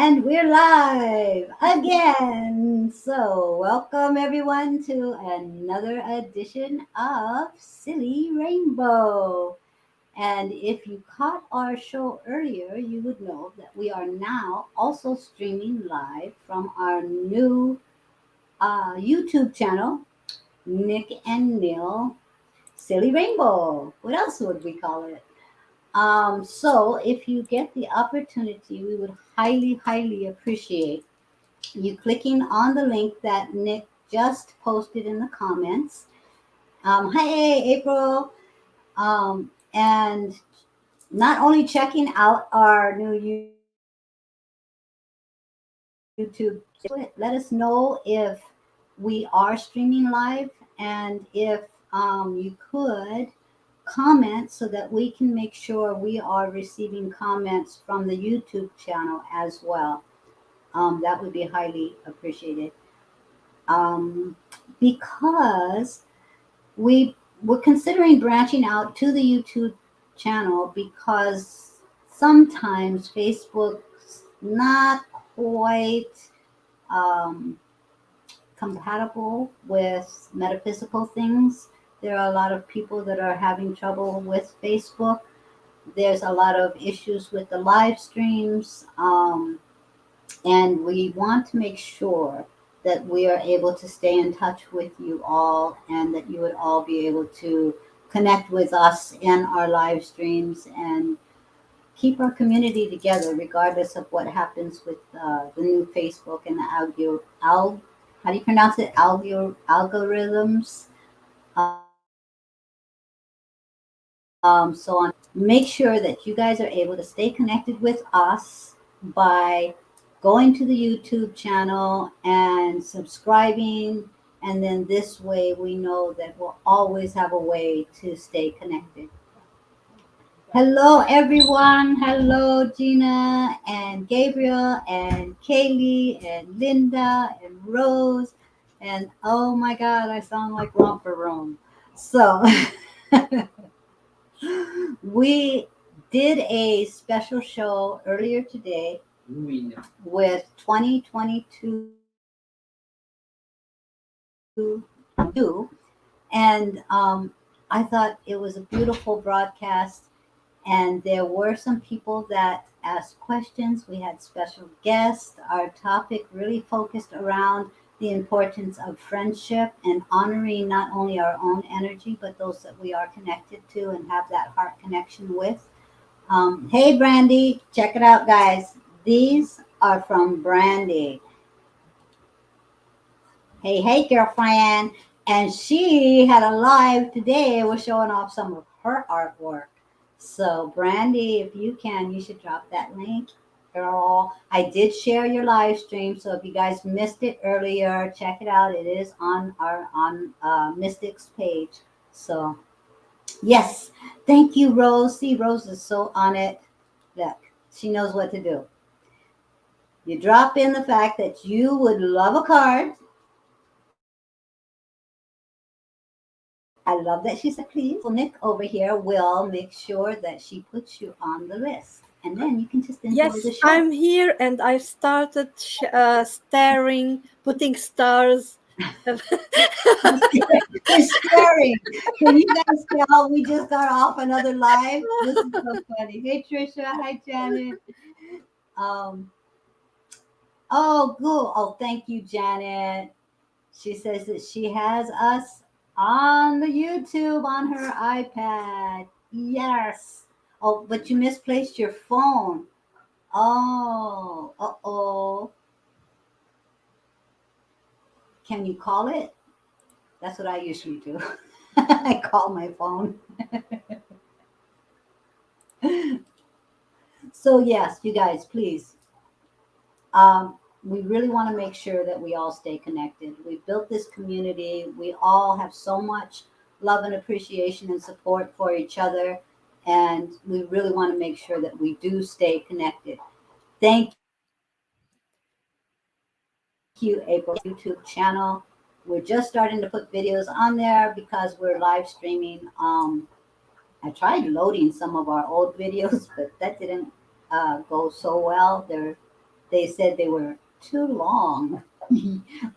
And we're live again. So, welcome everyone to another edition of Silly Rainbow. And if you caught our show earlier, you would know that we are now also streaming live from our new YouTube channel, Nick and Neel Silly Rainbow. What else would we call it? So, if you get the opportunity, we would highly appreciate you clicking on the link that Nick just posted in the comments. Hi, April. And not only checking out our new YouTube, let us know if we are streaming live and if you could comment so that we can make sure we are receiving comments from the YouTube channel as well. That would be highly appreciated. Because we're considering branching out to the YouTube channel because sometimes Facebook's not quite um, compatible with metaphysical things. There are a lot of people that are having trouble with Facebook. There's a lot of issues with the live streams. And we want to make sure that we are able to stay in touch with you all and that you would all be able to connect with us in our live streams and keep our community together regardless of what happens with the new Facebook and the how do you pronounce it, algorithms, so on. Make sure that you guys are able to stay connected with us by going to the YouTube channel and subscribing. And then this way we know that we'll always have a way to stay connected. Hello, everyone. Hello, Gina and Gabriel and Kaylee and Linda and Rose. And oh my God, I sound like Romper Room. So we did a special show earlier today with 2022 and I thought it was a beautiful broadcast. And there were some people that asked questions. We had special guests. Our topic really focused around the importance of friendship and honoring not only our own energy, but those that we are connected to and have that heart connection with. Hey, Brandy, check it out, guys. These are from Brandy. Hey, girlfriend. And she had a live today. Was showing off some of her artwork. So, Brandy, if you can, you should drop that link. Girl, I did share your live stream. So if you guys missed it earlier, check it out. It is on our Mystics page. So yes, thank you, Rose. See, Rose is so on it. Look, she knows what to do. You drop in the fact that you would love a card. I love that she said please. So Nick over here will make sure that she puts you on the list. And then you can just enjoy Yes, the show. I'm here and I've started staring, putting stars. We're staring. Can you guys tell we just got off another live? This is so funny. Hey Trisha, hi Janet. Um, oh, cool. Oh, thank you, Janet. She says that she has us on the YouTube on her iPad. Yes. Oh, but you misplaced your phone. Oh, uh-oh. Can you call it? That's what I usually do. I call my phone. So yes, you guys, please. We really want to make sure that we all stay connected. We built this community. We all have so much love and appreciation and support for each other, and we really want to make sure that we do stay connected. Thank you, April. YouTube channel. We're just starting to put videos on there because we're live streaming. I tried loading some of our old videos, but that didn't go so well. They're they said they were too long.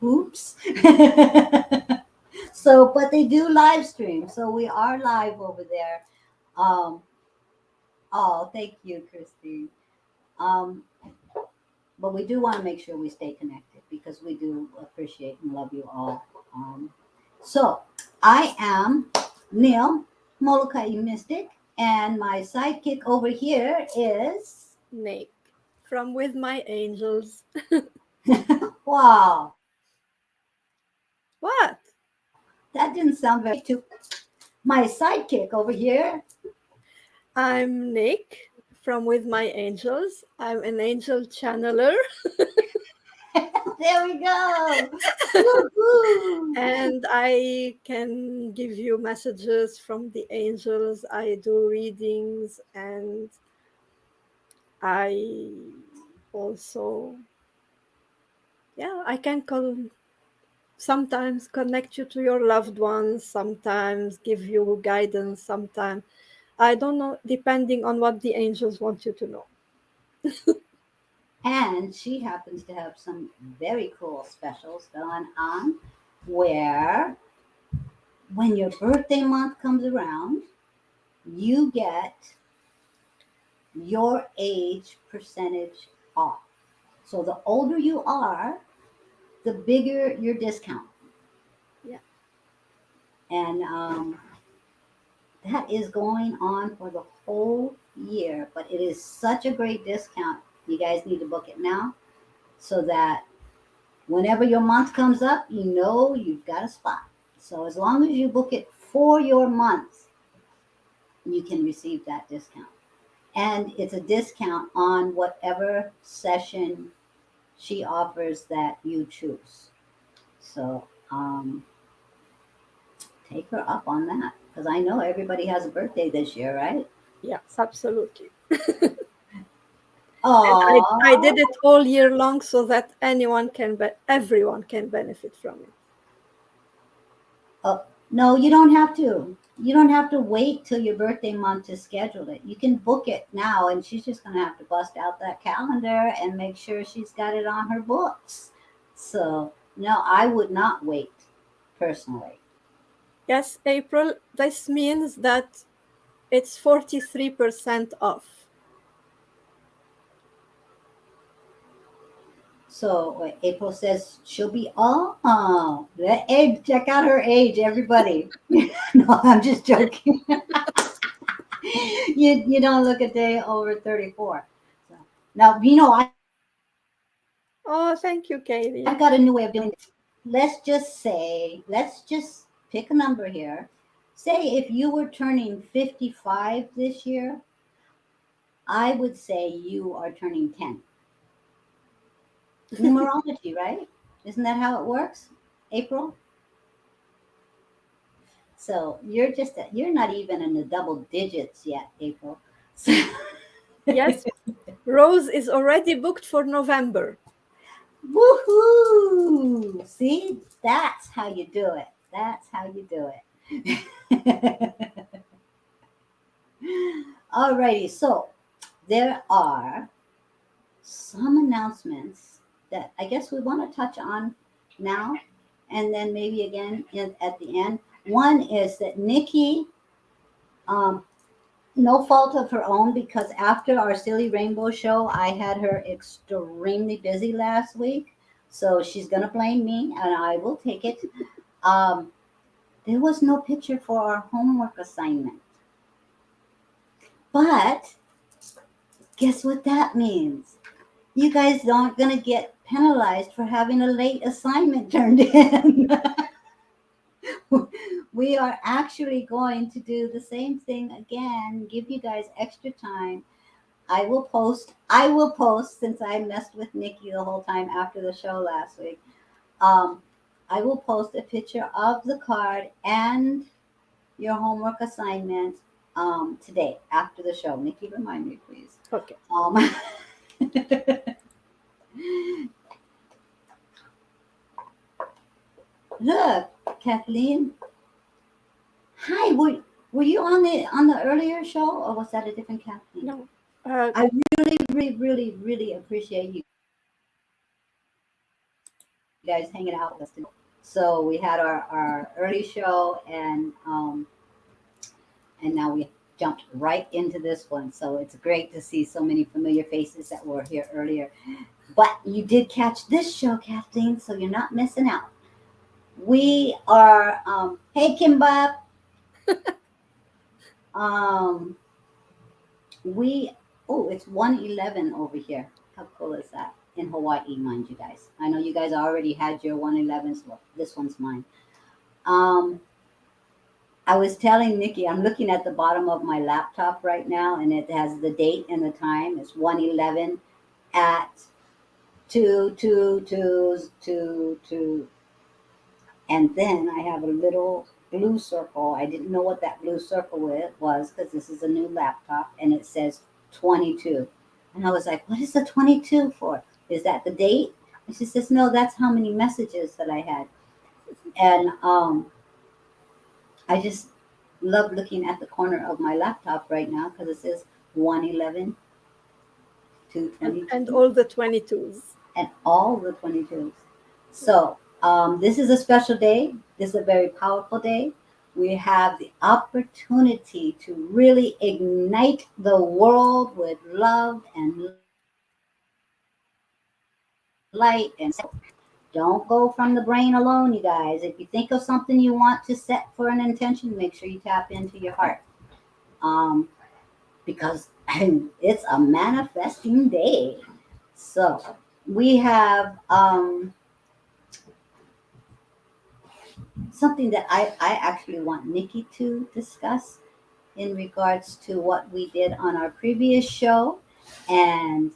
Oops. So, but they do live stream. So we are live over there. Um, oh, thank you, Christine. Um, but we do want to make sure we stay connected because we do appreciate and love you all. So I am Neil Molokai Mystic, and my sidekick over here is Nick from With My Angels. wow. What? That didn't sound very to my sidekick over here. I'm Nick from With My Angels. I'm an angel channeler There we go. Woohoo! and I can give you messages from the angels. I do readings and I also, yeah, I can sometimes connect you to your loved ones, sometimes give you guidance, sometimes I don't know, depending on what the angels want you to know. And she happens to have some very cool specials going on where when your birthday month comes around, you get your age percentage off. So the older you are, the bigger your discount. Yeah. And that is going on for the whole year. But it is such a great discount. You guys need to book it now so that whenever your month comes up, you know you've got a spot. So as long as you book it for your month, you can receive that discount. And it's a discount on whatever session she offers that you choose. So take her up on that because I know everybody has a birthday this year, right? Yes, absolutely. And I Oh, did it all year long so that everyone can benefit from it. oh, no, you don't have to. You don't have to wait till your birthday month to schedule it. You can book it now, and she's just going to have to bust out that calendar and make sure she's got it on her books. So, no, I would not wait personally. Yes, April, this means that it's 43% off. So, April says she'll be, oh, let Abe check out her age, everybody. No, I'm just joking. You don't look a day over 34. So, now, I've got a new way of doing this. Oh, thank you, Katie. Let's just pick a number here. Say if you were turning 55 this year, I would say you are turning 10. Numerology, right? Isn't that how it works? April? So you're not even in the double digits yet, April. So, Yes, Rose is already booked for November. woohoo! See, that's how you do it. That's how you do it. Alrighty, so there are some announcements that I guess we want to touch on now, and then maybe again at the end. One is that Nikki, um, no fault of her own, because after our Silly Rainbow show, I had her extremely busy last week. So she's going to blame me, and I will take it. Um, there was no picture for our homework assignment. But guess what that means? You guys aren't going to get penalized for having a late assignment turned in. We are actually going to do the same thing again, give you guys extra time. I will post since I messed with Nikki the whole time after the show last week. Um, I will post a picture of the card and your homework assignment today after the show. Nikki, remind me, please. Okay. Um, look, Kathleen. Hi, were you on the earlier show, or was that a different Kathleen? No. I really, really, really, really appreciate you guys hanging out with us today. So we had our early show, and now we jumped right into this one. So it's great to see so many familiar faces that were here earlier. But you did catch this show, Kathleen, so you're not missing out. We are, hey Kimbap, um, we, oh, it's 111 over here. How cool is that? In Hawaii, mind you guys. I know you guys already had your 111s. Well, this one's mine. Um, I was telling Nikki, I'm looking at the bottom of my laptop right now, and it has the date and the time. It's 111 at 2 and then I have a little blue circle. I didn't know what that blue circle was because this is a new laptop, and it says 22. And I was like, what is the 22 for? Is that the date? And she says, no, that's how many messages that I had. And I just love looking at the corner of my laptop right now because it says 111 to and 22 all the 22s. and all the 22s. So, this is a special day. This is a very powerful day. We have the opportunity to really ignite the world with love and light and don't go from the brain alone, you guys. If you think of something you want to set for an intention, make sure you tap into your heart. Um, because it's a manifesting day. So we have something that I actually want Nikki to discuss in regards to what we did on our previous show. And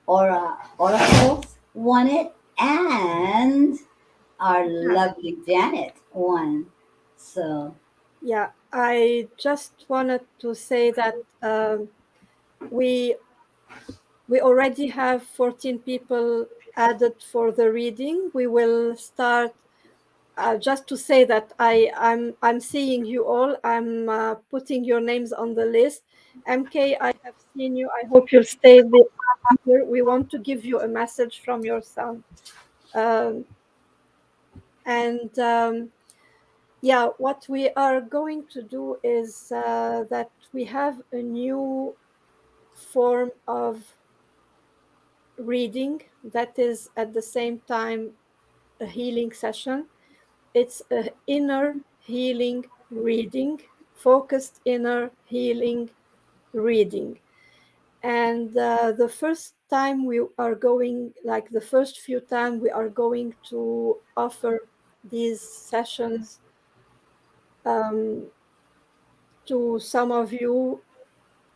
Oracles won it, and our Yeah, lovely Janet won. So, yeah. I just wanted to say that we we already have 14 people added for the reading. We will start. Just to say that I'm seeing you all. I'm putting your names on the list. MK, I have seen you. I hope you'll stay here. We want to give you a message from your son. Um, and Yeah, what we are going to do is that we have a new form of reading that is at the same time a healing session. It's a inner healing reading, focused inner healing reading. And the first time we are going, like the first few times, we are going to offer these sessions um, to some of you,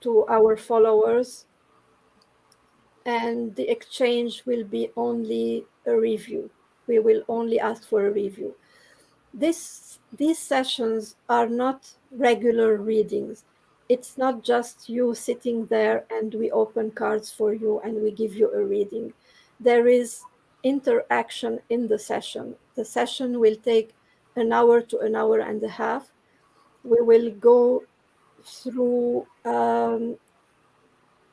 to our followers, and the exchange will be only a review. We will only ask for a review. These sessions are not regular readings. It's not just you sitting there and we open cards for you and we give you a reading. There is interaction in the session. The session will take an hour to an hour and a half. We will go through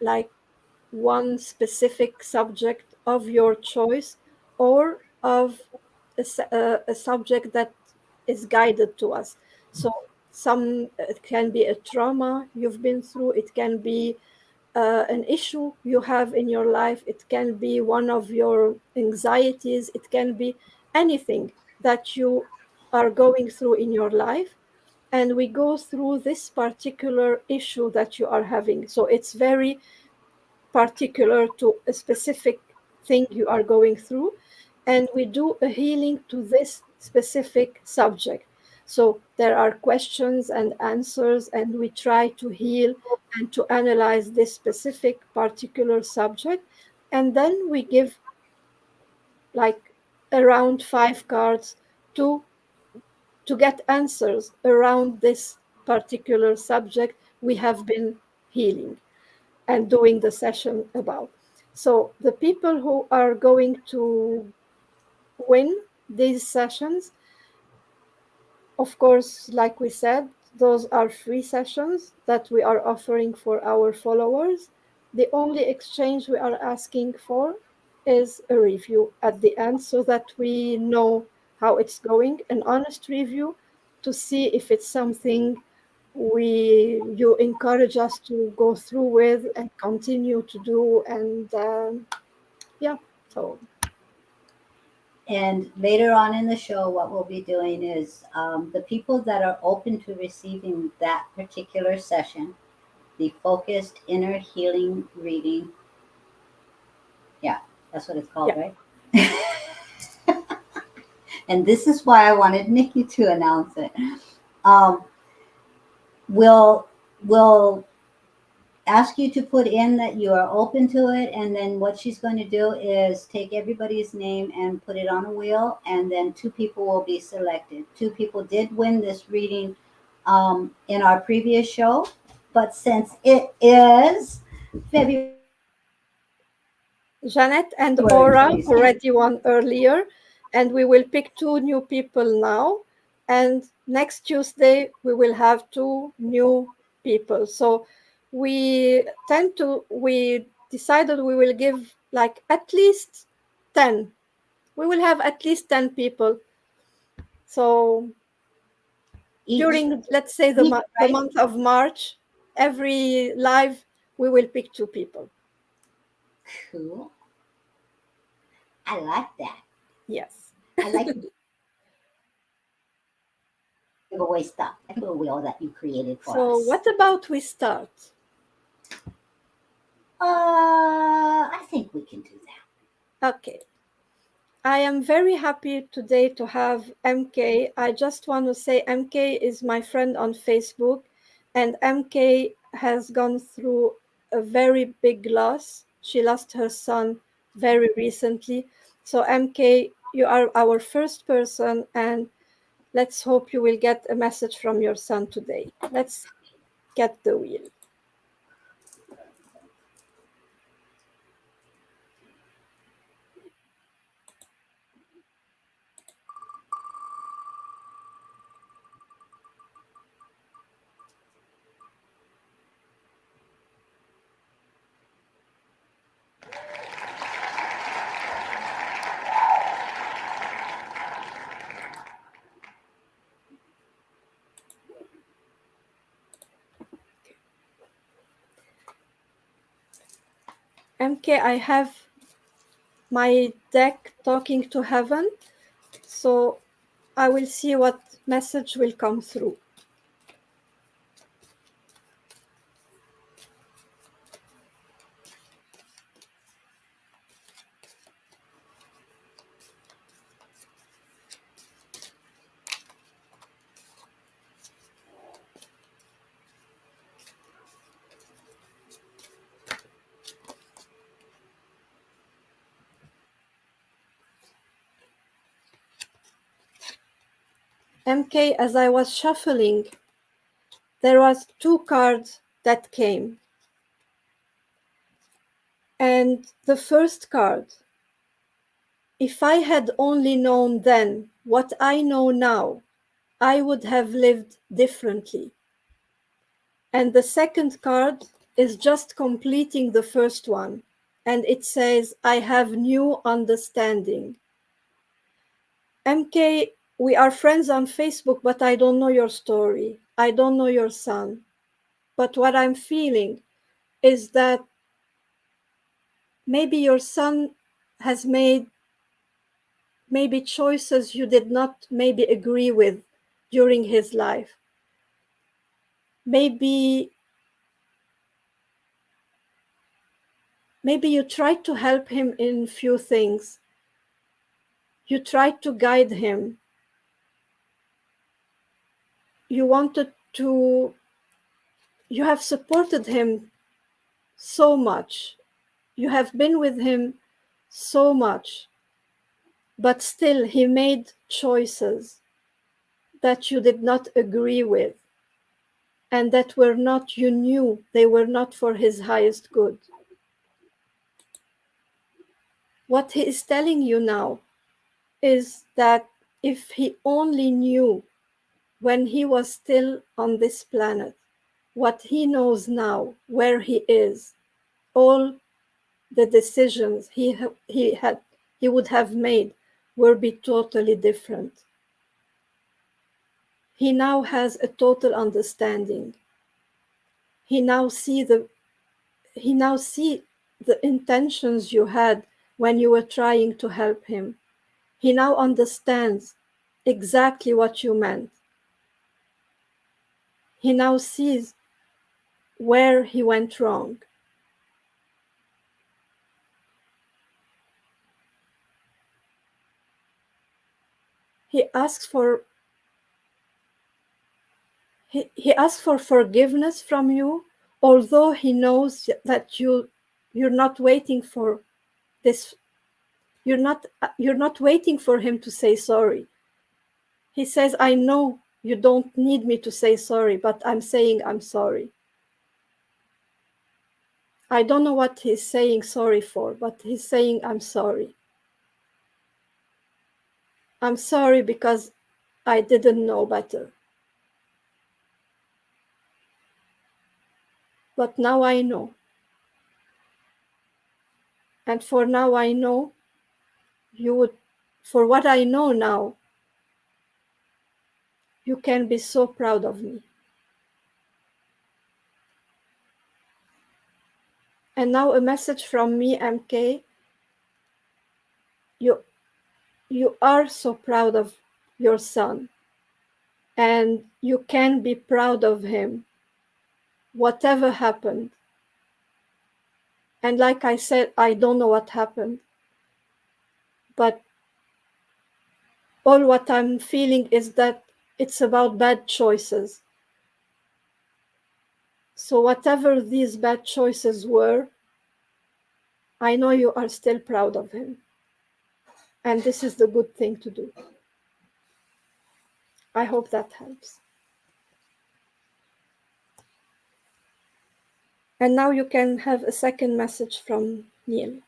like one specific subject of your choice, or of a subject that is guided to us. So some it can be a trauma you've been through, it can be an issue you have in your life, it can be one of your anxieties, it can be anything that you are going through in your life, and we go through this particular issue that you are having. So it's very particular to a specific thing you are going through, and we do a healing to this specific subject. So there are questions and answers, and we try to heal and to analyze this specific particular subject. And then we give like around 5 cards to get answers around this particular subject we have been healing and doing the session about. So the people who are going to win these sessions, of course, like we said, those are free sessions that we are offering for our followers. The only exchange we are asking for is a review at the end so that we know how it's going, an honest review to see if it's something we you encourage us to go through with and continue to do. And yeah, so And later on in the show, what we'll be doing is the people that are open to receiving that particular session, the focused inner healing reading. Yeah, that's what it's called, yeah. right? And this is why I wanted Nikki to announce it. Um, we'll we'll ask you to put in that you are open to it, and then what she's going to do is take everybody's name and put it on a wheel, and then two people will be selected. Two people did win this reading in our previous show, but since it is February Jeanette and 22nd, Aura already won earlier, and we will pick two new people now. And next Tuesday, we will have two new people. So we decided we will give like at least 10. We will have at least 10 people. So each during, let's say, week, the right? month of March, every live, we will pick two people. Cool. I like that. Yes. I like to give away stuff. I like the wheel that you created for us. So what about we start? I think we can do that. Okay. I am very happy today to have MK. I just want to say MK is my friend on Facebook, and MK has gone through a very big loss. She lost her son very recently. So, MK, you are our first person, and let's hope you will get a message from your son today. Let's get the wheel. MK, I have my deck talking to heaven. So I will see what message will come through. MK, as I was shuffling, there was two cards that came. And the first card, if I had only known then what I know now, I would have lived differently. And the second card is just completing the first one. And it says, I have new understanding. MK, we are friends on Facebook, but I don't know your story. I don't know your son. But what I'm feeling is that maybe your son has made maybe choices you did not maybe agree with during his life. Maybe you tried to help him in few things. You tried to guide him. You wanted to you have supported him so much. You have been with him so much. But still he made choices that you did not agree with and that were not, you knew they were not for his highest good. What he is telling you now is that if he only knew when he was still on this planet what he knows now, where he is, all the decisions he would have made would be totally different. He now has a total understanding. He now see the he now see the intentions you had when you were trying to help him. He now understands exactly what you meant. He now sees where he went wrong. He asks for he asks for forgiveness from you, although he knows that you're not waiting for this you're not waiting for him to say sorry. He says, I know you don't need me to say sorry, but I'm saying I'm sorry. I don't know what he's saying sorry for, but he's saying I'm sorry. I'm sorry because I didn't know better. But now I know. And for now I know you would for what I know now, you can be so proud of me. And now a message from me, MK. You you are so proud of your son, and you can be proud of him, whatever happened. And like I said, I don't know what happened, but all what I'm feeling is that it's about bad choices. So, whatever these bad choices were, I know you are still proud of him. And this is the good thing to do. I hope that helps. And now you can have a second message from Neil.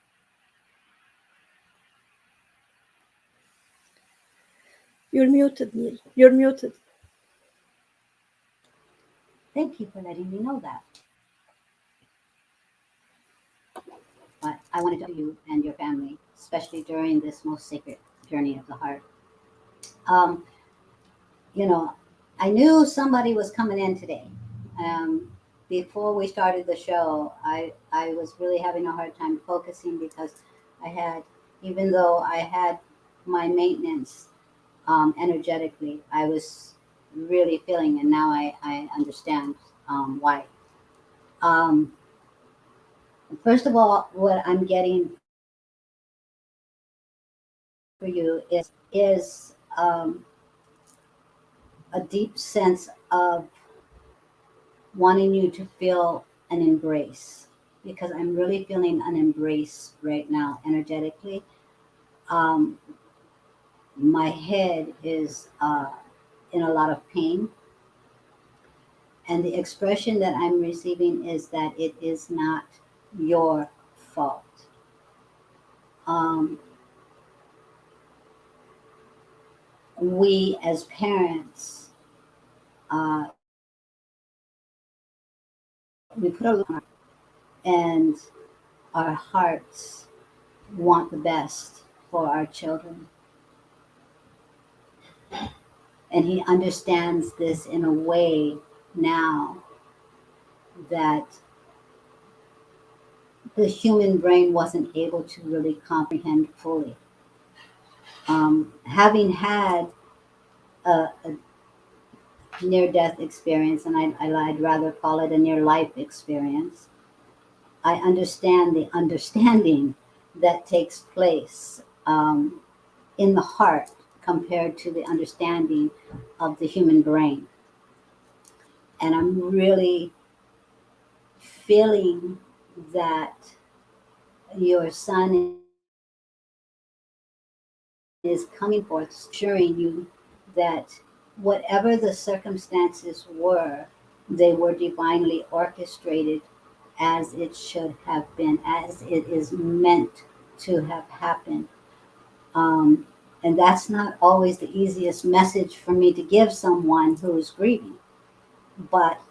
You're muted, Neil. You're muted. Thank you for letting me know that. But I wanted to you and your family, especially during this most sacred journey of the heart. Um, you know, I knew somebody was coming in today. Um, Before we started the show, I was really having a hard time focusing because I had, even though I had my maintenance energetically, I was really feeling, and now I understand why. Um, First of all, what I'm getting for you is a deep sense of wanting you to feel an embrace because I'm really feeling an embrace right now energetically. Um, my head is in a lot of pain, and the expression that I'm receiving is that it is not your fault. Um, we as parents, uh, we put our and our hearts want the best for our children. And he understands this in a way now that the human brain wasn't able to really comprehend fully. Having had a near death experience, and I'd rather call it a near life experience, I understand the understanding that takes place in the heart compared to the understanding of the human brain. And I'm really feeling that your son is coming forth, assuring you that whatever the circumstances were, they were divinely orchestrated as it should have been, as it is meant to have happened. Um, and that's not always the easiest message for me to give someone who is grieving. But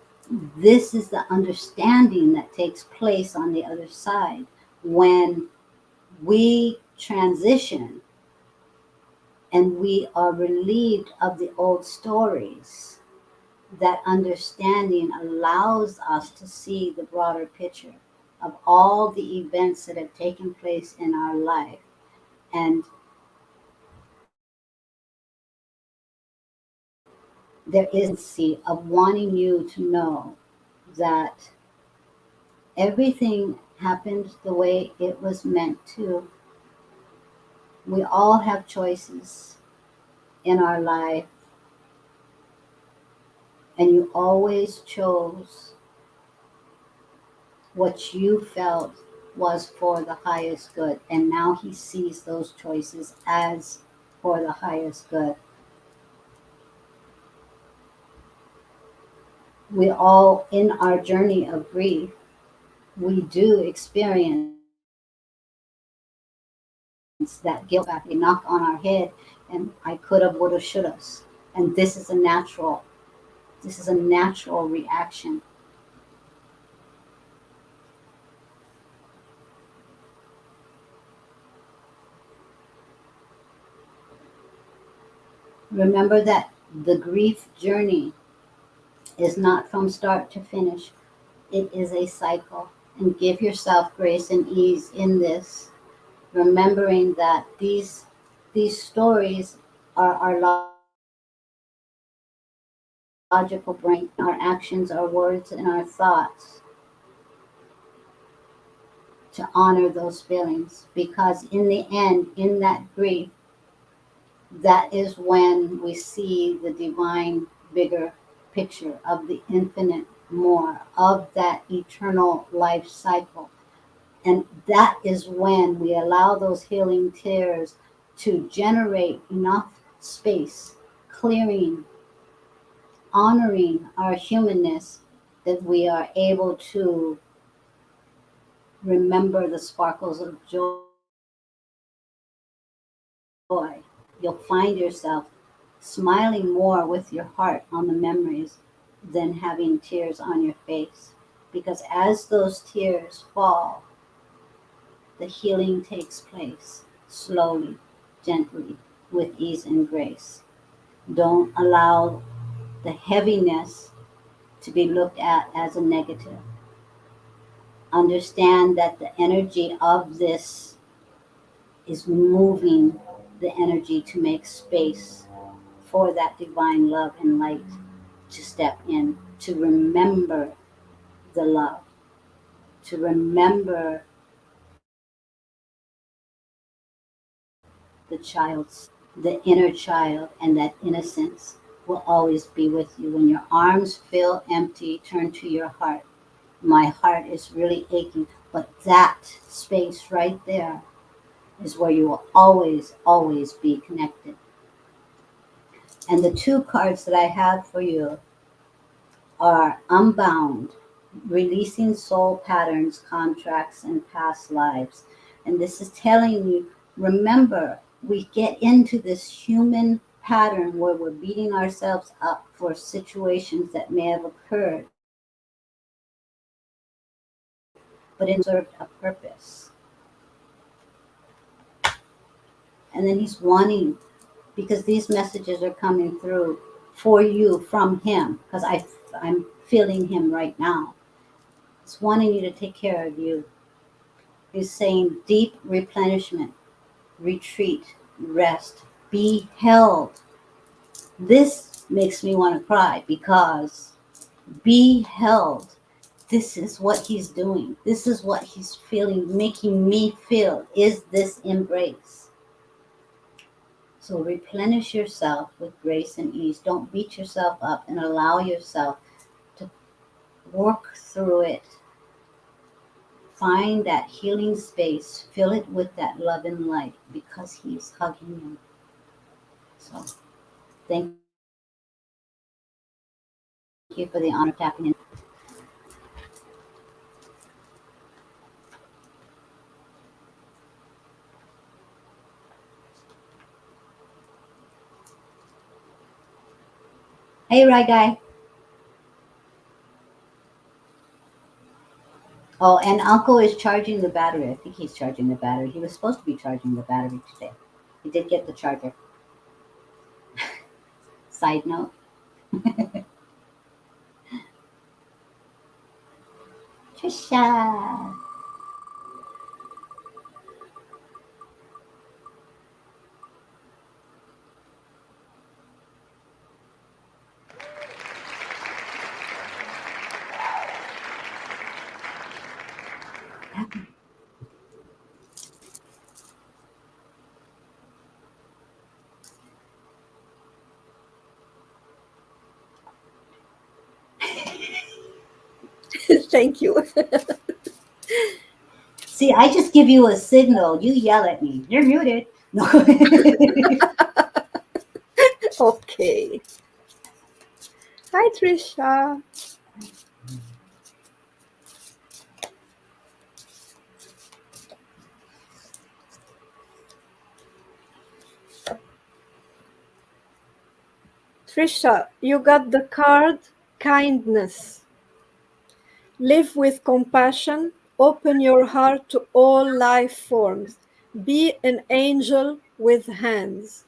this is the understanding that takes place on the other side when we transition and we are relieved of the old stories, that understanding allows us to see the broader picture of all the events that have taken place in our life. And there is of wanting you to know that everything happened the way it was meant to. We all have choices in our life, and you always chose what you felt was for the highest good. And now he sees those choices as for the highest good. We all, in our journey of grief, we do experience that guilt factor. They knock on our head, and I could have, would have, should have. And this is a natural reaction. Remember that the grief journey is not from start to finish. It is a cycle. And give yourself grace and ease in this, remembering that these stories are our logical brain using our actions, our words, and our thoughts to honor those feelings. Because in the end, in that grief, that is when we see the divine bigger picture of the infinite more of that eternal life cycle. And that is when we allow those healing tears to generate enough space, clearing, honoring our humanness, that we are able to remember the sparkles of joy. You'll find yourself smiling more with your heart on the memories than having tears on your face. Because as those tears fall, the healing takes place slowly, gently, with ease and grace. Don't allow the heaviness to be looked at as a negative. Understand that the energy of this is moving the energy to make space for that divine love and light to step in, to remember the love, to remember the child's, the inner child, and that innocence will always be with you. When your arms feel empty, turn to your heart. My heart is really aching, but that space right there is where you will always, always be connected. And the two cards that I have for you are Unbound, Releasing Soul Patterns, Contracts, and Past Lives. And this is telling you, remember, we get into this human pattern where we're beating ourselves up for situations that may have occurred, but it served a purpose. And then he's wanting, because these messages are coming through for you from him, because I'm feeling him right now. He's wanting you to take care of you. He's saying deep replenishment, retreat, rest, be held. This makes me want to cry because be held. This is what he's doing. This is what he's feeling, making me feel, is this embrace. So replenish yourself with grace and ease. Don't beat yourself up and allow yourself to work through it. Find that healing space, fill it with that love and light because he's hugging you. So thank you for the honor of tapping in. Hey, right guy. Oh, and Uncle is charging the battery. I think he's charging the battery. He was supposed to be charging the battery today. He did get the charger. Side note. Trisha. Thank you. See, I just give you a signal. You yell at me. You're muted. No. Okay. Hi, Trisha. Trisha, you got the card kindness. Live with compassion. Open your heart to all life forms. Be an angel with hands.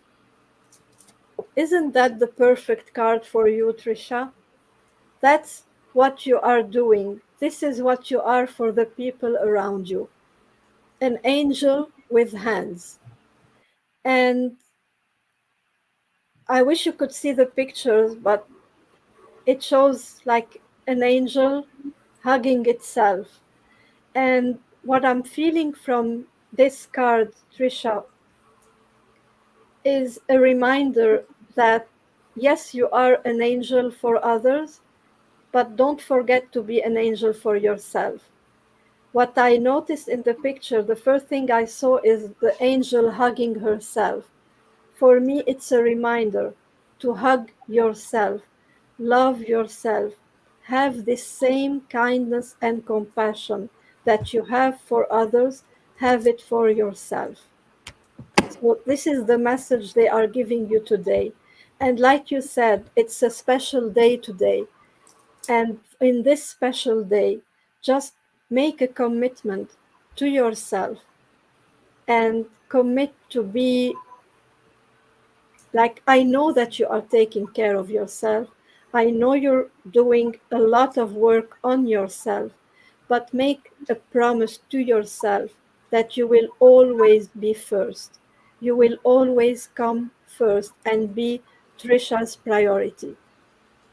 Isn't that the perfect card for you, Trisha? That's what you are doing. This is what you are for the people around you. An angel with hands. And I wish you could see the pictures, but it shows like an angel hugging itself. And what I'm feeling from this card, Trisha, is a reminder that yes, you are an angel for others, but don't forget to be an angel for yourself. What I noticed in the picture, the first thing I saw is the angel hugging herself. For me, it's a reminder to hug yourself, love yourself, have this same kindness and compassion that you have for others, have it for yourself. So, this is the message they are giving you today. And like you said, it's a special day today. And in this special day, just make a commitment to yourself and commit to be like, I know that you are taking care of yourself. I know you're doing a lot of work on yourself, but make a promise to yourself that you will always be first. You will always come first and be Trisha's priority.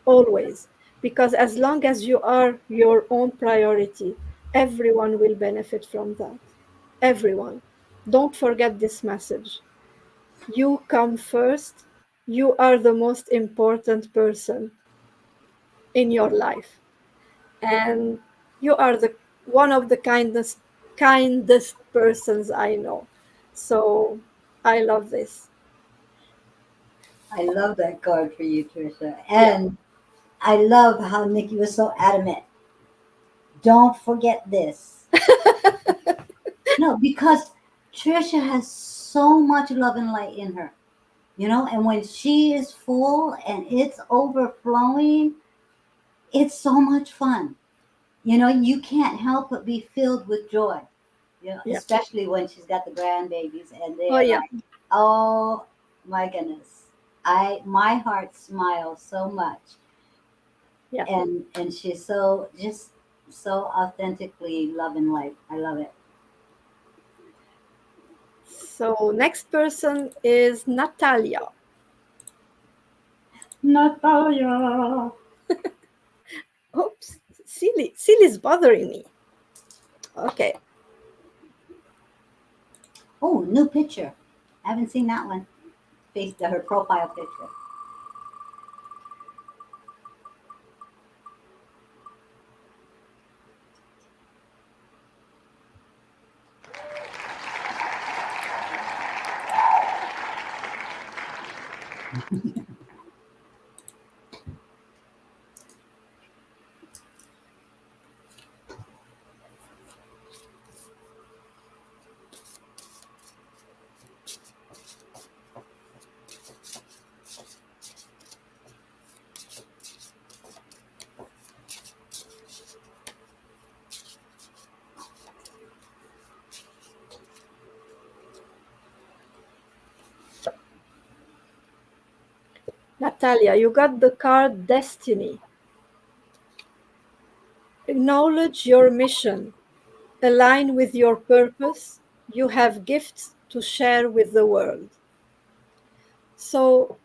Always. Because as long as you are your own priority, everyone will benefit from that. Everyone. Don't forget this message. You come first. You are the most important person in your life. And you are the one of the kindest persons I know. So I love this. I love that card for you, Trisha. Yeah. And I love how Nikki was so adamant. Don't forget this. No, because Trisha has so much love and light in her, and when she is full and it's overflowing, it's so much fun. You can't help but be filled with joy, Yeah. especially when she's got the grandbabies and Oh they're yeah. like, oh my goodness. My heart smiles so much. Yeah. And she's so just so authentically love and light. I love it. So next person is Natalia. Natalia. Oops, Silly's bothering me. Okay. Oh, new picture. I haven't seen that one. Her profile picture. Natalia, you got the card Destiny. Acknowledge your mission. Align with your purpose. You have gifts to share with the world. So,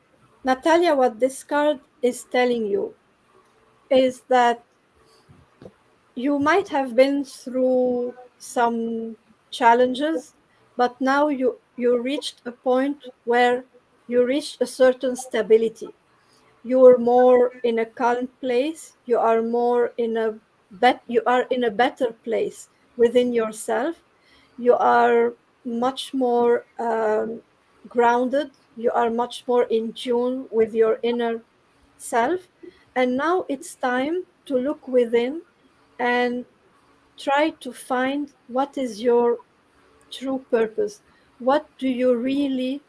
Natalia, what this card is telling you is that you might have been through some challenges, but now you reached a point where you reached a certain stability. You are more in a calm place. You are more in a you are in a better place within yourself. You are much more grounded. You are much more in tune with your inner self. And now it's time to look within and try to find what is your true purpose. What do you really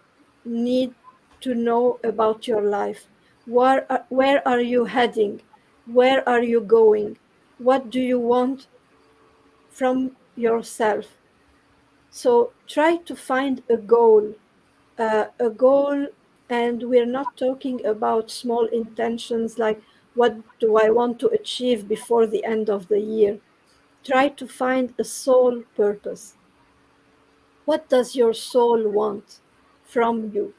need to know about your life? Where are you heading? Where are you going? What do you want from yourself? So try to find a goal, and we're not talking about small intentions like what do I want to achieve before the end of the year. Try to find a soul purpose. What does your soul want from you?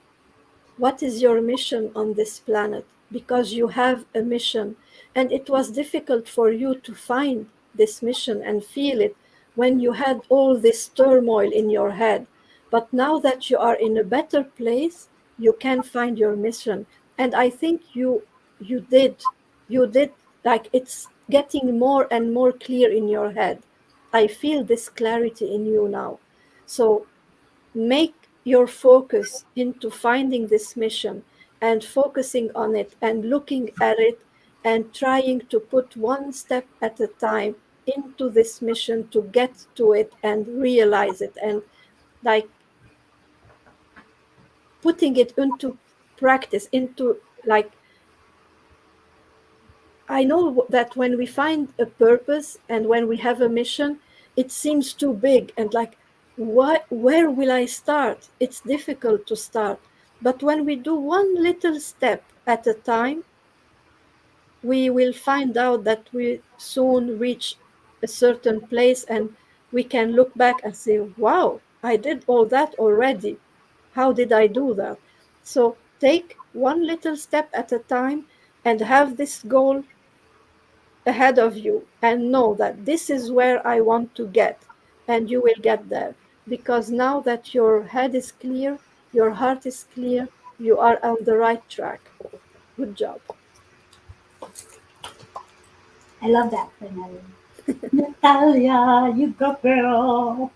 What is your mission on this planet? Because you have a mission, and it was difficult for you to find this mission and feel it when you had all this turmoil in your head. But now that you are in a better place, you can find your mission. And I think you did. You did, like it's getting more and more clear in your head. I feel this clarity in you now. So make your focus into finding this mission and focusing on it and looking at it and trying to put one step at a time into this mission to get to it and realize it, and like putting it into practice, into like I know that when we find a purpose and when we have a mission, it seems too big and like, what, where will I start? It's difficult to start. But when we do one little step at a time, we will find out that we soon reach a certain place and we can look back and say, wow, I did all that already. How did I do that? So take one little step at a time and have this goal ahead of you and know that this is where I want to get, and you will get there. Because now that your head is clear, your heart is clear, you are on the right track. Good job. I love that for Natalia. Natalia, you go girl.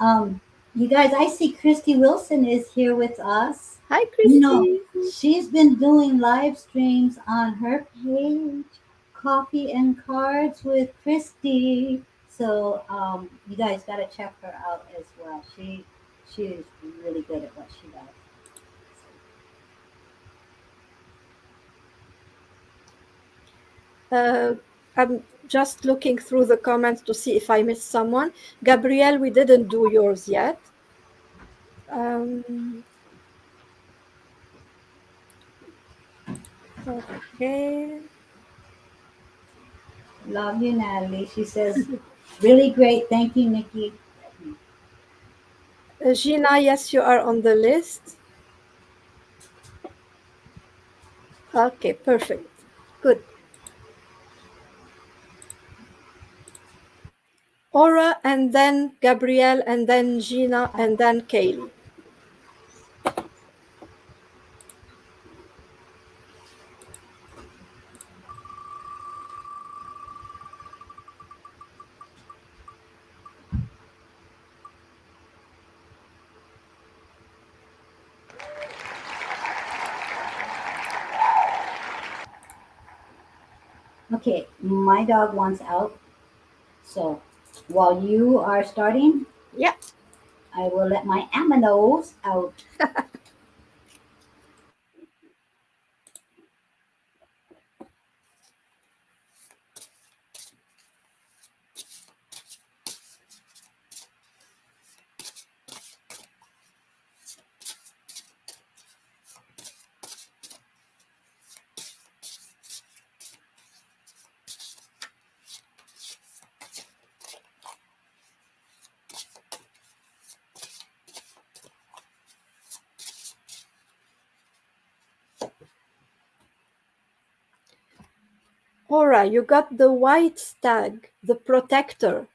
Um, you guys, I see Christy Wilson is here with us. Hi, You know, Christy. she's been doing live streams on her page, Coffee and Cards with Christy. So you guys got to check her out as well. She is really good at what she does. Uh, I'm just looking through the comments to see if I missed someone. Gabrielle, we didn't do yours yet. Um, okay. Love you, Natalie. She says, really great. Thank you, Nikki. Gina, yes, you are on the list. Okay, perfect. Good. Aura, and then Gabrielle, and then Gina, and then Kaylee. Okay, my dog wants out. So while you are starting, Yeah. I will let my aminos out. Aura, you got the white stag, the protector.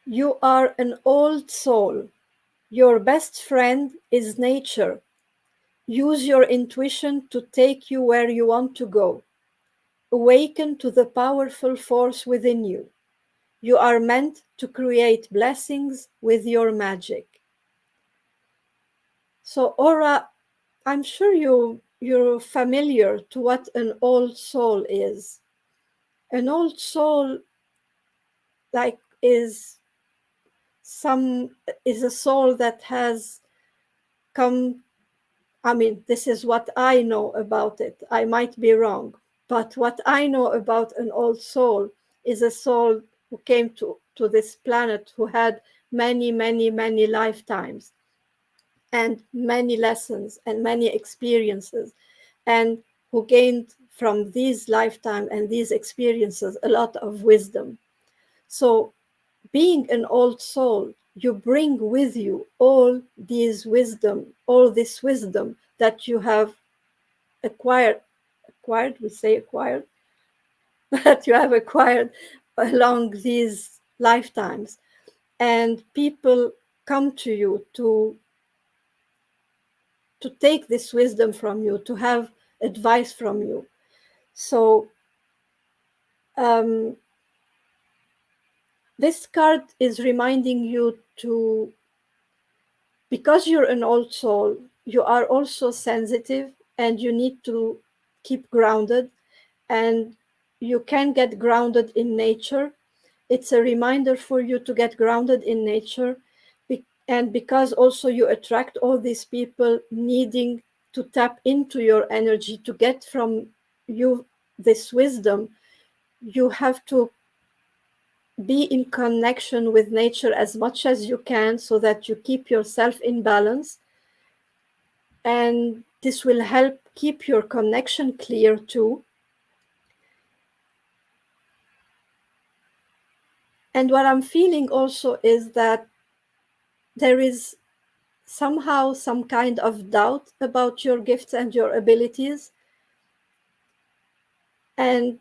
You are an old soul. Your best friend is nature. Use your intuition to take you where you want to go. Awaken to the powerful force within you. You are meant to create blessings with your magic. So, Aura, I'm sure you're familiar to what an old soul is. An old soul, like, some is a soul that has come. I mean, this is what I know about it. I might be wrong, but what I know about an old soul is a soul who came to this planet, who had many, many, many lifetimes and many lessons and many experiences, and who gained from these lifetime and these experiences a lot of wisdom. So, being an old soul, you bring with you all this wisdom that you have acquired, we say acquired, that you have acquired along these lifetimes. And people come to you to take this wisdom from you, to have advice from you. So, um, this card is reminding you to, because you're an old soul, you are also sensitive and you need to keep grounded, and you can get grounded in nature. It's a reminder for you to get grounded in nature. And because also you attract all these people needing to tap into your energy to get from you this wisdom, you have to be in connection with nature as much as you can so that you keep yourself in balance. And this will help keep your connection clear too. And what I'm feeling also is that there is somehow some kind of doubt about your gifts and your abilities. And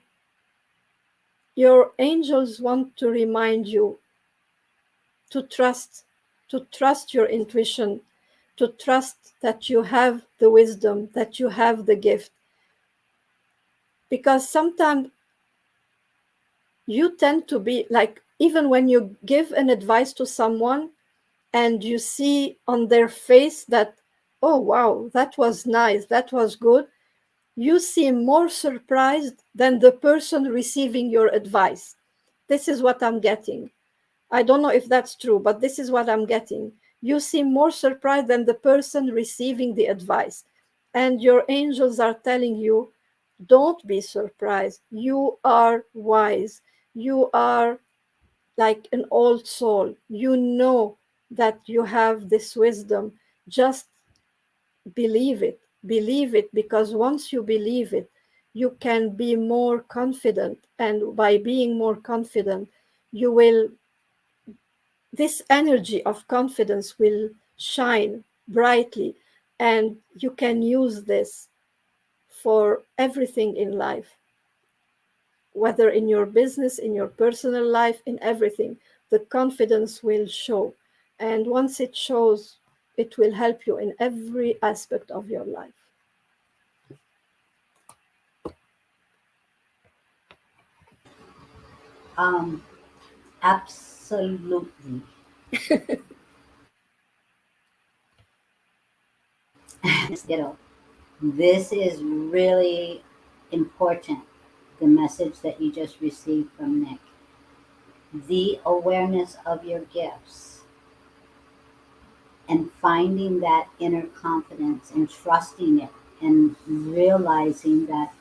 your angels want to remind you to trust your intuition, to trust that you have the wisdom, that you have the gift. Because sometimes you tend to be like, even when you give an advice to someone and you see on their face that, oh, wow, that was nice, that was good, you seem more surprised than the person receiving your advice. This is what I'm getting. I don't know if that's true, but this is what I'm getting. You seem more surprised than the person receiving the advice. And your angels are telling you, don't be surprised. You are wise. You are like an old soul. You know that you have this wisdom. Just believe it. Believe it, because once you believe it, you can be more confident. And by being more confident, you will, this energy of confidence will shine brightly, and you can use this for everything in life, whether in your business, in your personal life, in everything. The confidence will show. And once it shows, it will help you in every aspect of your life. Um, Absolutely. Ditto. This is really important. The message that you just received from Nick. The awareness of your gifts and finding that inner confidence and trusting it and realizing that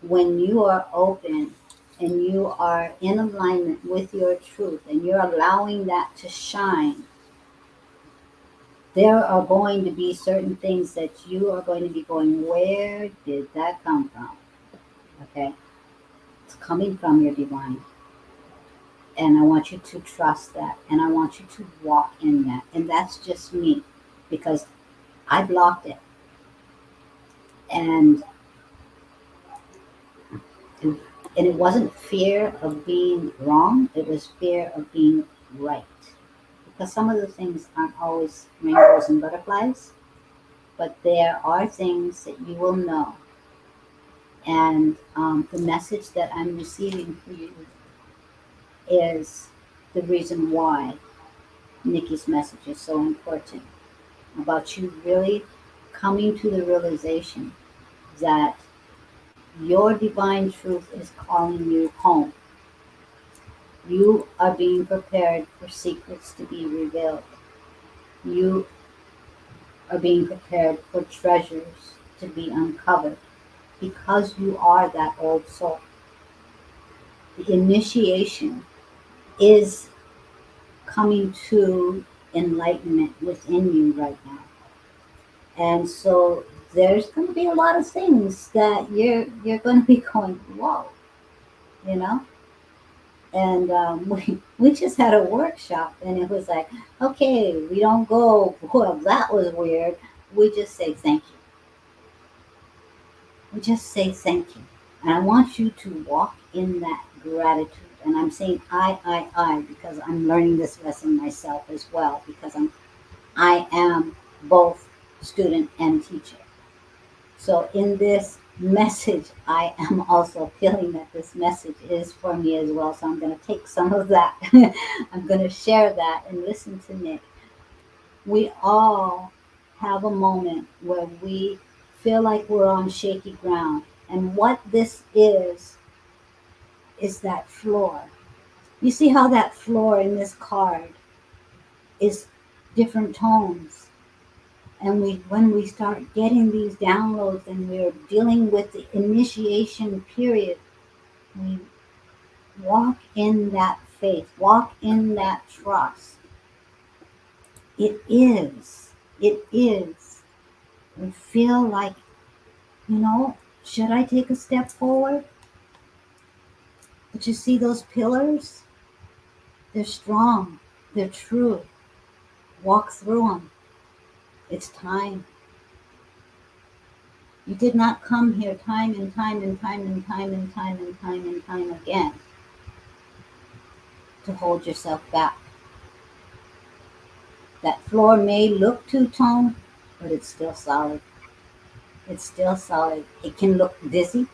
when you are open and you are in alignment with your truth and you're allowing that to shine, there are going to be certain things that you are going to be going, where did that come from? Okay? It's coming from your divine. And I want you to trust that. And I want you to walk in that. And that's just me because I blocked it. And and it wasn't fear of being wrong, it was fear of being right. Because some of the things aren't always rainbows and butterflies, but there are things that you will know. And the message that I'm receiving for you is the reason why Nikki's message is so important, about you really coming to the realization that your divine truth is calling you home. You are being prepared for secrets to be revealed. You are being prepared for treasures to be uncovered because you are that old soul. The initiation is coming to enlightenment within you right now. And so there's going to be a lot of things that you're going to be going, whoa, you know. And we just had a workshop, and it was like, okay, we don't go, well, that was weird. We just say thank you. We just say thank you. And I want you to walk in that gratitude. And I'm saying I, because I'm learning this lesson myself as well, because I am both student and teacher. So in this message, I am also feeling that this message is for me as well. So I'm going to take some of that. I'm going to share that and listen to Nick. We all have a moment where we feel like we're on shaky ground. And what this is that floor. You see how that floor in this card is different tones. And when we start getting these downloads and we're dealing with the initiation period, we walk in that faith, walk in that trust. It is. It is. We feel like, should I take a step forward? But you see those pillars? They're strong. They're true. Walk through them. It's time. You did not come here time and time and time and time and time and time and time again to hold yourself back. That floor may look two-tone, but it's still solid. It's still solid. It can look dizzy,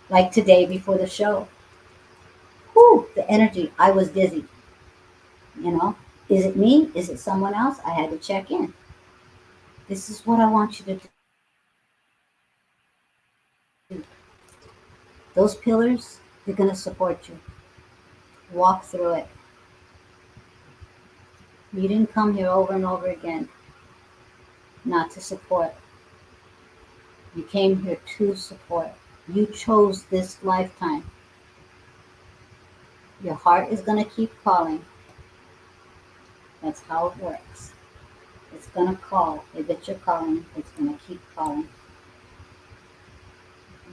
like today before the show. Whew, the energy. I was dizzy. You know, is it me? Is it someone else? I had to check in. This is what I want you to do. Those pillars, they're going to support you. Walk through it. You didn't come here over and over again not to support. You came here to support. You chose this lifetime. Your heart is going to keep calling. That's how it works. It's going to call. If it's your calling, it's going to keep calling.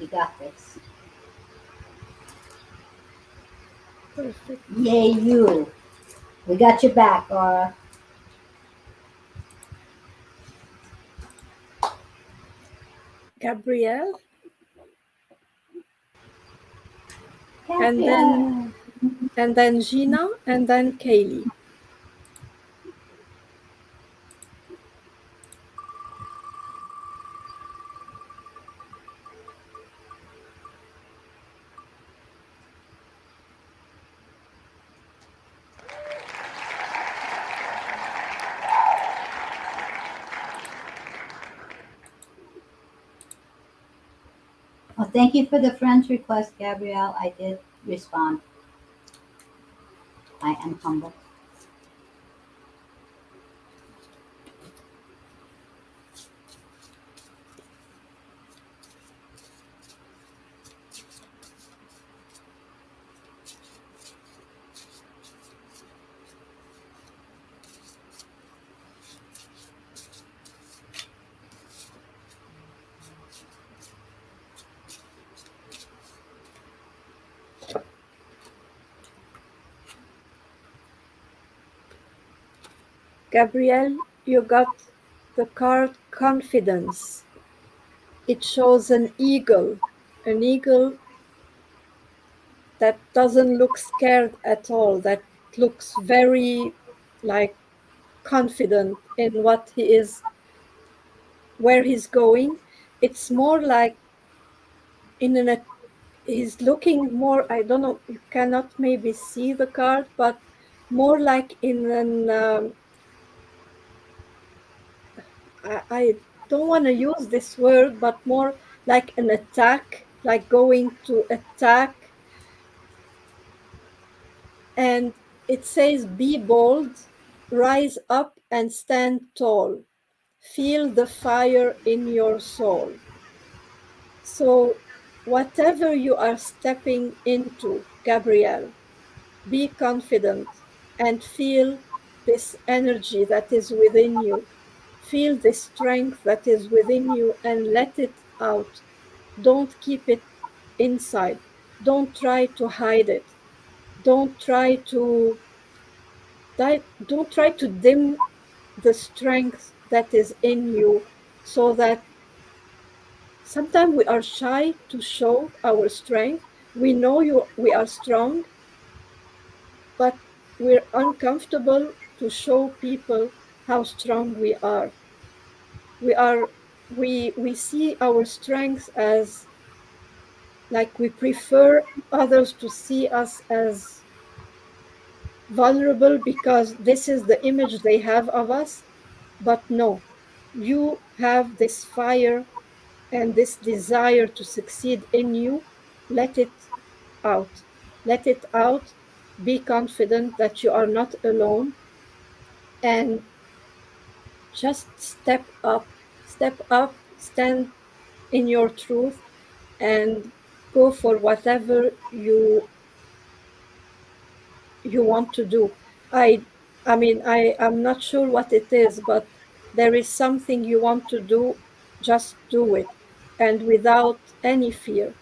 You got this. Perfect. Yay, you. We got your back, Aura. Gabrielle, and then Gabrielle. Gina, and then Kaylee. Well, thank you for the friend's request, Gabrielle. I did respond. I am humble. Gabrielle, you got the card confidence. It shows an eagle that doesn't look scared at all, that looks very like confident in what he is, where he's going. It's more like in an, he's looking more, I don't know, you cannot maybe see the card, but more like in an, I don't want to use this word, but more like an attack, like going to attack. And it says, be bold, rise up and stand tall. Feel the fire in your soul. So, whatever you are stepping into, Gabrielle, be confident and feel this energy that is within you. Feel the strength that is within you and let it out. Don't keep it inside. Don't try to hide it. Don't try to don't try to dim the strength that is in you, so that sometimes we are shy to show our strength. We know we are strong, but we're uncomfortable to show people how strong we are. We are we see our strengths as like we prefer others to see us as vulnerable because this is the image they have of us. But no, you have this fire and this desire to succeed in you. Let it out. Let it out. Be confident that you are not alone, and just step up, stand in your truth, and go for whatever you want to do. I i mean I'm not sure what it is, but there is something you want to do. Just do it, and without any fear,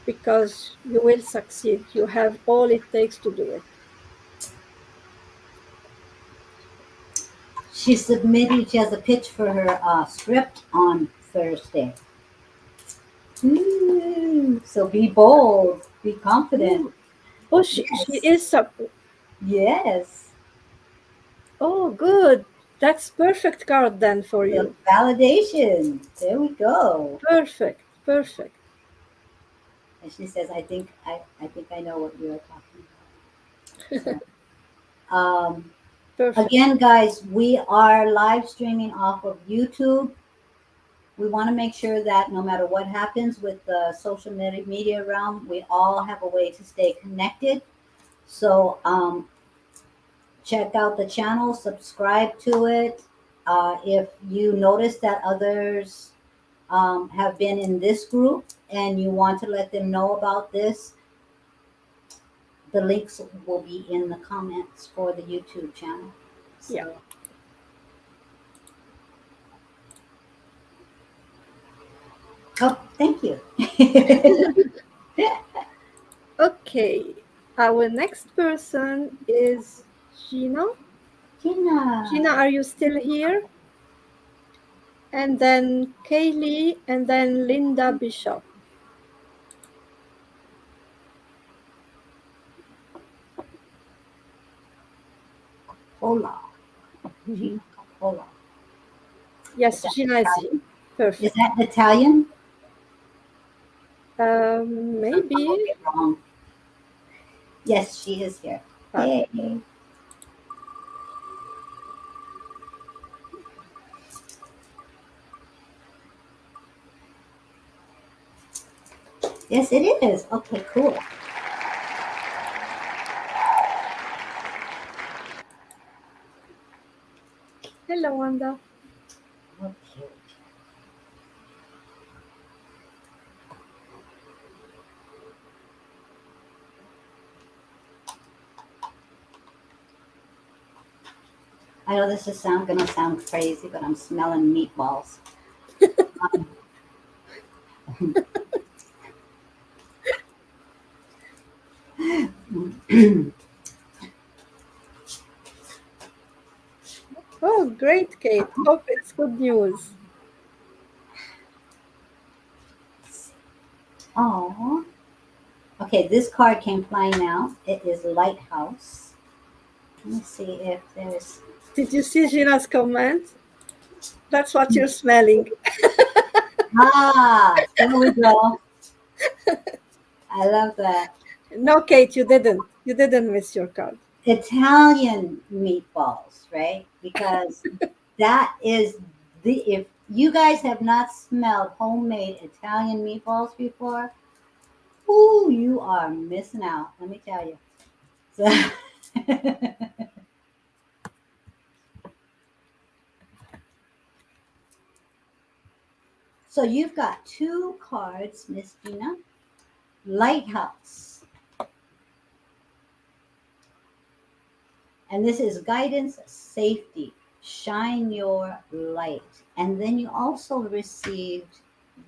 because you will succeed. You have all it takes to do it. She has a pitch for her script on Thursday. Ooh, so be bold, be confident. Ooh. Oh, she Yes, is sub. yes. Oh, good. That's perfect card then for The you. validation. There we go. Perfect, perfect, And she says, I think I know what you're talking about. So, perfect. again, guys, we are live streaming off of YouTube. We want to make sure that no matter what happens with the social media realm, we all have a way to stay connected. So, check out the channel, subscribe to it. If you notice that others have been in this group and you want to let them know about this, the links will be in the comments for the YouTube channel. Yeah. So, oh, thank you. Okay. Our next person is Gina. Gina. Gina, are you still here? And then Kaylee, and then Linda Bishop. Hola. Mhm. Gina Hola. Is Yes, that Gina is here. Italian? Is Perfect. that Italian? I Maybe. won't get wrong. Yes, she is here. Okay. Hey. Yes, it is. Okay, cool. Hello, Wanda. Okay. I know this is gonna sound crazy, but I'm smelling meatballs. Oh, great, Kate. Hope it's good news. Okay, this card came flying out. It is Lighthouse. Let me see if there's. Did you see Gina's comment? That's what you're smelling. Ah, there we go. I love that. No, Kate, you didn't. You didn't miss your card. Italian meatballs, right? Because that is if you guys have not smelled homemade Italian meatballs before, ooh, you are missing out. Let me tell you. So, so you've got two cards, Miss Gina. Lighthouse. And this is guidance, safety, shine your light. And then you also received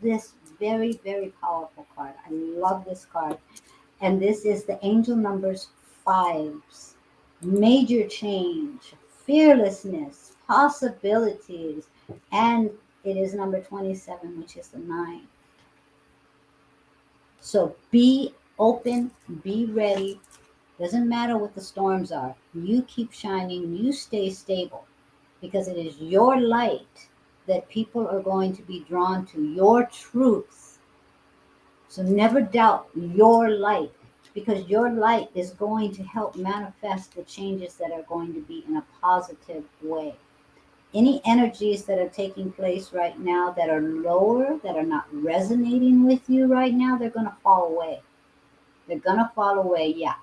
this very, very powerful card. I love this card. And this is the angel numbers fives, major change, fearlessness, possibilities. And it is number 27, which is the nine. So be open, be ready. Doesn't matter what the storms are. You keep shining, you stay stable because it is your light that people are going to be drawn to, your truth. So never doubt your light because your light is going to help manifest the changes that are going to be in a positive way. Any energies that are taking place right now that are lower, that are not resonating with you right now, they're going to fall away. They're gonna fall away. Yeah,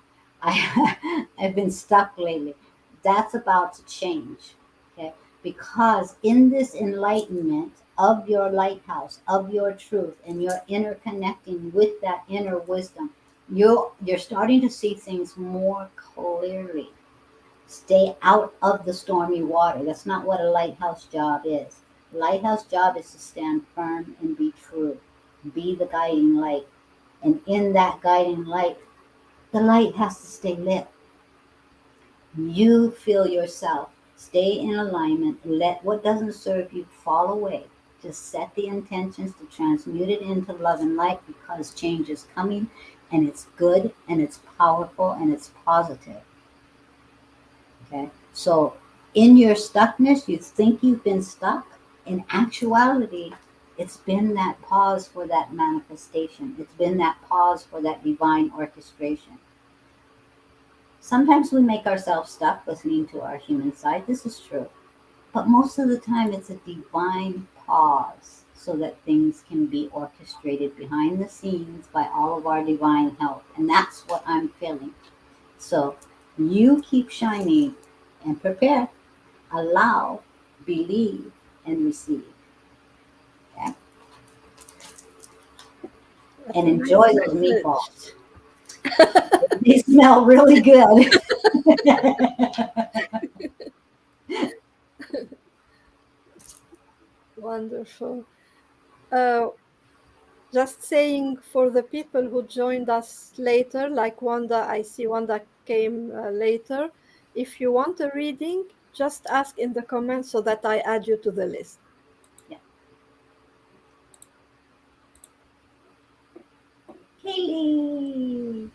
I've been stuck lately. That's about to change. Okay, because in this enlightenment of your lighthouse, of your truth, and you're interconnecting with that inner wisdom, you're starting to see things more clearly. Stay out of the stormy water. That's not what a lighthouse job is. Lighthouse job is to stand firm and be true. Be the guiding light. And in that guiding light, the light has to stay lit. You feel yourself. Stay in alignment. Let what doesn't serve you fall away. Just set the intentions to transmute it into love and light because change is coming and it's good and it's powerful and it's positive. Okay. So in your stuckness, you think you've been stuck. In actuality, it's been that pause for that manifestation. It's been that pause for that divine orchestration. Sometimes we make ourselves stuck listening to our human side. This is true. But most of the time, it's a divine pause so that things can be orchestrated behind the scenes by all of our divine help. And that's what I'm feeling. So you keep shining and prepare, allow, believe, and receive. Okay? That's And a enjoy nice those message. meatballs. They smell really good. Wonderful. Uh, just saying for the people who joined us later, like Wanda, I see Wanda came later. If you want a reading, just ask in the comments so that I add you to the list. Yeah. Kaylee.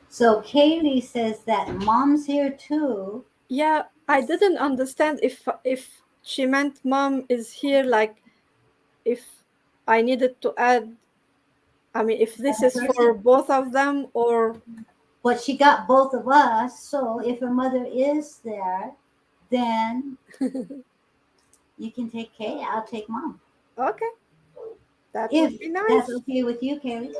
So Kaylee says that mom's here too. Yeah, I didn't understand if she meant mom is here, like if I needed to add, I mean, if this Another is for person. both of them or But she got both of us. So if her mother is there, then you can take Kay. I'll take mom. okay, that If would be that's nice. okay with you, Kaylee.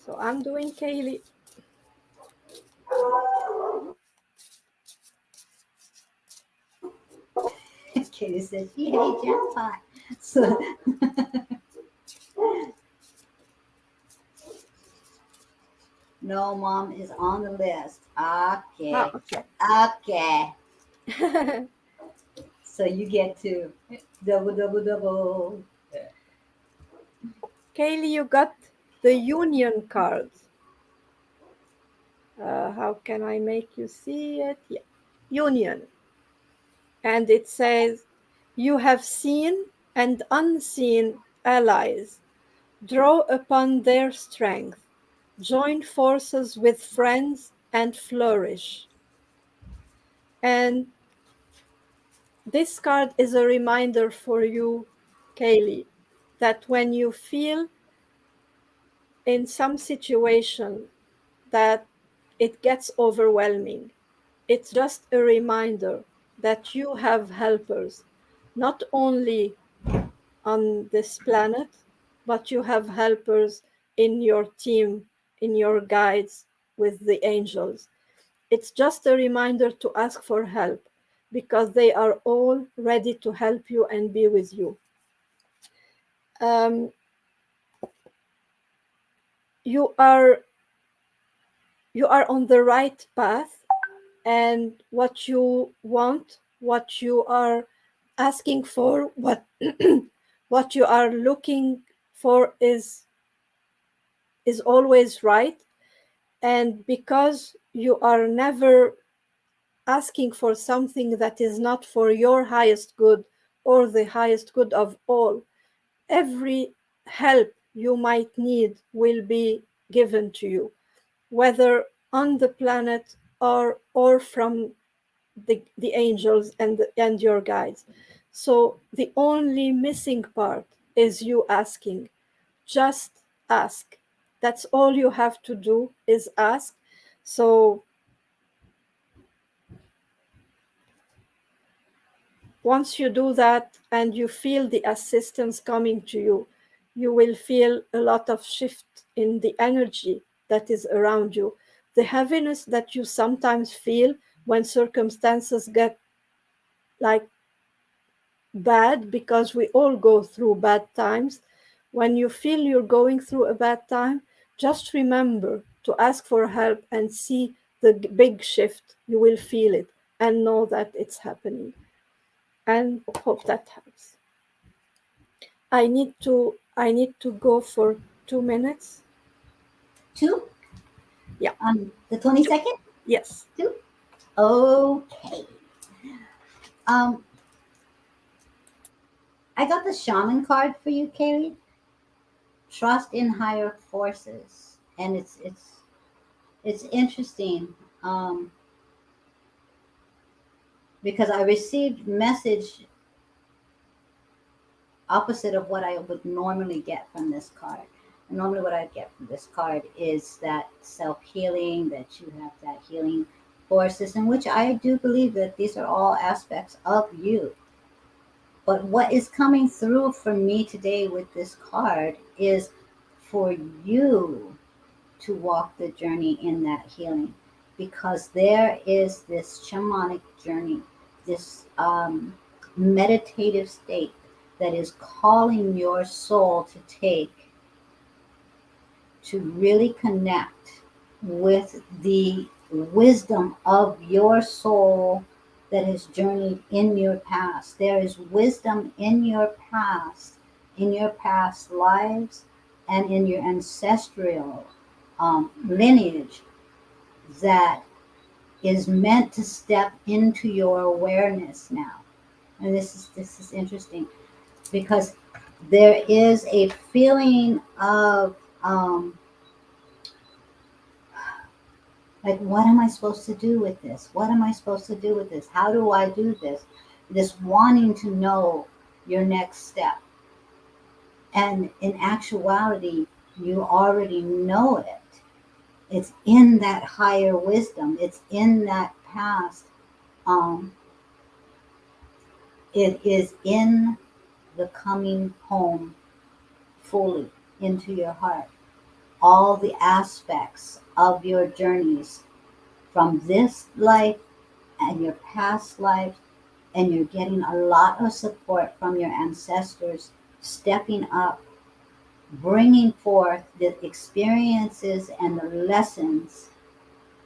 So I'm doing Kaylee. Kaylee says she hates jackpot. So No, mom is on the list. Ah, Okay. okay. Okay. So you get to double, double, double. Kaylee, you got the union card. How can I make you see it? Yeah. Union. And it says, you have seen and unseen allies. Draw upon their strength. Join forces with friends and flourish. And this card is a reminder for you, Kaylee, that when you feel in some situation that it gets overwhelming, it's just a reminder that you have helpers, not only on this planet, but you have helpers in your team, in your guides with the angels. It's just a reminder to ask for help because they are all ready to help you and be with you. Um, you are you are on the right path, and what you want, what you are asking for, what what you are looking for is always right. And because you are never asking for something that is not for your highest good or the highest good of all, every help you might need will be given to you, whether on the planet or from the angels and your guides. So the only missing part is you asking. Just ask. That's all you have to do is ask. So once you do that and you feel the assistance coming to you, you will feel a lot of shift in the energy that is around you. The heaviness that you sometimes feel when circumstances get like bad, because we all go through bad times. When you feel you're going through a bad time, just remember to ask for help and see the big shift. You will feel it and know that it's happening. And hope that helps. I need to go for 2 minutes. Two Yeah, on the 22nd. yes. Two. Okay. Um, I got the shaman card for you, Kaylee. Trust in higher forces, and it's interesting um, because I received message opposite of what I would normally get from this card. And normally, what I get from this card is that self healing, that you have that healing forces, in which I do believe that these are all aspects of you. But what is coming through for me today with this card is for you to walk the journey in that healing, because there is this shamanic journey, this meditative state that is calling your soul to take, to really connect with the wisdom of your soul that has journeyed in your past. There is wisdom in your past lives, and in your ancestral lineage that is meant to step into your awareness now. And this is interesting because there is a feeling of like, what am I supposed to do with this? What am I supposed to do with this? How do I do this? This wanting to know your next step. And in actuality, you already know it. It's in that higher wisdom, it's in that past. Um, it is in the coming home fully into your heart. All the aspects of your journeys from this life and your past life, and you're getting a lot of support from your ancestors stepping up, bringing forth the experiences and the lessons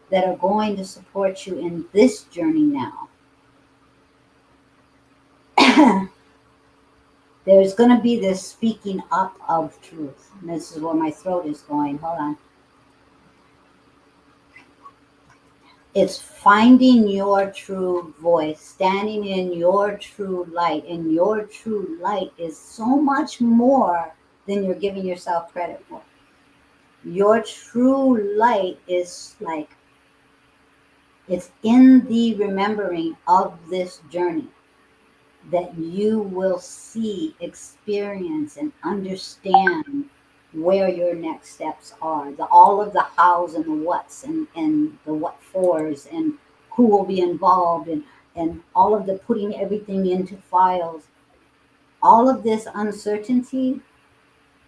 that are going to support you in this journey now. There's going to be this speaking up of truth. And this is where my throat is going. Hold on. It's finding your true voice, standing in your true light. And your true light is so much more than you're giving yourself credit for. Your true light is like, it's in the remembering of this journey that you will see, experience, and understand where your next steps are. All of the hows and the whats and the what fors and who will be involved and all of the putting everything into files. All of this uncertainty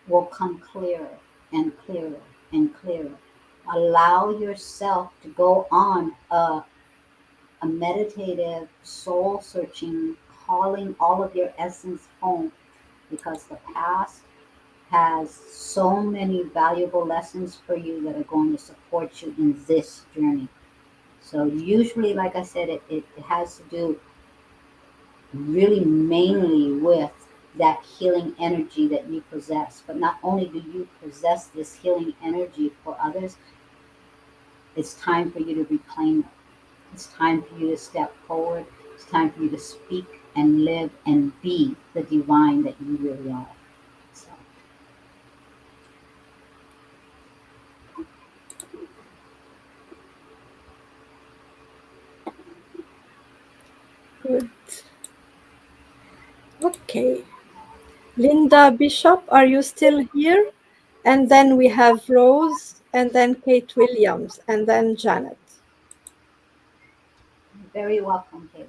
will come clearer and clearer and clearer. Allow yourself to go on a meditative, soul searching, calling all of your essence home because the past has so many valuable lessons for you that are going to support you in this journey. So, usually, like I said, it has to do really mainly with that healing energy that you possess. But not only do you possess this healing energy for others, it's time for you to reclaim it. It's time for you to step forward. It's time for you to speak and live and be the divine that you really are. So, Good. Okay. Linda Bishop, are you still here? And then we have Rose, and then Kate Williams, and then Janet. you're very welcome, Katie.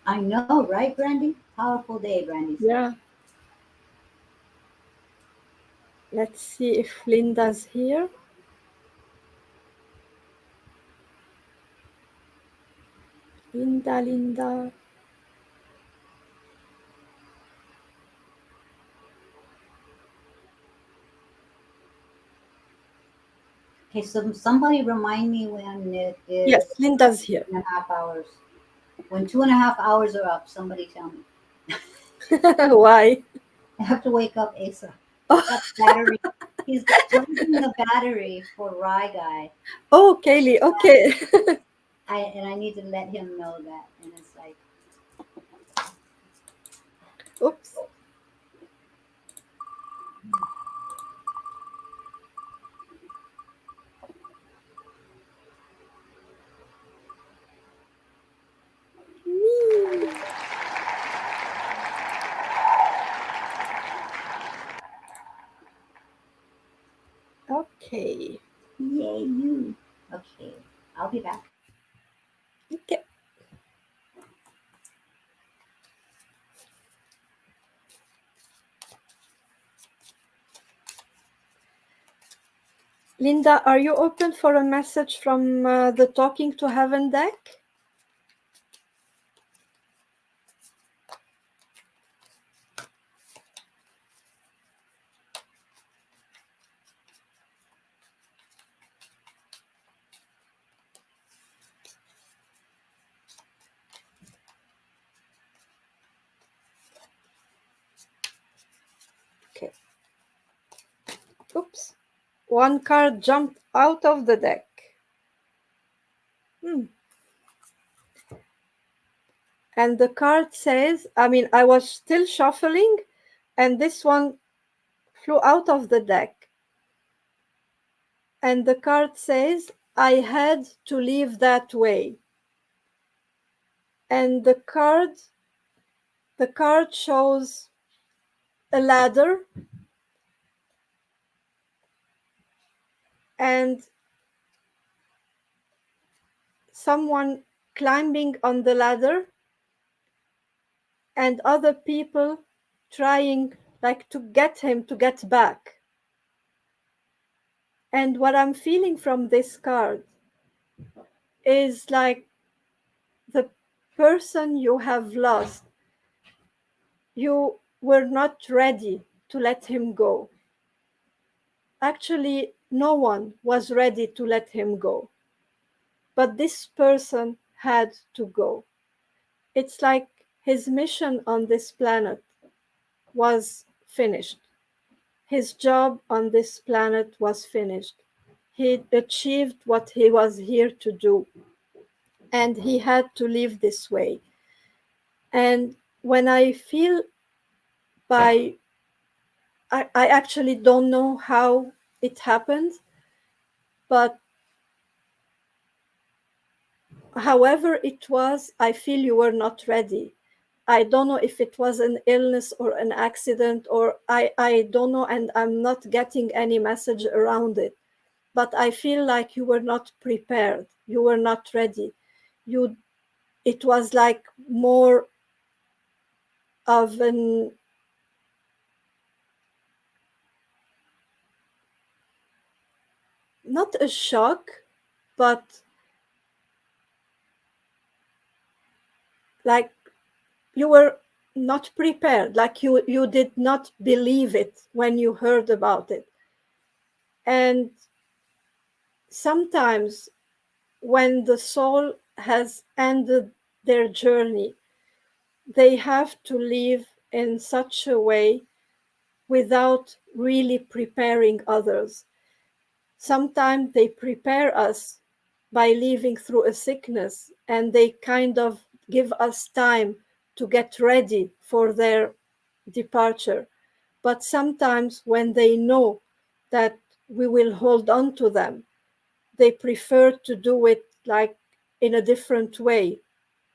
I know, right, Brandy? Powerful day, Brandy said. Yeah. Let's see if Linda's here. Linda, Linda. Okay, so somebody remind me when it is Yes, Linda's here. 2.5 hours. When 2.5 hours are up, somebody tell me. Why? I have to wake up Asa. Oh, He's got battery. He's charging the battery for Rye Guy. oh, Kaylee. Okay. And I need to let him know that. And it's like, Oops. Me. Okay. yay, you. Okay, I'll be back. Okay. Linda, are you open for a message from the Talking to Heaven deck? Okay. Oops. One card jumped out of the deck. Hmm. And the card says, I was still shuffling, and this one flew out of the deck. And the card says, I had to leave that way. And the card shows a ladder and someone climbing on the ladder and other people trying like to get him to get back. And what I'm feeling from this card is like the person you have lost, you were not ready to let him go. Actually, no one was ready to let him go, but this person had to go. It's like his mission on this planet was finished. His job on this planet was finished. He achieved what he was here to do, and he had to live this way. And when I feel by, I actually don't know how it happened, but however it was, I feel you were not ready. I don't know if it was an illness or an accident, or I don't know, and I'm not getting any message around it. But I feel like you were not prepared. You were not ready. You, it was like more of an, not a shock, but like you were not prepared, like you did not believe it when you heard about it. And sometimes when the soul has ended their journey, they have to live in such a way without really preparing others. Sometimes they prepare us by living through a sickness, and they kind of give us time to get ready for their departure. But sometimes when they know that we will hold on to them, they prefer to do it like in a different way,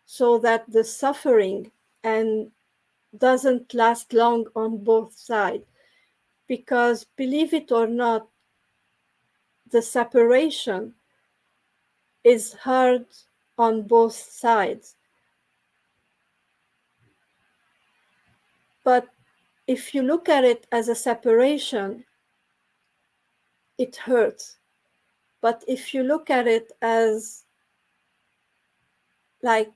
so that the suffering and doesn't last long on both sides. Because believe it or not, the separation is hard on both sides. But if you look at it as a separation, it hurts. But if you look at it as like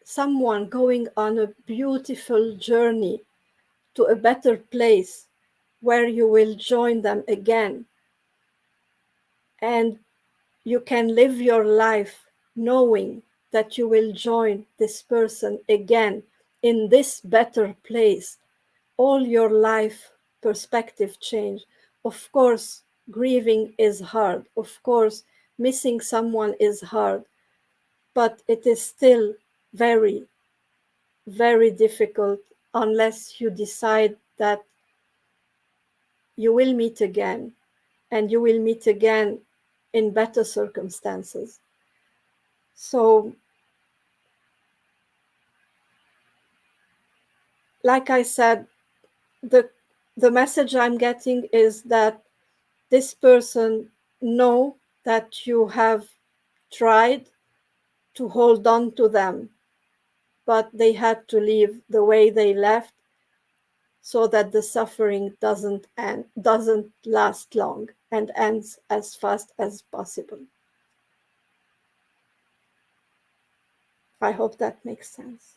someone going on a beautiful journey to a better place where you will join them again, and you can live your life knowing that you will join this person again in this better place, all your life perspective change. Of course, grieving is hard. Of course, missing someone is hard, but it is still very, very difficult unless you decide that you will meet again, and you will meet again in better circumstances. So, like I said, the the message I'm getting is that this person know that you have tried to hold on to them, but they had to leave the way they left, so that the suffering doesn't last long and ends as fast as possible. I hope that makes sense.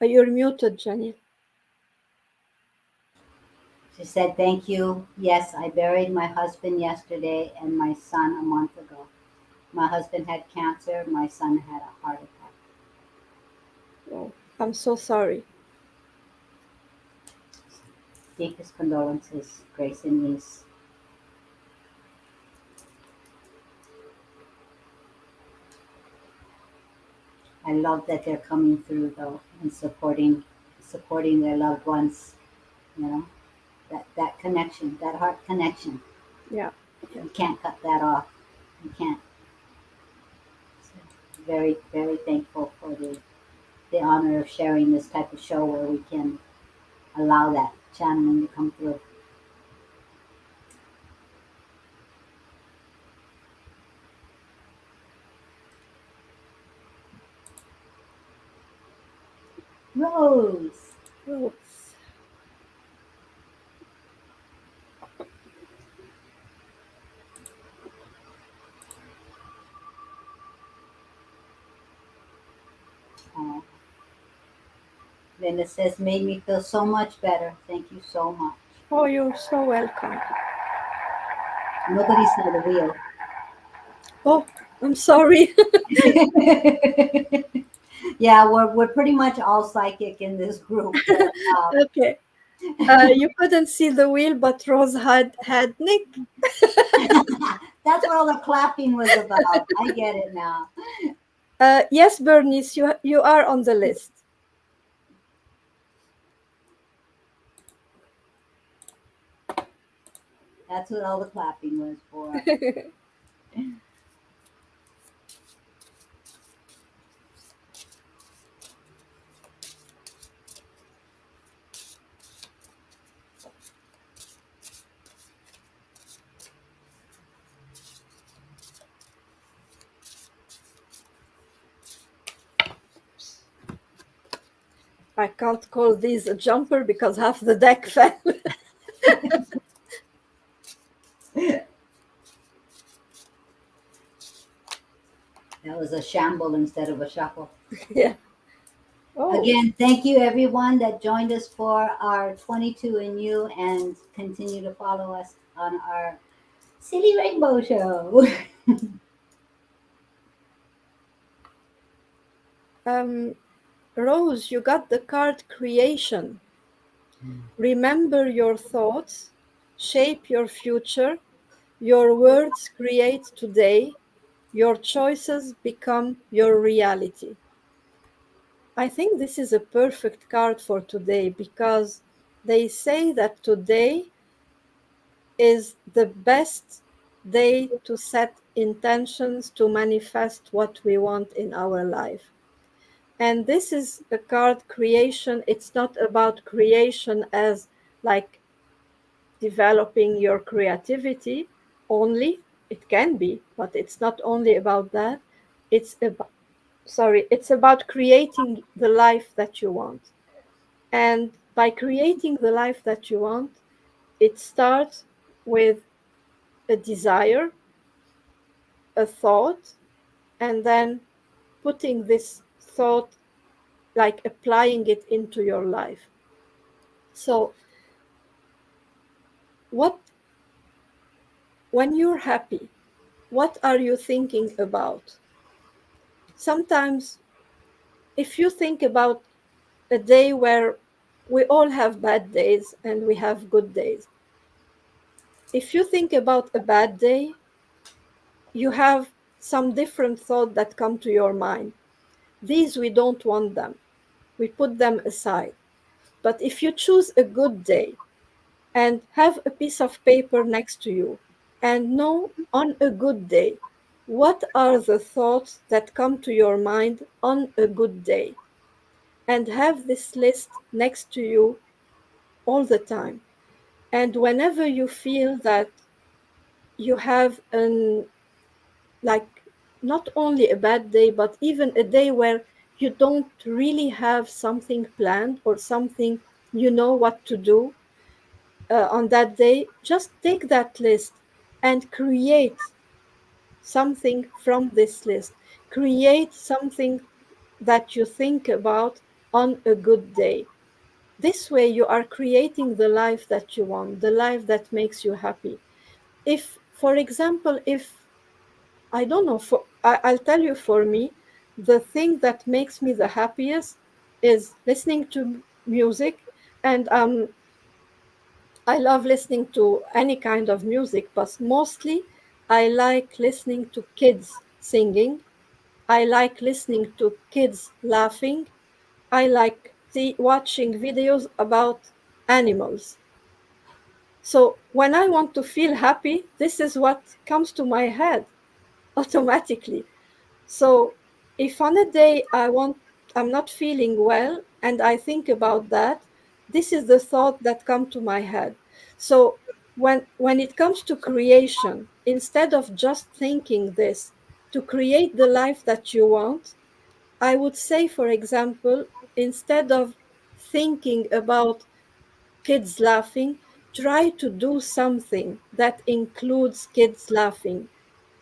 You're muted, Jenny. She said, "Thank you. Yes, I buried my husband yesterday and my son a month ago. My husband had cancer. My son had a heart attack." Oh, I'm so sorry. Deepest condolences, Grace and Niece. I love that they're coming through though and supporting their loved ones. You know that connection, that heart connection. Yeah, yeah, You can't cut that off. You can't. So very very thankful for the honor of sharing this type of show where we can allow that channeling to come through. Rose. Rose. And it says, made me feel so much better. Thank you so much. Oh, you're so welcome. Nobody saw the wheel. Oh, I'm sorry. Yeah, we're pretty much all psychic in this group, but Okay. You couldn't see the wheel, but Rose had Nick. that's what all the clapping was about. I get it now. Yes, Bernice, you are on the list. That's what all the clapping was for. I can't call these a jumper because half the deck fell. That was a shamble instead of a shuffle. Yeah. Oh, Again, thank you everyone that joined us for our 22 and You, and continue to follow us on our Silly Rainbow Show. um, Rose, you got the card creation. Remember your thoughts, shape your future, your words create today, your choices become your reality. I think this is a perfect card for today because they say that today is the best day to set intentions to manifest what we want in our life. And this is a card creation. It's not about creation as like developing your creativity only. It can be, but it's not only about that. It's about, sorry, it's about creating the life that you want. And by creating the life that you want, it starts with a desire, a thought, and then putting this thought, like applying it into your life. So, what, when you're happy, what are you thinking about? Sometimes, if you think about a day where we all have bad days and we have good days, if you think about a bad day, you have some different thoughts that come to your mind. These we don't want them. We put them aside. But if you choose a good day and have a piece of paper next to you and know on a good day what are the thoughts that come to your mind on a good day, and have this list next to you all the time. And whenever you feel that you have an, like, not only a bad day, but even a day where you don't really have something planned or something you know what to do on that day, just take that list and create something from this list. Create something that you think about on a good day. This way, you are creating the life that you want, the life that makes you happy. If, for example, if I don't know, I'll tell you, for me, the thing that makes me the happiest is listening to music. And I love listening to any kind of music, but mostly I like listening to kids singing. I like listening to kids laughing. I like watching videos about animals. So when I want to feel happy, this is what comes to my head automatically. So if on a day I'm not feeling well and I think about that, this is the thought that come to my head. So when it comes to creation, instead of just thinking this, to create the life that you want, I would say, for example, instead of thinking about kids laughing, try to do something that includes kids laughing.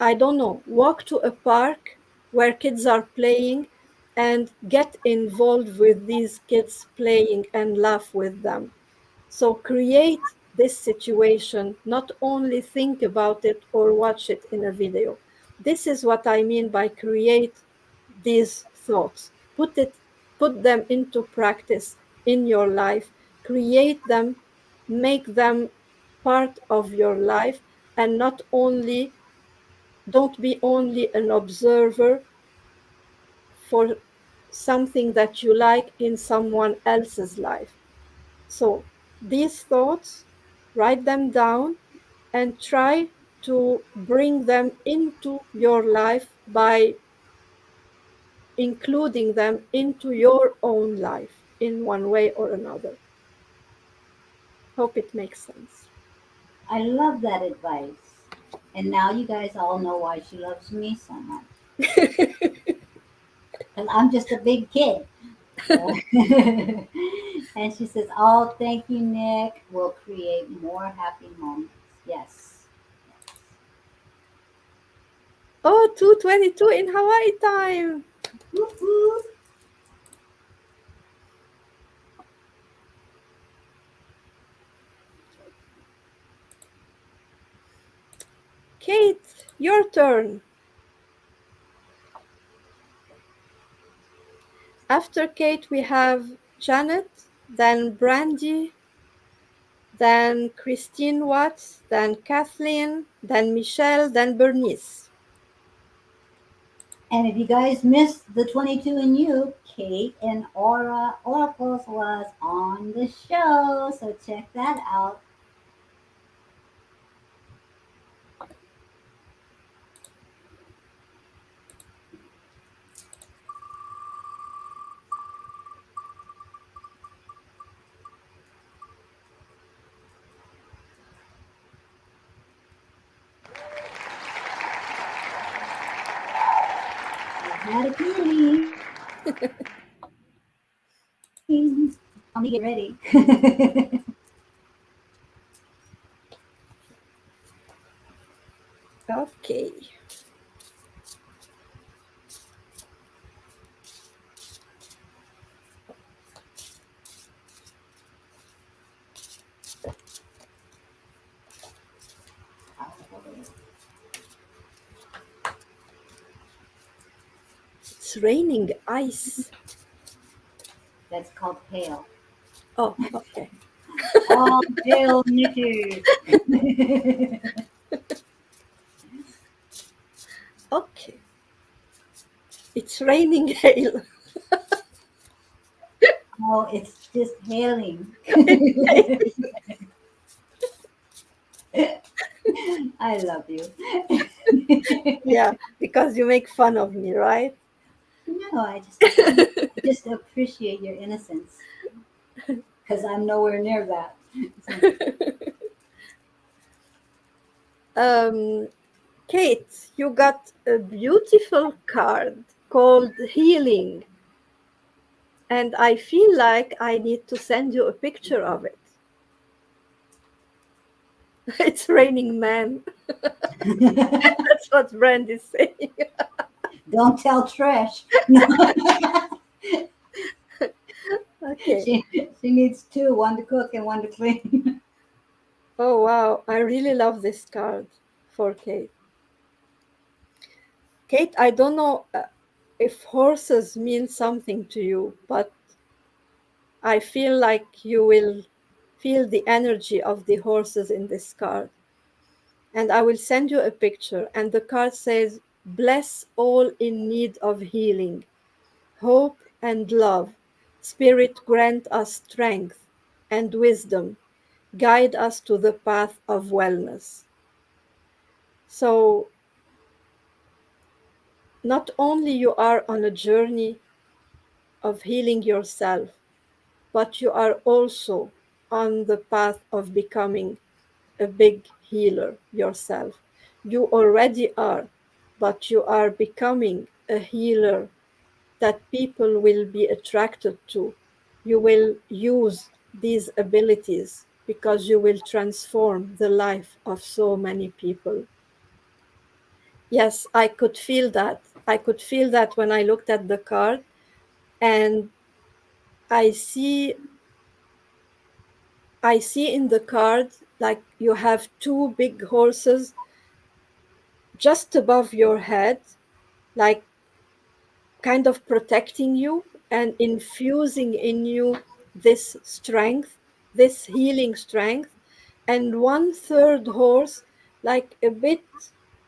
I don't know, walk to a park where kids are playing and get involved with these kids playing and laugh with them. So create this situation, not only think about it or watch it in a video. This is what I mean by create these thoughts. Put them into practice in your life. Create them, make them part of your life, and not only don't be only an observer for something that you like in someone else's life. So, these thoughts, write them down and try to bring them into your life by including them into your own life in one way or another. Hope it makes sense. I love that advice. And now you guys all know why she loves me so much. Because I'm just a big kid. Uh, and she says, "Oh, thank you, Nick. We'll create more happy moments." Yes. Oh, 2:22 in Hawaii time. Woo-hoo. Kate, your turn. After Kate, we have Janet, then Brandy, then Christine Watts, then Kathleen, then Michelle, then Bernice. And if you guys missed the 22 and you, Kate and Aura Oracles was on the show. So check that out. I had a feeling. Tell me get ready. Okay. It's raining ice. That's called pale. Oh, okay. All pale Nikki. Okay. It's raining hail. Oh, it's just hailing. I love you. Yeah, because you make fun of me, right? No, I just appreciate your innocence because I'm nowhere near that. So, um, Kate, you got a beautiful card called Healing, and I feel like I need to send you a picture of it. It's raining man. That's what Brand is saying. don't tell Trish. No, Okay. she needs two, one to cook and one to clean. Oh, wow. I really love this card for Kate. Kate, I don't know if horses mean something to you, but I feel like you will feel the energy of the horses in this card. And I will send you a picture. And the card says, "Bless all in need of healing, hope and love. Spirit, grant us strength and wisdom. Guide us to the path of wellness." So, not only you are on a journey of healing yourself, but you are also on the path of becoming a big healer yourself. You already are, but you are becoming a healer that people will be attracted to. You will use these abilities because you will transform the life of so many people. Yes, I could feel that. I could feel that when I looked at the card. And I see I see in the card like you have two big horses just above your head, like kind of protecting you and infusing in you this strength, this healing strength, and one third horse, like a bit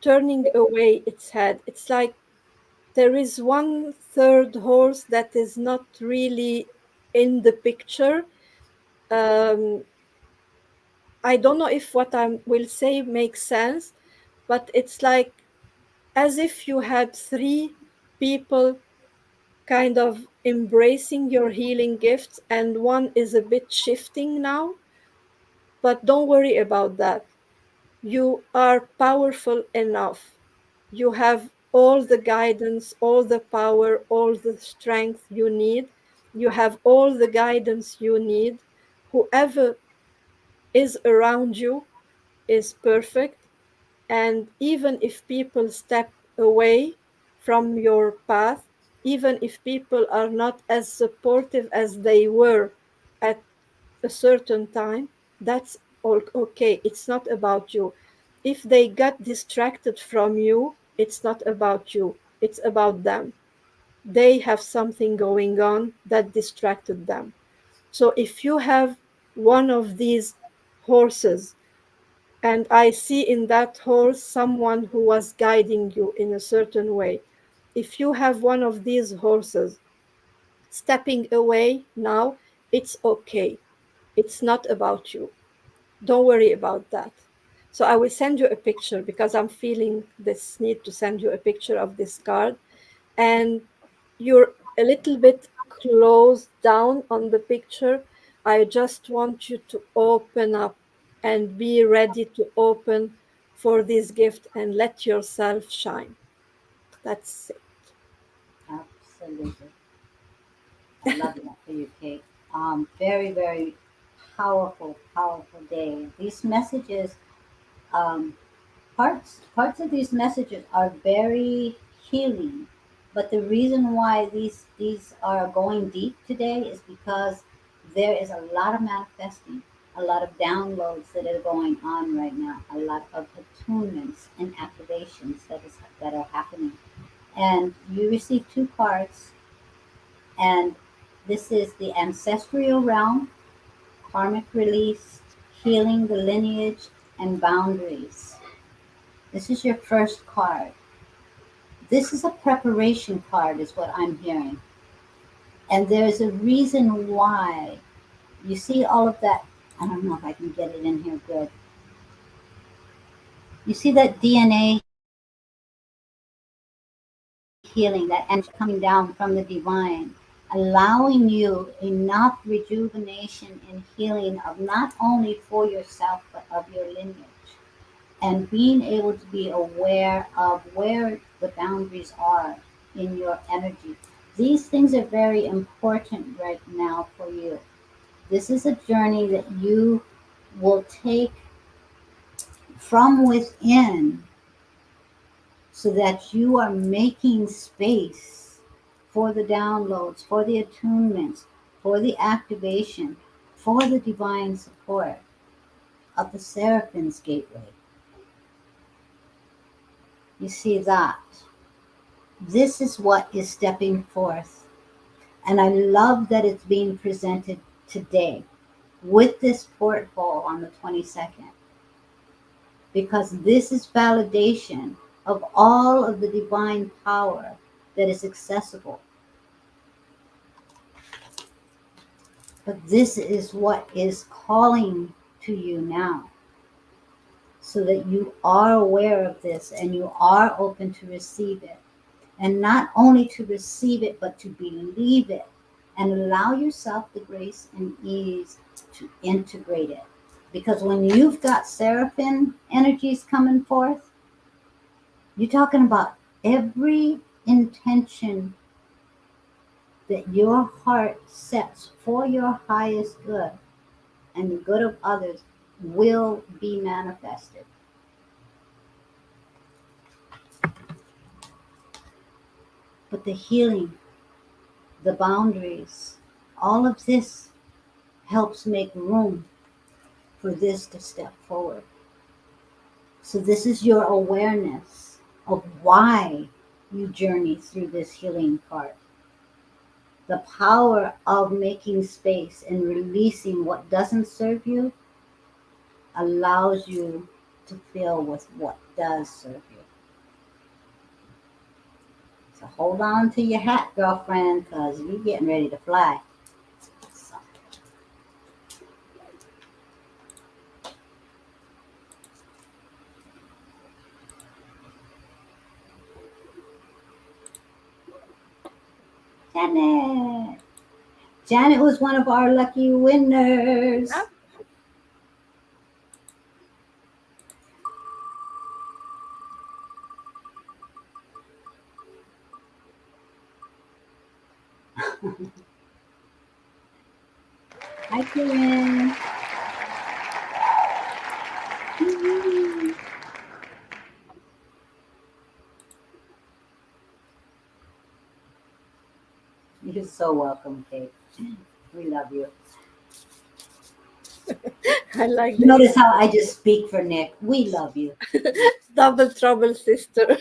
turning away its head. It's like there is one third horse that is not really in the picture. Um, I don't know if what I will say makes sense, but it's like as if you had three people kind of embracing your healing gifts, and one is a bit shifting now. But don't worry about that. You are powerful enough. You have all the guidance, all the power, all the strength you need. You have all the guidance you need. Whoever is around you is perfect. And even if people step away from your path, even if people are not as supportive as they were at a certain time, that's all okay. It's not about you. If they got distracted from you, it's not about you, it's about them. They have something going on that distracted them. So if you have one of these horses, and I see in that horse someone who was guiding you in a certain way. If you have one of these horses stepping away now, it's okay. It's not about you. Don't worry about that. So I will send you a picture because I'm feeling this need to send you a picture of this card. And you're a little bit closed down on the picture. I just want you to open up and be ready to open for this gift and let yourself shine. That's it. Absolutely. I love that for you, Kate. Very, very powerful, powerful day. These messages, um, parts of these messages are very healing, but the reason why these are going deep today is because there is a lot of manifesting, a lot of downloads that are going on right now, a lot of attunements and activations that are happening. And you receive two cards, and this is the ancestral realm, karmic release, healing the lineage, and boundaries. This is your first card. This is a preparation card, is what I'm hearing. And there's a reason why. You see all of that. I don't know if I can get it in here good. You see that DNA healing, that energy coming down from the divine, allowing you enough rejuvenation and healing of not only for yourself, but of your lineage. And being able to be aware of where the boundaries are in your energy. These things are very important right now for you. This is a journey that you will take from within so that you are making space for the downloads, for the attunements, for the activation, for the divine support of the Seraphim's Gateway. You see that? This is what is stepping forth. And I love that it's being presented today with this portfolio on the 22nd, because this is validation of all of the divine power that is accessible. But this is what is calling to you now, so that you are aware of this and you are open to receive it. And not only to receive it, but to believe it and allow yourself the grace and ease to integrate it. Because when you've got seraphim energies coming forth, you're talking about every intention that your heart sets for your highest good and the good of others will be manifested. But the healing the boundaries, all of this helps make room for this to step forward. So, this is your awareness of why you journey through this healing part. The power of making space and releasing what doesn't serve you allows you to fill with what does serve you. So hold on to your hat, girlfriend, because we're getting ready to fly. So, Janet. Janet was one of our lucky winners. Yeah. Hi, Karen. You're so welcome, Kate. We love you. I like this. Notice how I just speak for Nick. We love you. Double trouble, sister.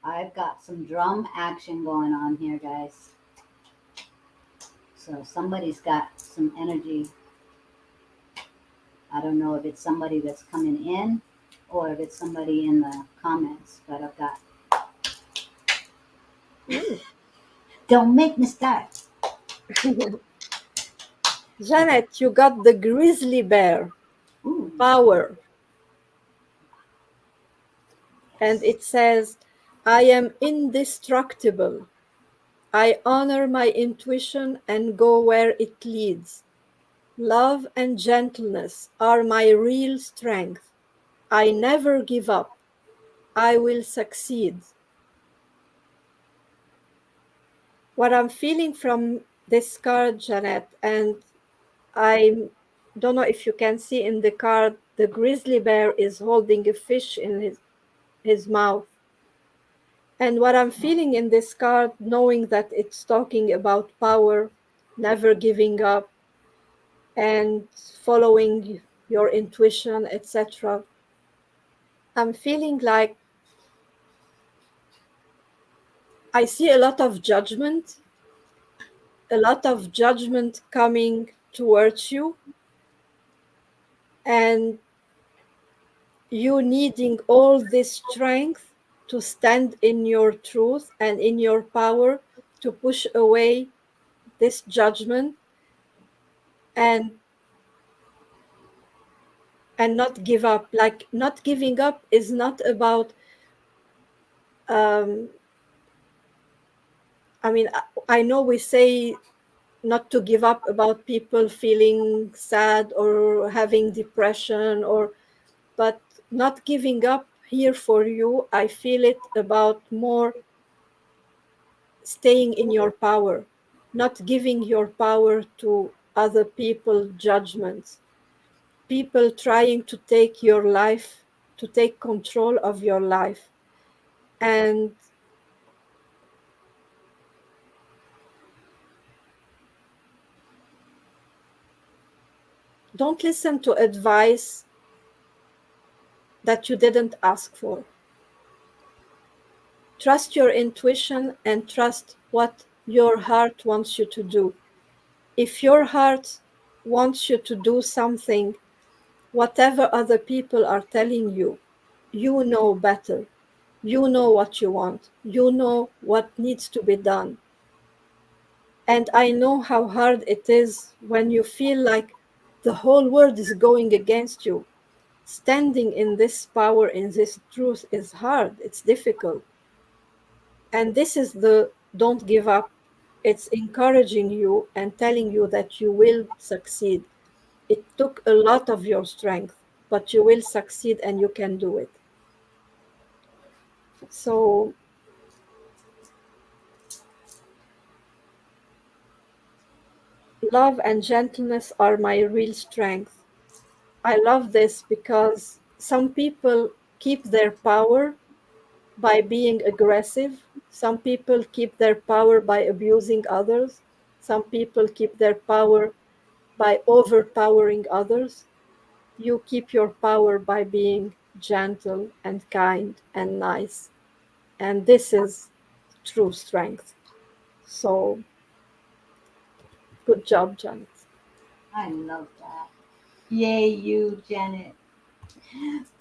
I've got some drum action going on here, guys. So somebody's got some energy. I don't know if it's somebody that's coming in or if it's somebody in the comments, but I've got. Mm. Don't make me start. Okay. Janet, you got the grizzly bear Ooh. power. And Yes. it says, I am indestructible. I honor my intuition and go where it leads. Love and gentleness are my real strength. I never give up. I will succeed. What I'm feeling from this card, Janet, and I don't know if you can see in the card, the grizzly bear is holding a fish in his mouth. And what I'm feeling in this card, knowing that it's talking about power, never giving up, and following your intuition, etc., I'm feeling like I see a lot of judgment coming towards you, and you needing all this strength to stand in your truth and in your power to push away this judgment and not give up. Like, not giving up is not about um I know we say not to give up about people feeling sad or having depression, or but not giving up here for you, I feel it about more staying in your power, not giving your power to other people judgments, people trying to take your life, to take control of your life. And don't listen to advice that you didn't ask for. Trust your intuition and trust what your heart wants you to do. If your heart wants you to do something, whatever other people are telling you, you know better. You know what you want. You know what needs to be done. And I know how hard it is when you feel like the whole world is going against you. Standing in this power, in this truth is hard. It's difficult. And this is the don't give up. It's encouraging you and telling you that you will succeed. It took a lot of your strength, but you will succeed and you can do it. So, love and gentleness are my real strength. I love this because some people keep their power by being aggressive. Some people keep their power by abusing others. Some people keep their power by overpowering others. You keep your power by being gentle and kind and nice. And this is true strength. So, good job, Janet. I love that. Yay, you, Janet.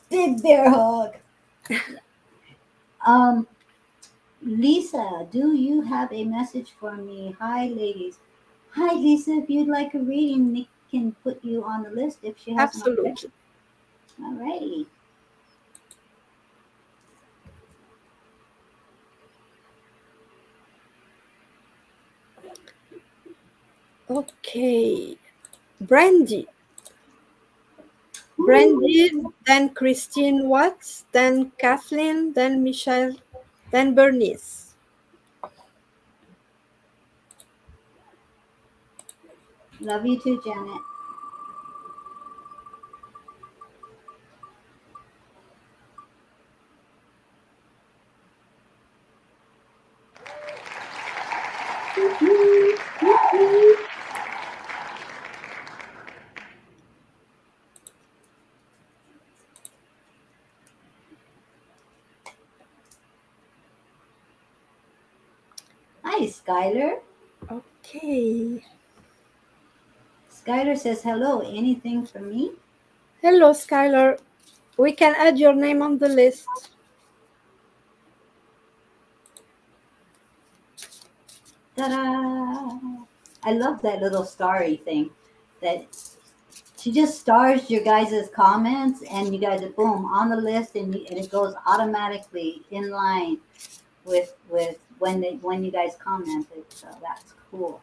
Big bear hug. Yeah. Um, Lisa, do you have a message for me? Hi, ladies. Hi, Lisa. If you'd like a reading, Nick can put you on the list if she hasn't already. Absolutely. Alrighty. Okay. Brandy. Brandy, then Christine Watts, then Kathleen, then Michelle, then Bernice. Love you too, Janet. Hi, Skylar. Okay. Skylar says hello. Anything for me? Hello, Skylar. We can add your name on the list. Ta-da! I love that little starry thing. That she just stars your guys' comments, and you guys are boom on the list, and it goes automatically in line with when you guys commented. So that's cool.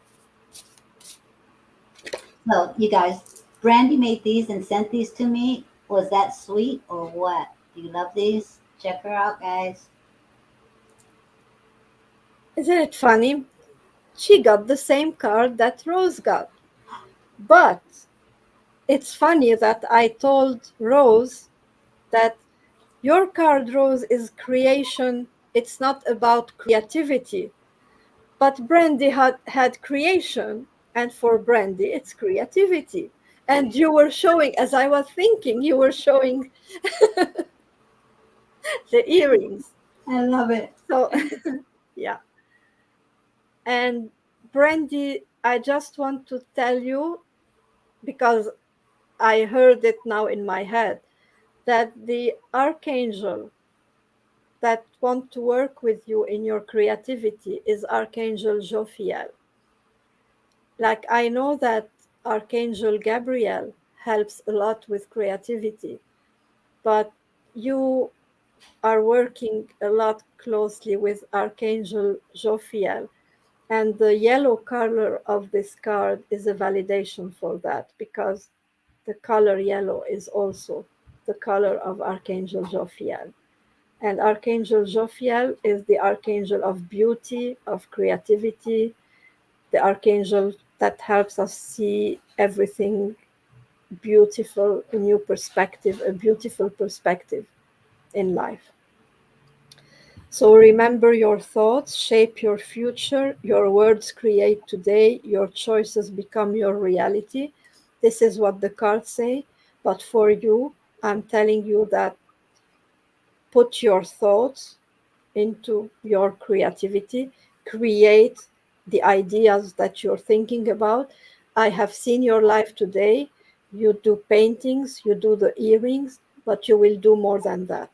So you guys, Brandy made these and sent these to me. Was that sweet or what? Do you love these? Check her out, guys. Isn't it funny? She got the same card that Rose got. But it's funny that I told Rose that your card, Rose, is creation. It's not about creativity. But Brandy had creation, and for Brandy, it's creativity. And you were showing, as I was thinking, you were showing the earrings. I love it. So, yeah. And Brandy, I just want to tell you, because I heard it now in my head, that the archangel that want to work with you in your creativity is Archangel Jophiel. Like I know that Archangel Gabriel helps a lot with creativity, but you are working a lot closely with Archangel Jophiel. And the yellow color of this card is a validation for that because the color yellow is also the color of Archangel Jophiel. And Archangel Jophiel is the archangel of beauty, of creativity, the archangel that helps us see everything beautiful, a new perspective, a beautiful perspective in life. So remember your thoughts, shape your future, your words create today, your choices become your reality. This is what the cards say. But for you, I'm telling you that put your thoughts into your creativity, create the ideas that you're thinking about. I have seen your life today. You do paintings, you do the earrings, but you will do more than that.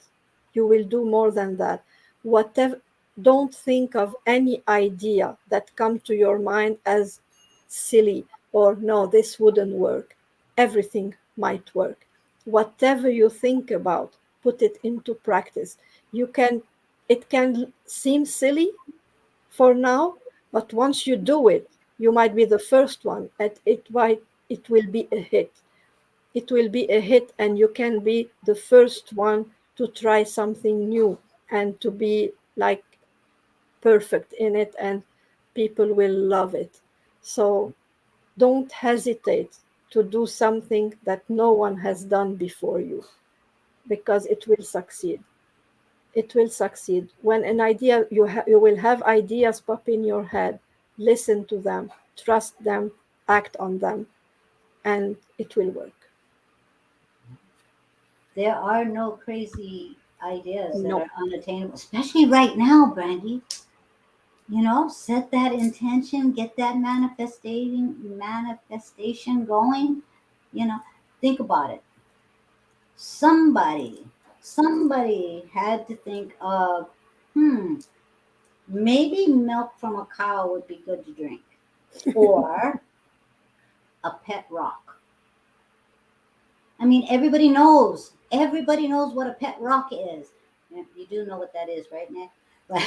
You will do more than that. Whatever, don't think of any idea that come to your mind as silly or no, this wouldn't work. Everything might work. Whatever you think about, put it into practice. You can, it can seem silly for now, but once you do it, you might be the first one and it will be a hit. it will be a hit, and you can be the first one to try something new and to be like perfect in it, and people will love it. So don't hesitate to do something that no one has done before you, because it will succeed. It will succeed. When an idea, you will have ideas pop in your head. Listen to them, trust them, act on them, and it will work. There are no crazy ideas that No. are unattainable, especially right now, Brandy. Set that intention, get that manifestation going. You know, think about it. Somebody had to think of, hmm, maybe milk from a cow would be good to drink, or a pet rock. I mean, everybody knows what a pet rock is. Yeah, you do know what that is, right, Nick? But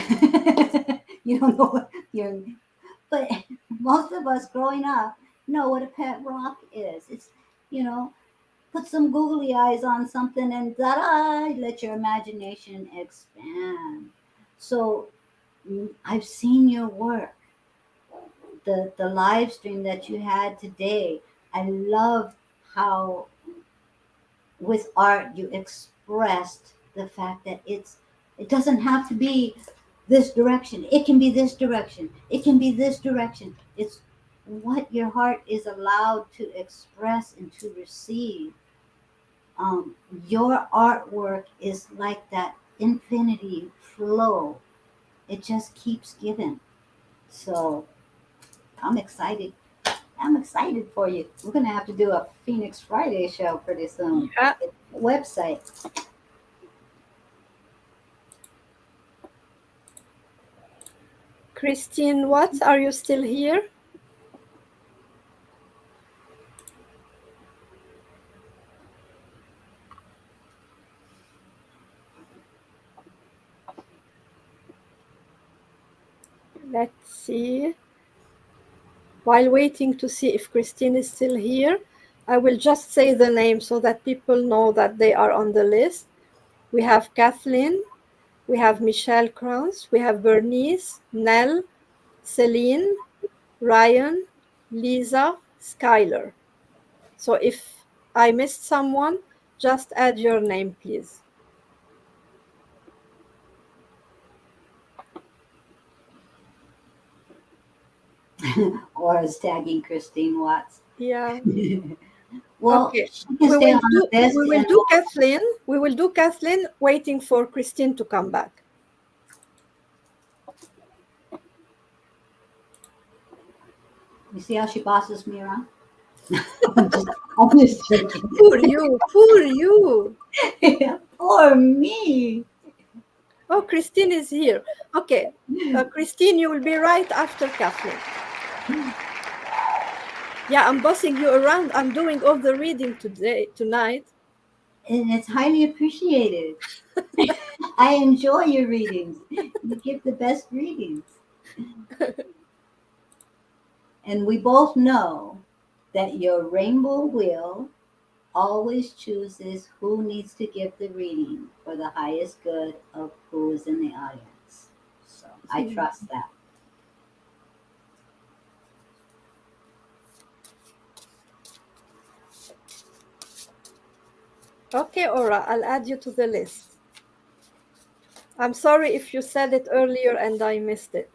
you don't know what you're, but most of us growing up know what a pet rock is. It's, you know, put some googly eyes on something and ta-da, let your imagination expand. So I've seen your work, the live stream that you had today. I love how with art you expressed the fact that it doesn't have to be this direction. It can be this direction. It can be this direction. It's what your heart is allowed to express and to receive. um, your artwork is like that infinity flow. It just keeps giving. So I'm excited. I'm excited for you. We're gonna have to do a Phoenix Friday show pretty soon. Yeah. Website. Christine, what? Are you still here? Let's see. While waiting to see if Christine is still here, I will just say the name so that people know that they are on the list. We have Kathleen, we have Michelle Krantz, we have Bernice, Nell, Celine, Ryan, Lisa, Skylar. So if I missed someone, just add your name, please. Or is tagging Christine Watts. Yeah. Well, Okay. she can stay on the list, We will and do Kathleen. We will do Kathleen, waiting for Christine to come back. you see how she bosses me around. I'm just joking. Poor you, poor you. Poor me. Oh, Christine is here. Okay. Christine, you will be right after Kathleen. Yeah, I'm bossing you around. I'm doing all the reading tonight. And it's highly appreciated. I enjoy your readings. You give the best readings. And we both know that your rainbow wheel always chooses who needs to give the reading for the highest good of who is in the audience. So I trust that. Okay, Aura, I'll add you to the list. I'm sorry if you said it earlier and I missed it.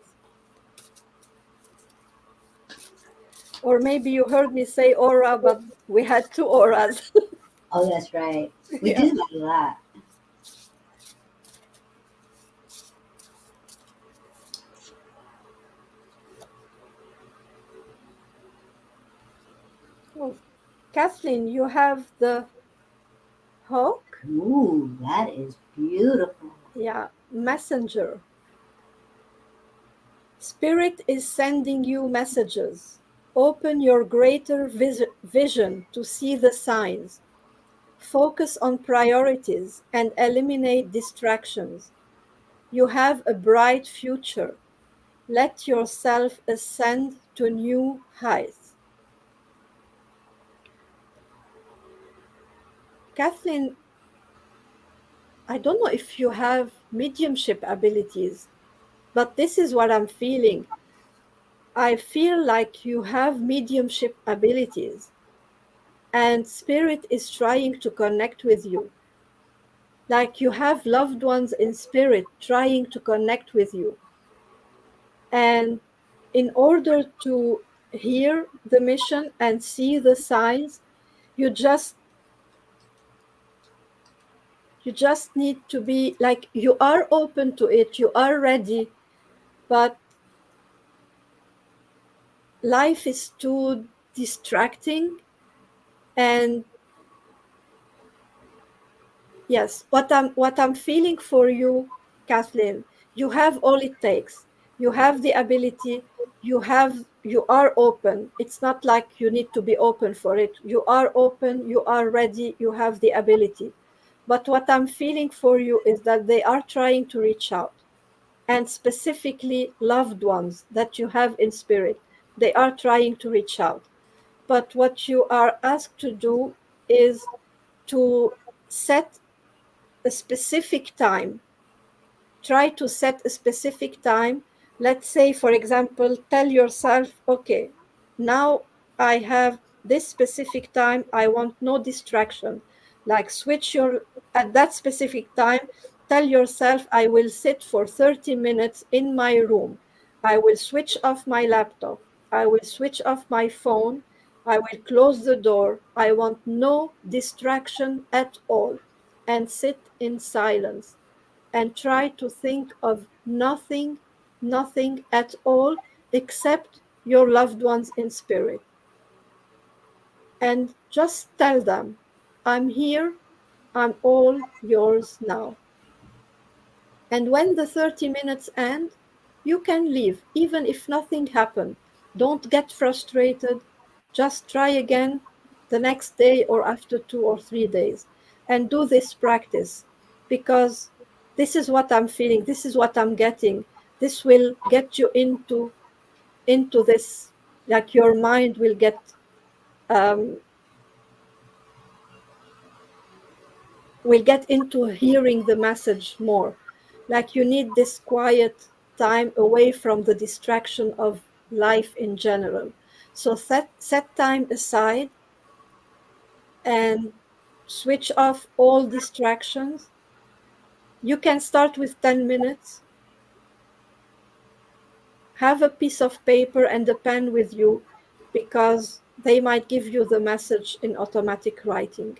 Or maybe you heard me say Aura, but we had two auras. Oh, that's right. We Yeah. do that a lot. Oh, Kathleen, you have the hawk? Ooh, that is beautiful. Yeah, messenger. Spirit is sending you messages. Open your greater vision to see the signs. Focus on priorities and eliminate distractions. You have a bright future. Let yourself ascend to new heights. Kathleen, I don't know if you have mediumship abilities, but this is what I'm feeling. I feel like you have mediumship abilities, and spirit is trying to connect with you. Like you have loved ones in spirit trying to connect with you. And in order to hear the mission and see the signs, you just you just need to be like you are open to it, you are ready, but life is too distracting. And yes, what I'm feeling for you, Kathleen, you have all it takes. You have the ability, you are open. It's not like you need to be open for it. You are open, you are ready, you have the ability. But what I'm feeling for you is that they are trying to reach out, and specifically loved ones that you have in spirit. They are trying to reach out. But what you are asked to do is to set a specific time. Try to set a specific time. Let's say, for example, tell yourself, okay, now I have this specific time. I want no distraction. Like at that specific time, tell yourself, I will sit for 30 minutes in my room. I will switch off my laptop. I will switch off my phone. I will close the door. I want no distraction at all, and sit in silence and try to think of nothing, nothing at all except your loved ones in spirit. And just tell them, I'm here, I'm all yours now. And when the 30 minutes end, you can leave, even if nothing happened. Don't get frustrated. Just try again the next day or after 2 or 3 days. And do this practice, because this is what I'm feeling. This is what I'm getting. This will get you into this, like your mind um, will get into hearing the message more. Like you need this quiet time away from the distraction of life in general. So set time aside and switch off all distractions. You can start with 10 minutes. Have a piece of paper and a pen with you, because they might give you the message in automatic writing.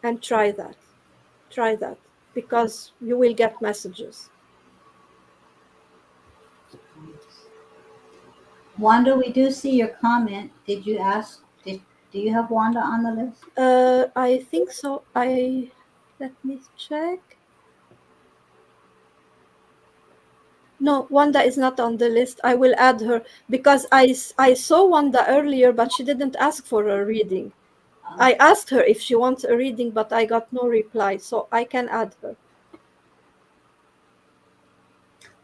And try that. Try that, because you will get messages. Wanda, we do see your comment. Did you ask? Do you have Wanda on the list? I think so. Let me check. No, Wanda is not on the list. I will add her because I saw Wanda earlier, but she didn't ask for a reading. I asked her if she wants a reading, but I got no reply, so I can add her.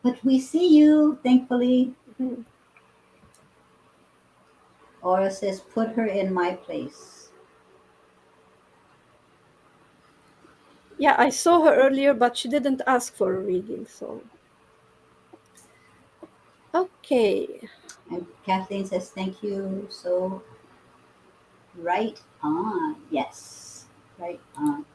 But we see you, thankfully. Mhm. Aura says, put her in my place. Yeah, I saw her earlier, but she didn't ask for a reading, so. Okay. And Kathleen says, thank you. So, right on. Yes, right on.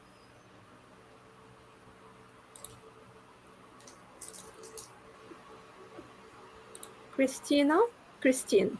Christine. Christine.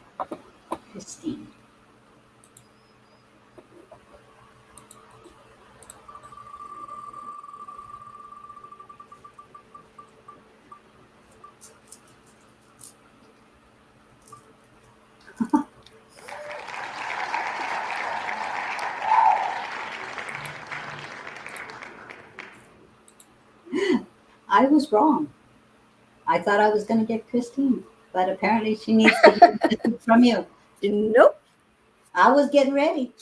I was wrong. I thought I was going to get Christine, but apparently she needs to hear this from you. Nope. I was getting ready.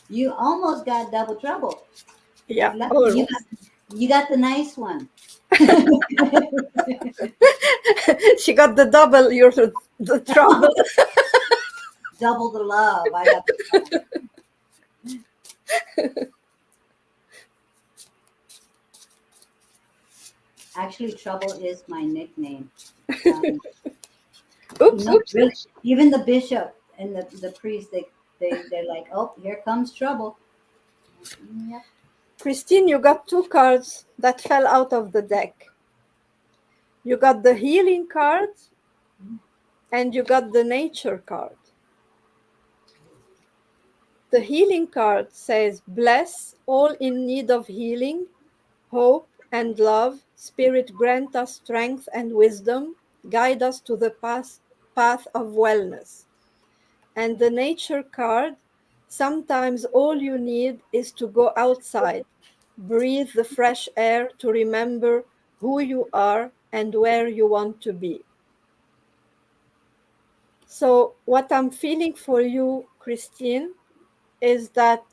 You almost got double trouble. Yeah. You you got the nice one. She got the double. You're the trouble. double the love. I got the actually trouble is my nickname. Um, Oops, oops, really, oops. even the bishop and the priest, they're like, oh, here comes trouble. Yep. Christine, you got two cards that fell out of the deck. You got the healing card and you got the nature card. The healing card says, bless all in need of healing, hope and love. Spirit, grant us strength and wisdom. Guide us to the path of wellness. And the nature card, sometimes all you need is to go outside, breathe the fresh air to remember who you are and where you want to be. So, what I'm feeling for you, Christine, is that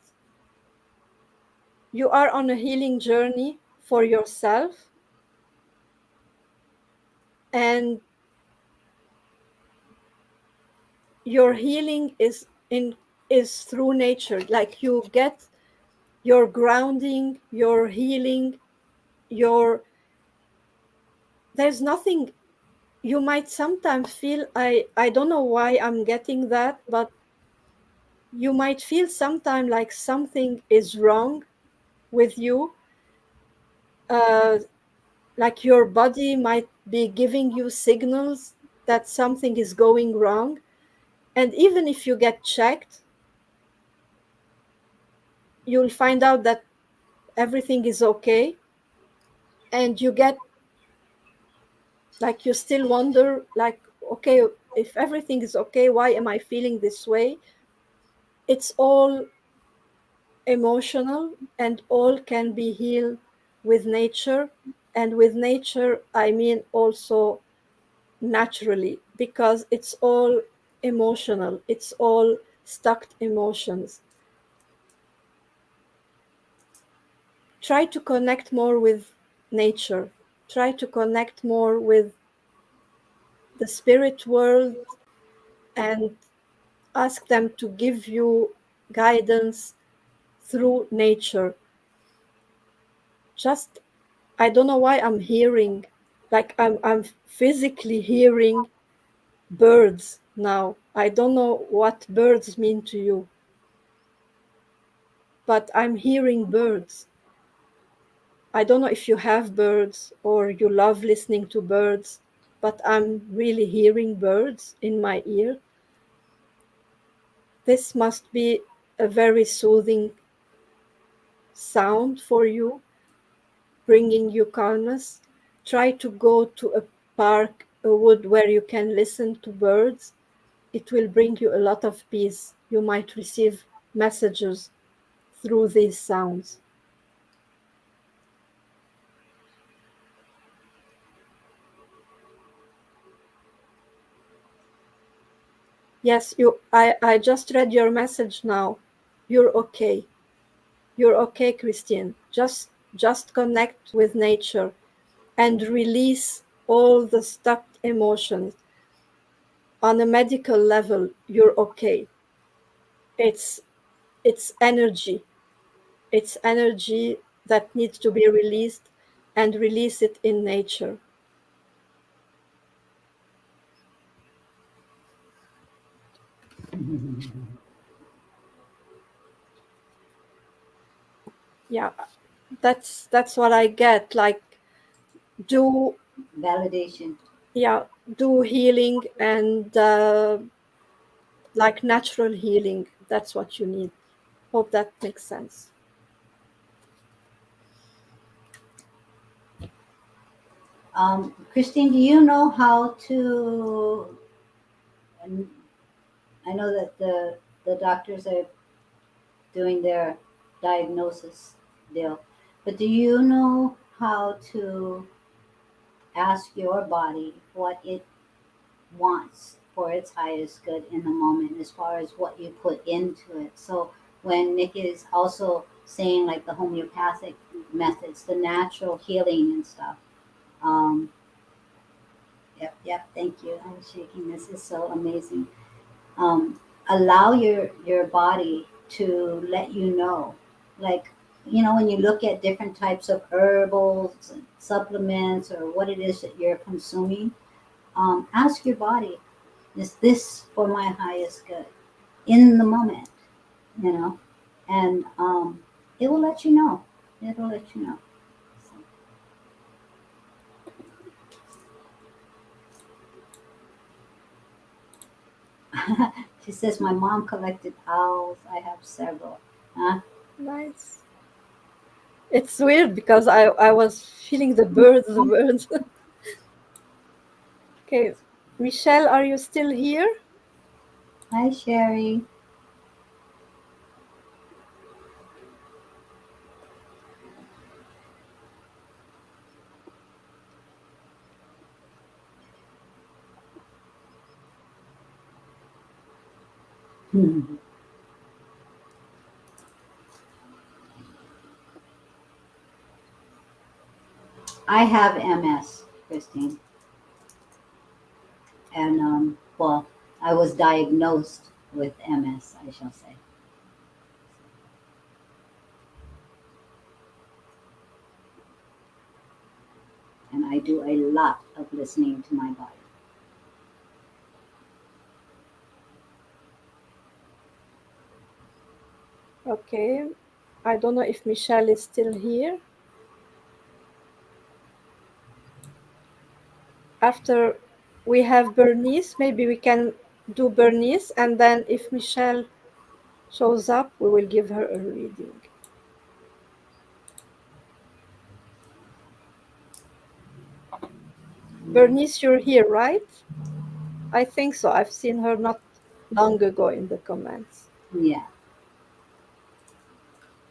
you are on a healing journey for yourself, and your healing is through nature. Like you get your grounding, your healing, your there's nothing. You might sometimes feel, I don't know why I'm getting that, but you might feel sometimes like something is wrong with you, uh, like your body might be giving you signals that something is going wrong. And even if you get checked, you'll find out that everything is okay. And you get like, you still wonder, like, okay, if everything is okay, why am I feeling this way? It's all emotional, and all can be healed with nature. And with nature, I mean also naturally, because it's all emotional, it's all stuck emotions. Try to connect more with nature, try to connect more with the spirit world, and ask them to give you guidance through nature. Just, I don't know why I'm hearing, like I'm physically hearing birds now. I don't know what birds mean to you, but I'm hearing birds. I don't know if you have birds or you love listening to birds, but I'm really hearing birds in my ear. This must be a very soothing sound for you, bringing you calmness. Try to go to a park, a wood where you can listen to birds. It will bring you a lot of peace. You might receive messages through these sounds. Yes, I just read your message now. You're okay. You're okay, Christine. Just connect with nature and release all the stuck emotions. On a medical level, you're okay. It's it's energy. It's energy that needs to be released, and release it in nature. Yeah, that's what I get. Like, do, Validation. yeah, do healing, and like natural healing. That's what you need. Hope that makes sense. Christine, do you know how to? And I know that the doctors are doing their diagnosis deal, but do you know how to ask your body what it wants for its highest good in the moment as far as what you put into it? So when Nick is also saying like the homeopathic methods, the natural healing and stuff. Um, yep, yep. Thank you. I'm shaking. This is so amazing. allow your body to let you know, like, when you look at different types of herbals and supplements or what it is that you're consuming, ask your body, is this for my highest good in the moment, you know and it will let you know. It'll let you know. She says my mom collected owls. I have several. Huh? Nice. It's weird because I was feeling the birds, the birds. Okay, Michelle, are you still here? Hi, Sherry. I have MS, Christine, and well, I was diagnosed with MS, I shall say, and I do a lot of listening to my body. Okay, I don't know if Michelle is still here. After we have Bernice, maybe we can do Bernice, and then if Michelle shows up, we will give her a reading. Bernice, you're here, right? I think so. I've seen her not long ago in the comments. Yeah,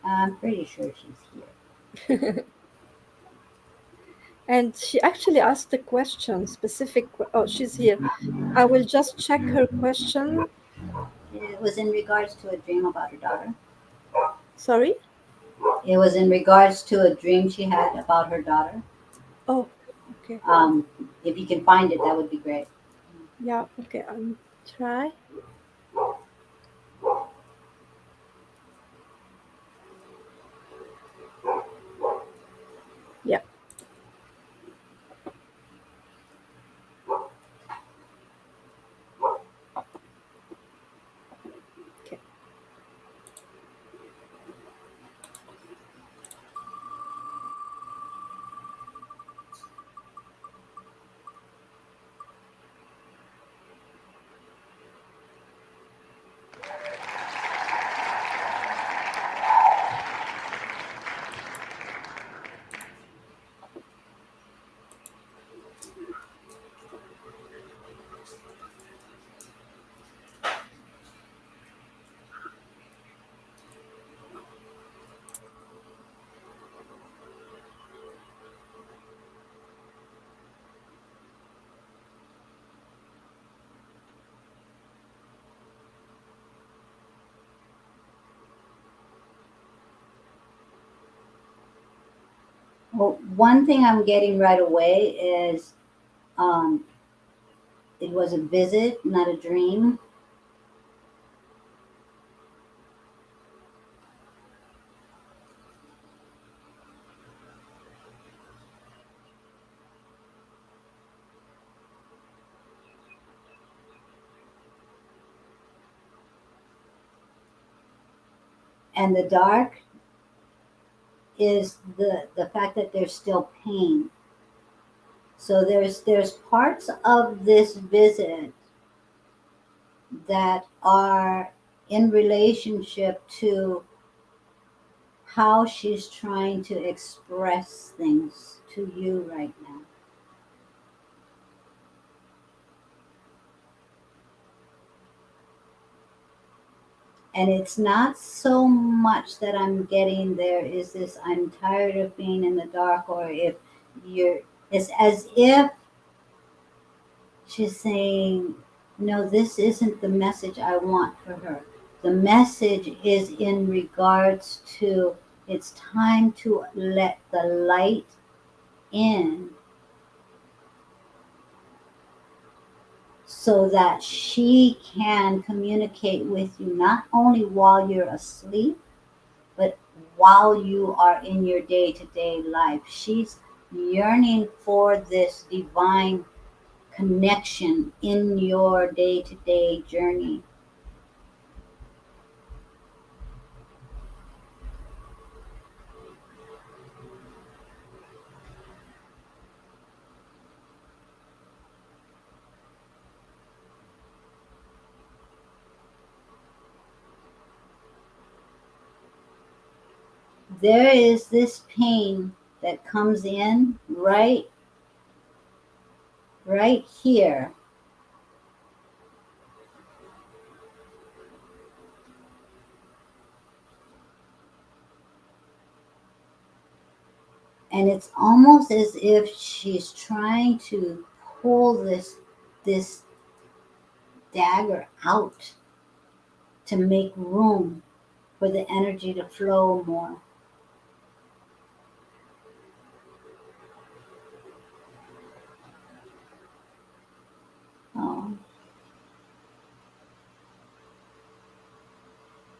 I'm pretty sure she's here. And she actually asked a question, oh, she's here. I will just check her question. It was in regards to a dream about her daughter. Sorry? It was in regards to a dream she had about her daughter. Oh, okay. Um, if you can find it, that would be great. Yeah, okay. I'll try. Yeah, okay. Well, one thing I'm getting right away is um, it was a visit, not a dream. And the dark is the fact that there's still pain. So there's parts of this visit that are in relationship to how she's trying to express things to you right now. And it's not so much that I'm getting there is this I'm tired of being in the dark, or if you're, it's as if she's saying, no, this isn't the message I want for her. The message is in regards to it's time to let the light in so that she can communicate with you not only while you're asleep, but while you are in your day to day life. She's yearning for this divine connection in your day to day journey. There is this pain that comes in right here, and it's almost as if she's trying to pull this dagger out to make room for the energy to flow more. Oh,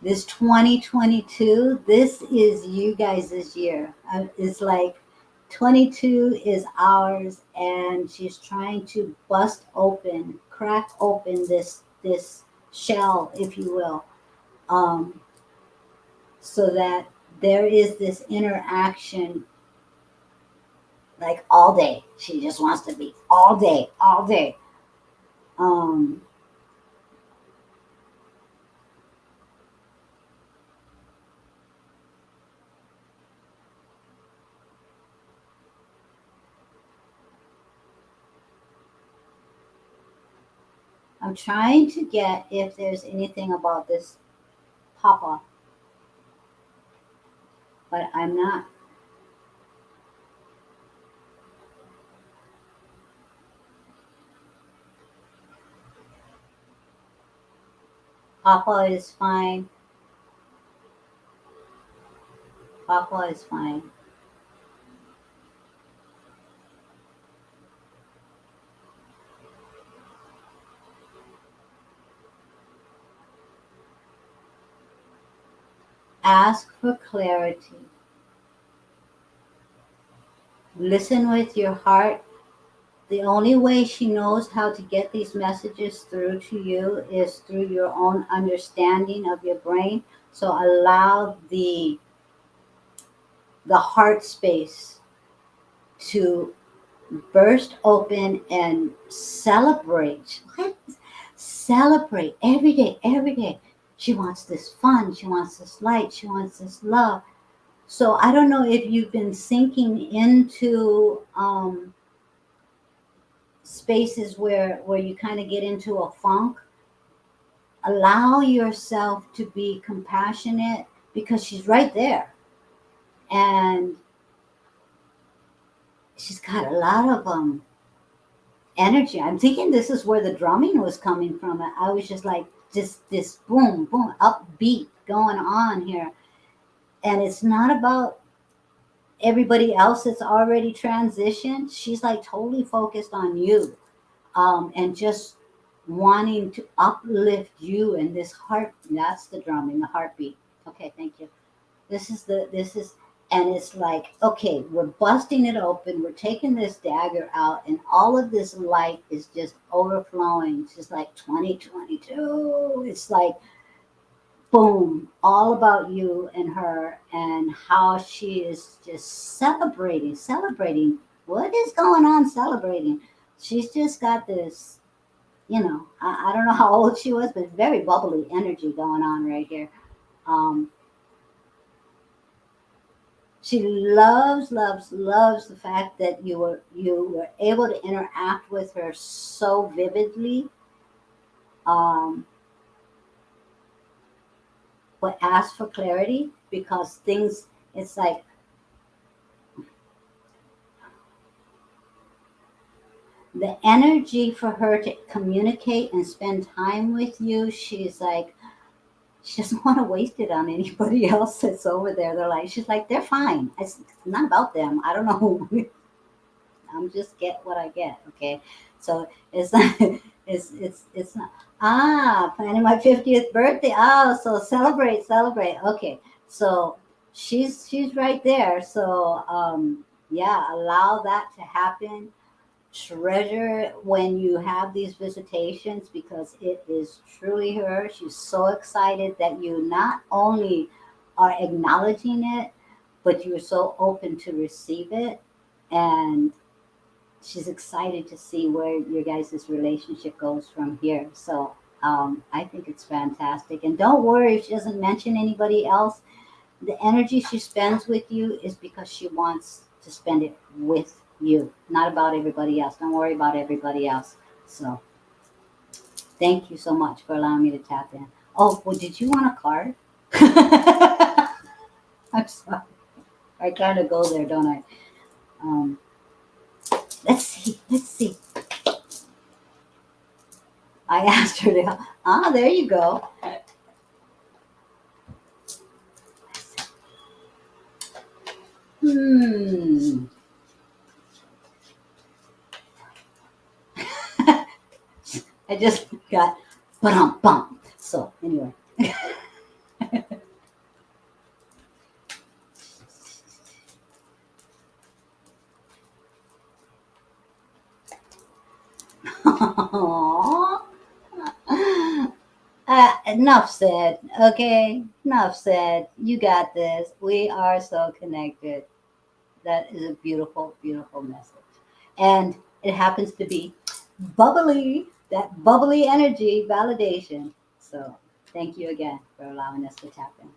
this 2022, this is you guys' year. It's like 22 is ours, and she's trying to bust open, crack open this shell, if you will, um, so that there is this interaction like all day. She just wants to be all day, all day. Um, I'm trying to get if there's anything about this Papa, but I'm not. Papa is fine. Papa is fine. Ask for clarity. Listen with your heart. The only way she knows how to get these messages through to you is through your own understanding of your brain. So allow the heart space to burst open and celebrate. What? Celebrate every day, every day. She wants this fun. She wants this light. She wants this love. So I don't know if you've been sinking into spaces where you kind of get into a funk. Allow yourself to be compassionate because she's right there, and she's got a lot of energy. I'm thinking this is where the drumming was coming from. I was just like, just this boom, boom, upbeat going on here. And it's not about everybody else that's already transitioned. She's like totally focused on you, and just wanting to uplift you and this heart. That's the drumming, the heartbeat. Okay, thank you. This is and it's like, okay, we're busting it open, we're taking this dagger out, and all of this light is just overflowing. It's just like 2022. It's like boom, all about you and her and how she is just celebrating what is going on, celebrating. She's just got this, I don't know how old she was, but very bubbly energy going on right here. um, She loves the fact that you were able to interact with her so vividly. Um, but ask for clarity because things. It's like the energy for her to communicate and spend time with you. She's like she doesn't want to waste it on anybody else that's over there. She's like they're fine. It's not about them. I don't know. I'm just get what I get. Okay, so it's not. It's not. Planning my 50th birthday. Oh, so celebrate, celebrate. Okay, so she's right there. So yeah, allow that to happen. Treasure when you have these visitations because it is truly her. She's so excited that you not only are acknowledging it, but you're so open to receive it, and she's excited to see where your guys' relationship goes from here. So I think it's fantastic. And don't worry if she doesn't mention anybody else. The energy she spends with you is because she wants to spend it with you, not about everybody else. Don't worry about everybody else. So thank you so much for allowing me to tap in. Oh, well, did you want a card? I'm sorry. I kind of go there, don't I? Um, let's see. Let's see. I asked her to. There you go. Hmm. I just got bum. So anyway. Aww. Enough said. Okay, enough said. You got this. We are so connected. That is a beautiful, beautiful message, and it happens to be bubbly. That bubbly energy validation. So thank you again for allowing us to tap in.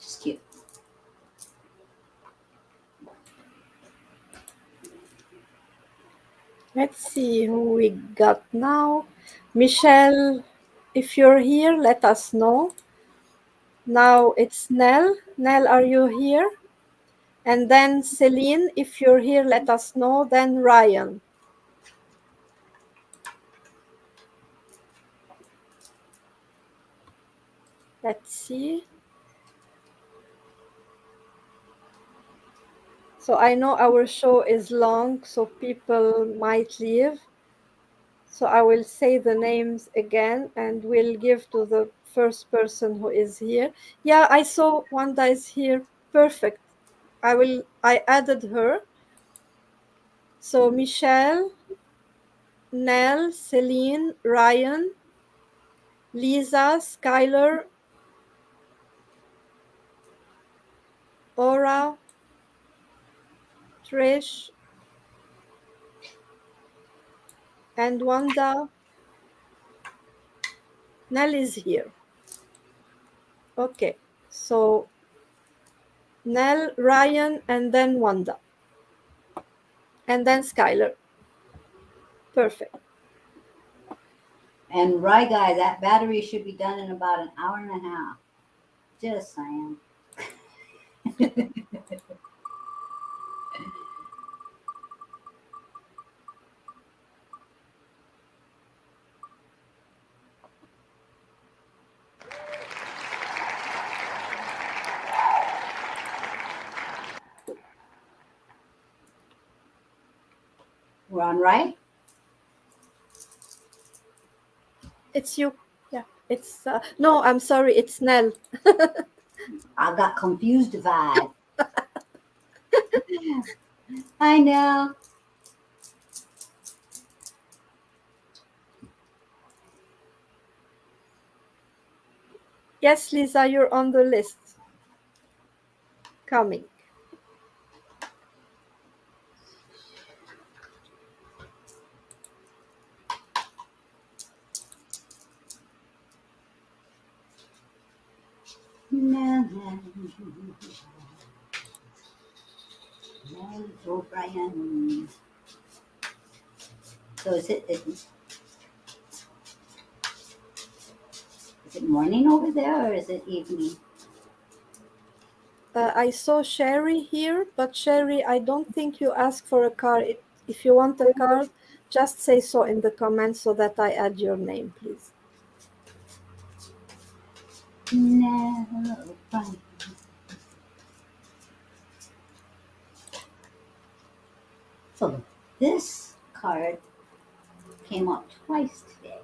Just cute. Let's see who we got now. Michelle, if you're here, let us know. Now it's Nell. Nell, are you here? And then Celine, if you're here, let us know. Then Ryan. Let's see. So I know our show is long, so people might leave. So I will say the names again and we'll give to the first person who is here. Yeah, I saw Wanda is here. Perfect. I added her. So Michelle, Nell, Celine, Ryan, Lisa, Skylar, Aura, Trish, and Wanda. Nell is here. Okay. So Nell, Ryan, and then Wanda. And then Skylar. Perfect. And right, guys, that battery should be done in about an hour and a half. Just saying. We're on right. It's you. Yeah. It's no, I'm sorry, it's Nell. I got confused vibe. I know. Yes, Lisa, you're on the list. Coming. No, no, no, O'Brien. So is it morning over there or is it evening? I saw Sherry here, but Sherry, I don't think you asked for a card. If you want a card, just say so in the comments so that I add your name, please. No, O'Brien. So card came up twice today.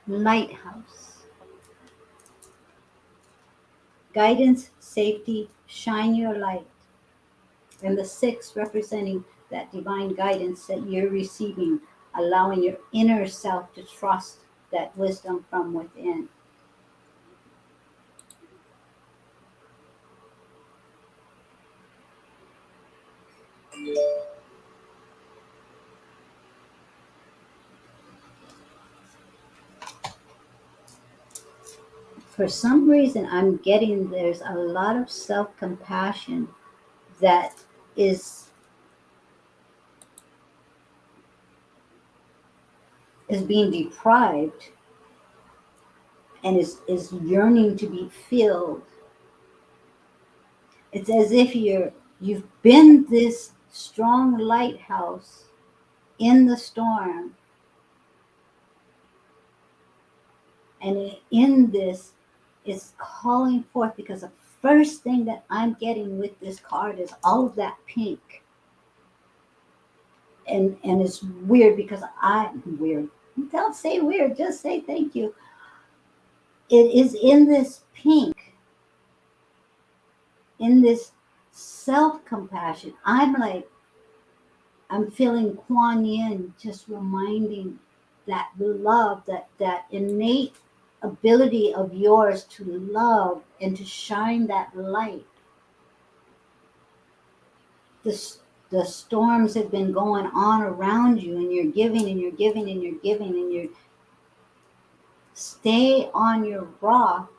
Lighthouse. Guidance, safety, shine your light. And the six representing that divine guidance that you're receiving, allowing your inner self to trust that wisdom from within. For some reason, I'm getting there's a lot of self compassion that is is being deprived and is yearning to be filled. It's as if you've been this strong lighthouse in the storm, and in this is calling forth, because the first thing that I'm getting with this card is all of that pink. And it's weird because I'm weird. Don't say weird, just say thank you. It is in this pink, in this self-compassion. I'm feeling Kuan Yin just reminding that love, that innate ability of yours to love and to shine that light. The storms have been going on around you, and you're giving and you're giving and you're giving and you stay on your rock,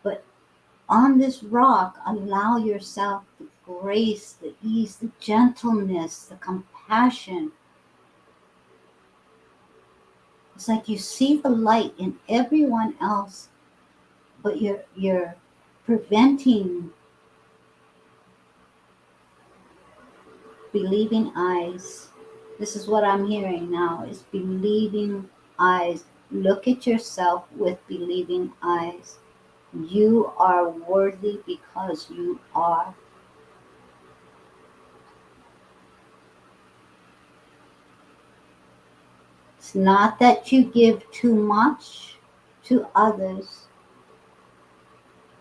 but on this rock, allow yourself the grace, the ease, the gentleness, the compassion. It's like you see the light in everyone else, but you're preventing believing eyes. This is what I'm hearing now is believing eyes. Look at yourself with believing eyes. You are worthy because you are. It's not that you give too much to others,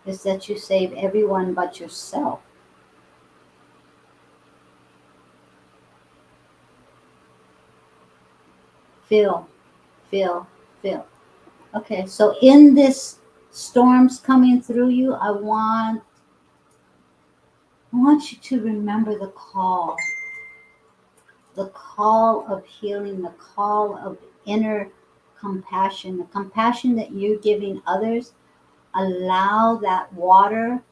it's that you save everyone but yourself. Feel, feel, feel. Okay, so in this storms coming through you, I want you to remember the call of healing, the call of inner compassion, the compassion that you're giving others. Allow that water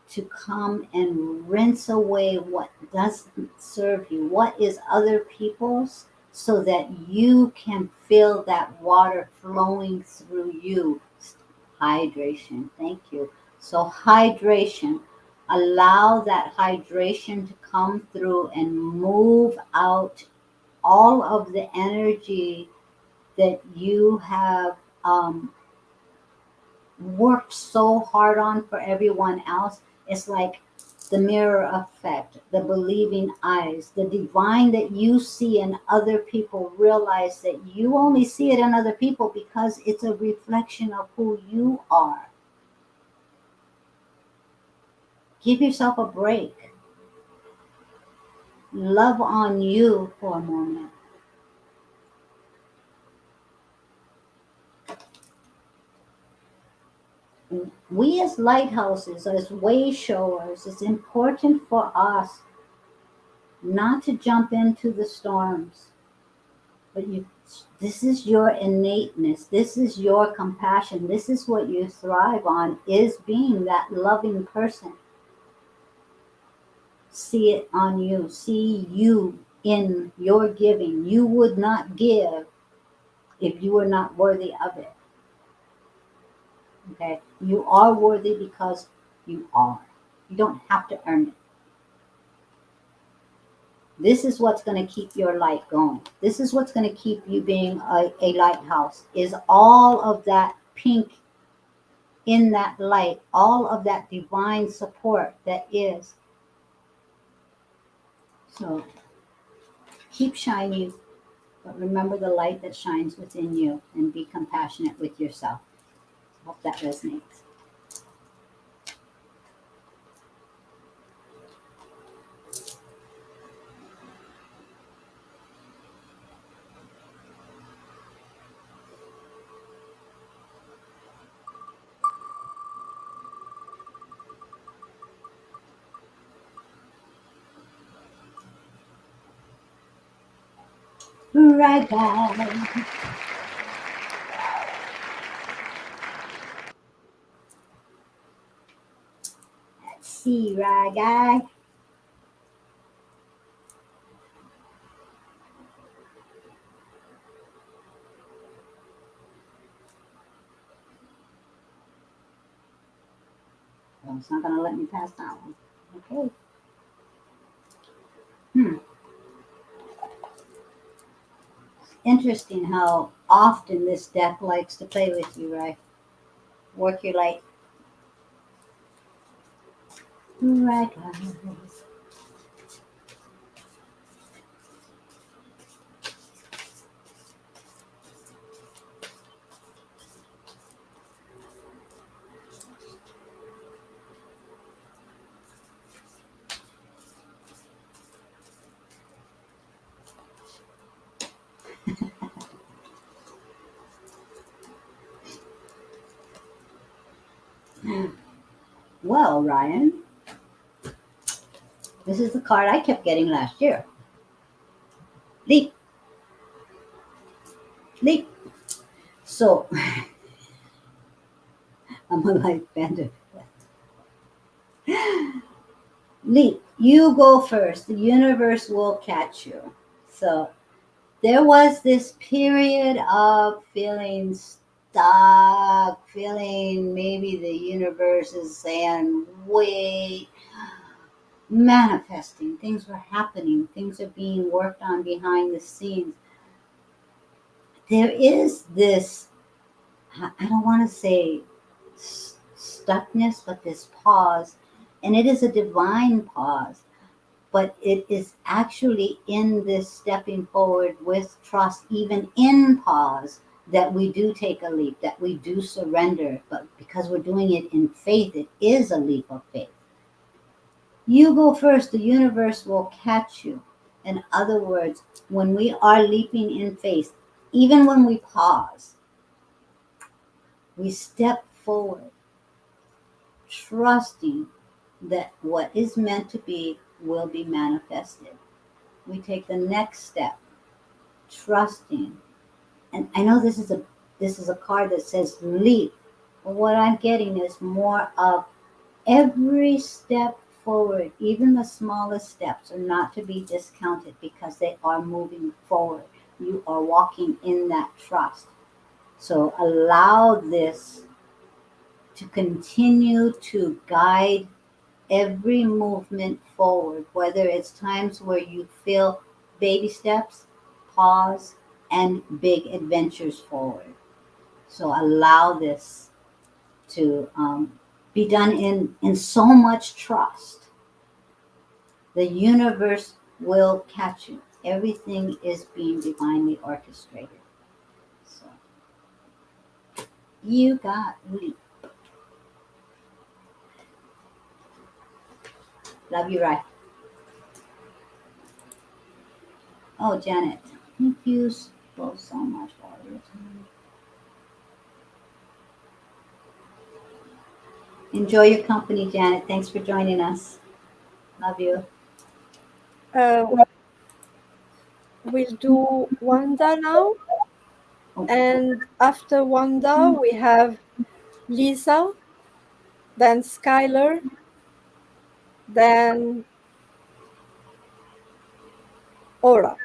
to come and rinse away what doesn't serve you, what is other people's, so that you can feel that water flowing through you. Hydration, thank you. So, hydration, allow that hydration to come through and move out all of the energy that you have worked so hard on for everyone else. It's like the mirror effect, the believing eyes, the divine that you see in other people. Realize that you only see it in other people because it's a reflection of who you are. Give yourself a break. Love on you for a moment. We as lighthouses, as way showers, it's important for us not to jump into the storms. But this is your innateness. This is your compassion. This is what you thrive on, is being that loving person. See it on you. See you in your giving. You would not give if you were not worthy of it. Okay? You are worthy because you are. You don't have to earn it. This is what's going to keep your light going. This is what's going to keep you being a lighthouse, is all of that pink in that light, all of that divine support that is. So keep shining, but remember the light that shines within you and be compassionate with yourself. Hope that resonates. Right, guys. Let's see, right, guy. Well, it's not going to let me pass that one. Okay. Hmm. Interesting how often this deck likes to play with you, right? Work your light. Right, guys. Well, Ryan, this is the card I kept getting last year. Leap, leap. So I'm a light bender. Leap. You go first. The universe will catch you. So there was this period of feeling stuck, feeling maybe the universe is saying, wait, manifesting. Things were happening, things are being worked on behind the scenes. There is this, I don't want to say stuckness, but this pause. And it is a divine pause, but it is actually in this stepping forward with trust, even in pause, that we do take a leap, that we do surrender. But because we're doing it in faith, it is a leap of faith. You go first, the universe will catch you. In other words, when we are leaping in faith, even when we pause, we step forward, trusting that what is meant to be will be manifested. We take the next step, trusting. And I know this is a card that says leap, but what I'm getting is more of every step forward, even the smallest steps, are not to be discounted because they are moving forward. You are walking in that trust. So allow this to continue to guide every movement forward, whether it's times where you feel baby steps, pause, and big adventures forward. So allow this to be done in so much trust. The universe will catch you. Everything is being divinely orchestrated. So you got leap. Love you, right? Oh, Janet, thank you both so much for all your time. Enjoy your company, Janet. Thanks for joining us. Love you. Uh, we'll do Wanda now, Oh, and after Wanda, we have Lisa, then Skylar, then Aura.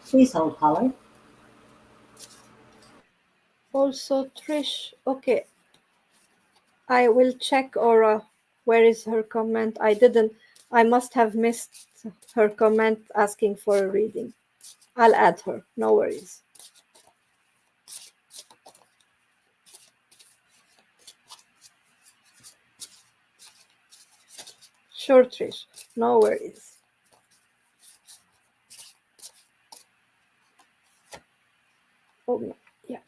Please hold caller. Also, Trish, okay, I will check Aura. Where is her comment? I must have missed her comment asking for a reading. I'll add her, no worries. Sure, Trish, no worries. Oh, no. Yeah.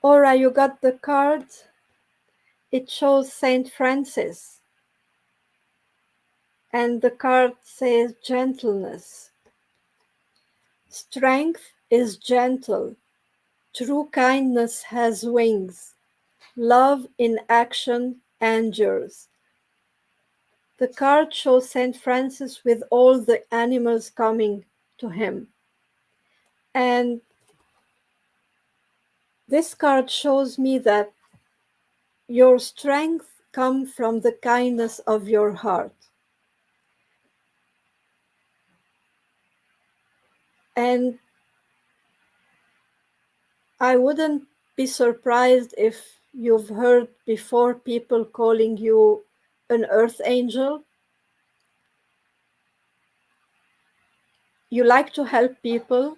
Aura, you got the card? It shows Saint Francis, and the card says gentleness. Strength is gentle. True kindness has wings. Love in action endures. The card shows Saint Francis with all the animals coming to him. And this card shows me that your strength comes from the kindness of your heart. And I wouldn't be surprised if you've heard before people calling you an earth angel. You like to help people.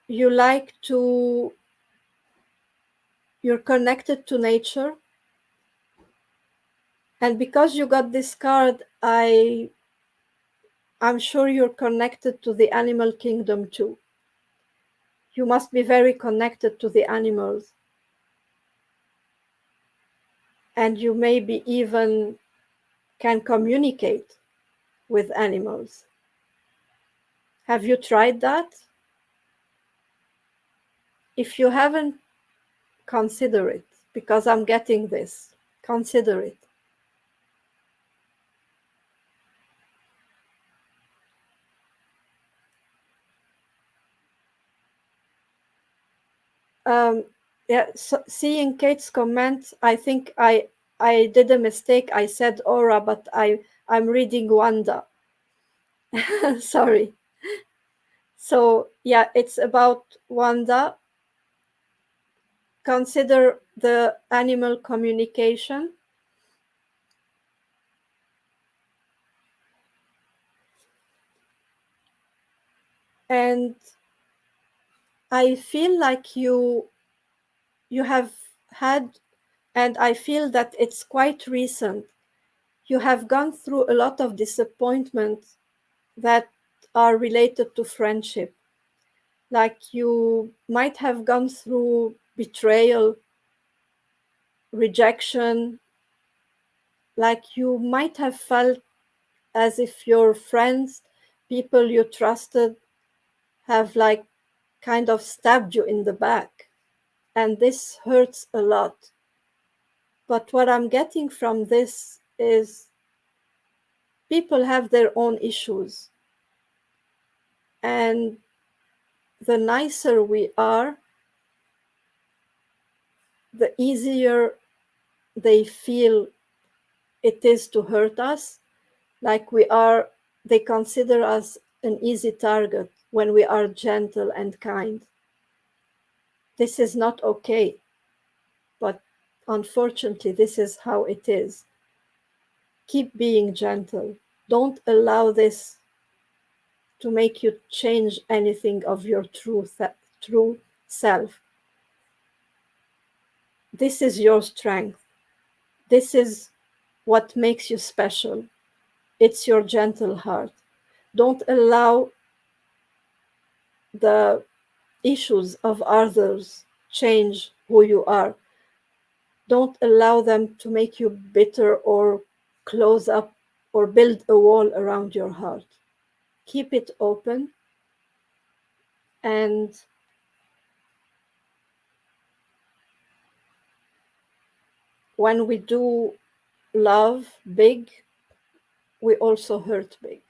You like to, you're connected to nature. And because you got this card, I'm sure you're connected to the animal kingdom too. You must be very connected to the animals. And you maybe even can communicate with animals. Have you tried that? If you haven't, consider it, because I'm getting this. Consider it. Um, yeah, so seeing Kate's comment, I think I did a mistake. I said Aura, but I'm reading Wanda. Sorry. So yeah, it's about Wanda. Consider the animal communication. And I feel like you have had, and I feel that it's quite recent. You have gone through a lot of disappointment that are related to friendship. Like you might have gone through betrayal, rejection, like you might have felt as if your friends, people you trusted, have like kind of stabbed you in the back. And this hurts a lot. But what I'm getting from this is people have their own issues. And the nicer we are, the easier they feel it is to hurt us. Like they consider us an easy target when we are gentle and kind. This is not okay, but unfortunately, this is how it is. Keep being gentle. Don't allow this to make you change anything of your true self. This is your strength. This is what makes you special. It's your gentle heart. Don't allow the issues of others change who you are. Don't allow them to make you bitter or close up or build a wall around your heart. Keep it open, and when we do love big, we also hurt big.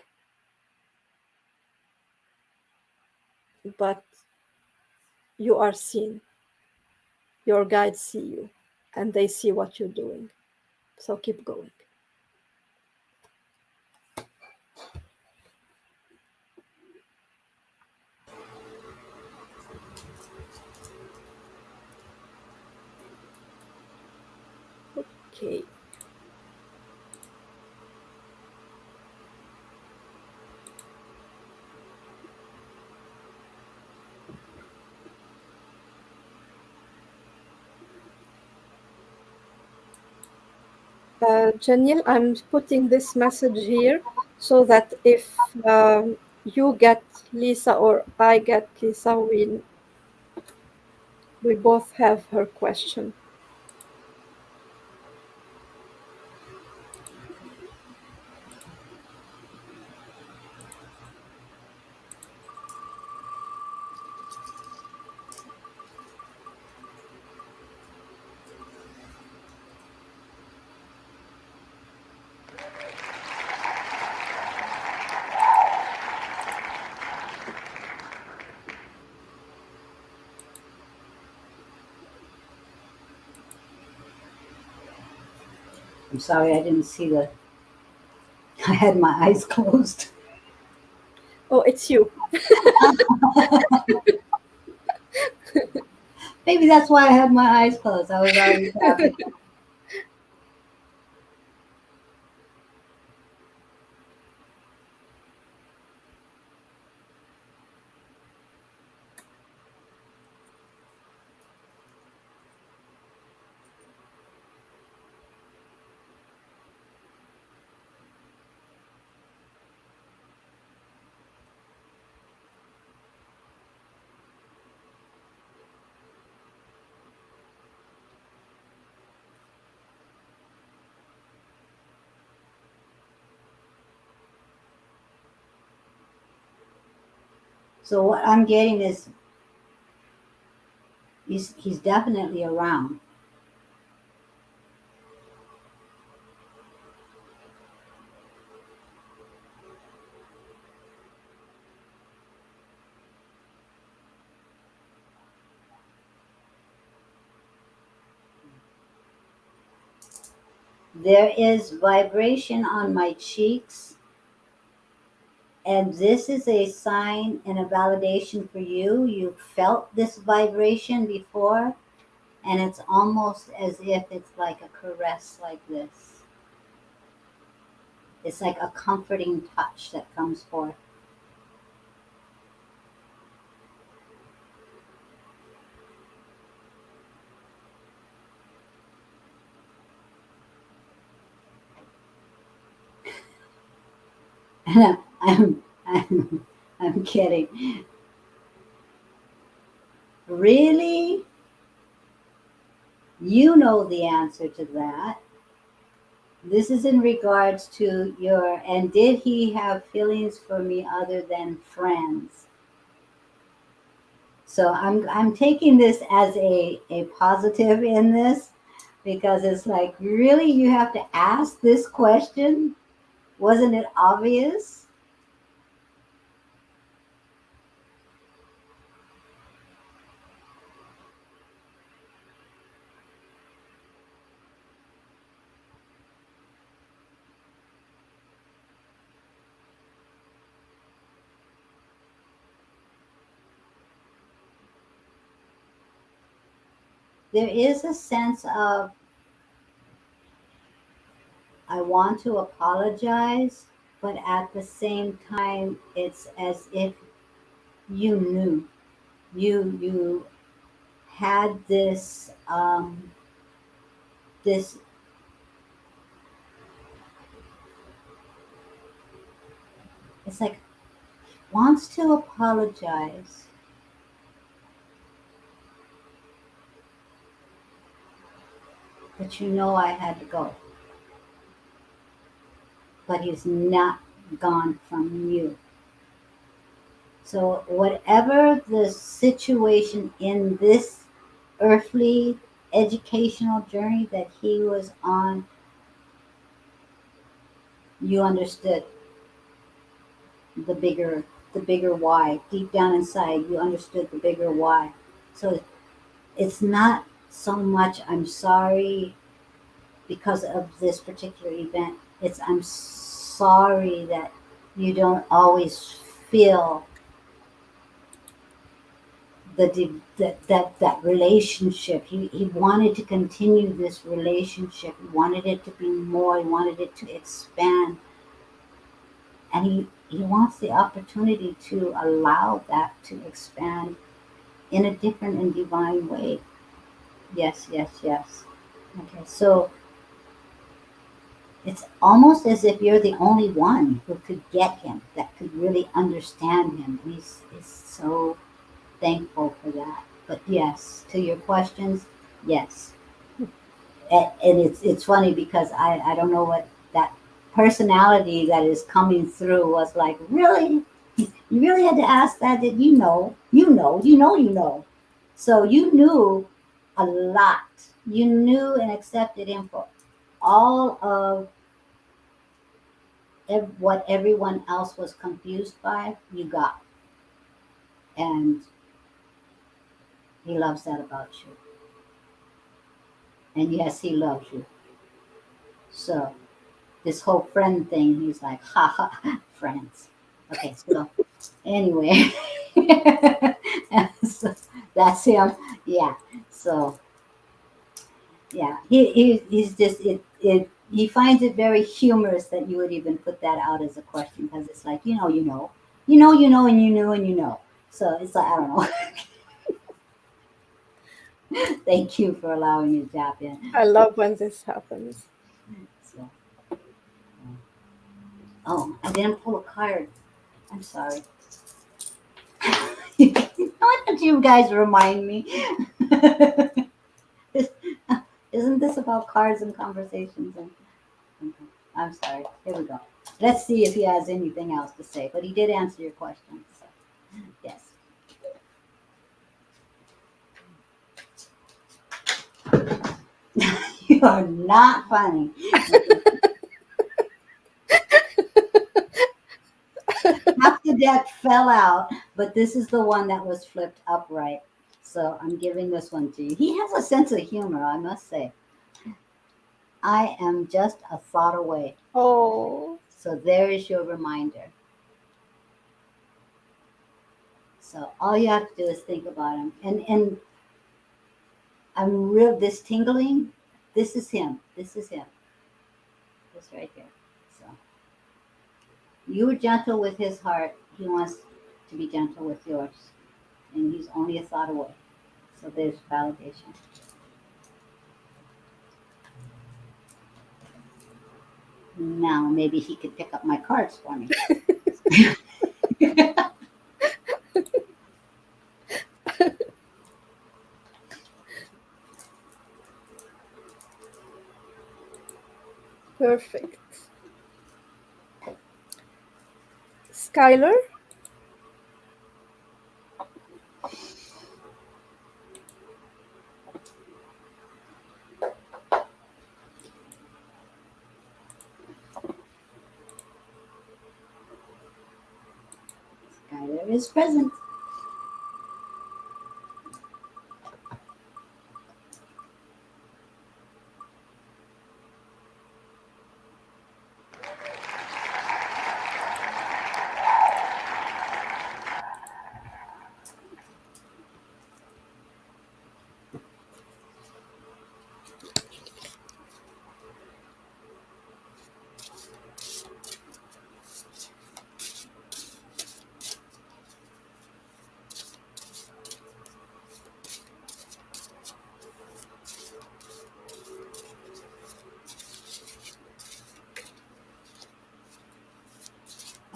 But you are seen. Your guides see you, and they see what you're doing. So keep going. Okay. Janil, I'm putting this message here so that if you get Lisa or I get Lisa, we both have her question. I'm sorry, I didn't see the. I had my eyes closed. Oh, it's you. Maybe that's why I had my eyes closed. I was already tapping. So what I'm getting is he's definitely around. There is vibration on my cheeks, and this is a sign and a validation for you. You felt this vibration before, and it's almost as if it's like a caress like this. It's like a comforting touch that comes forth. And I'm kidding. Really? You know the answer to that. This is in regards to your, and did he have feelings for me other than friends? So I'm taking this as a positive in this because it's like, really, you have to ask this question? Wasn't it obvious? There is a sense of, I want to apologize, but at the same time, it's as if you knew. You had this, it's like, wants to apologize, but you know I had to go. But he's not gone from you. So, whatever the situation in this earthly educational journey that he was on, you understood the bigger the bigger why. Deep down inside, you understood the bigger why. So it's not so much I'm sorry because of this particular event. It's I'm sorry that you don't always feel that relationship. He wanted to continue this relationship. He wanted it to be more. He wanted it to expand, and he wants the opportunity to allow that to expand in a different and divine way. Yes, yes, yes. Okay, so it's almost as if you're the only one who could get him, that could really understand him. He's so thankful for that. But yes, to your questions, yes. And it's funny because I don't know what that personality that is coming through was like. Really, you really had to ask that? Did you know? You know. So you knew a lot. You knew and accepted him for all of what everyone else was confused by. You got, and he loves that about you. And yes, he loves you. So this whole friend thing, he's like, ha ha, friends. Okay, so anyway, so that's him. Yeah. So yeah, he's just he finds it very humorous that you would even put that out as a question because it's like and you know. So it's like I don't know. Thank you for allowing me to tap in. I love when this happens. So, oh, I didn't pull a card. I'm sorry. Why don't you guys remind me? Isn't this about cards and conversations? And okay, I'm sorry. Here we go. Let's see if he has anything else to say. But he did answer your question. So, yes. You are not funny. Half the deck fell out, but this is the one that was flipped upright. So I'm giving this one to you. He has a sense of humor, I must say. I am just a thought away. Oh, So there is your reminder. So all you have to do is think about him. And I'm real this tingling, this is him. This is him. This right here. So you were gentle with his heart. He wants to be gentle with yours. And he's only a thought away. So there's validation. Now maybe he could pick up my cards for me. perfect. Skylar, Skylar is present.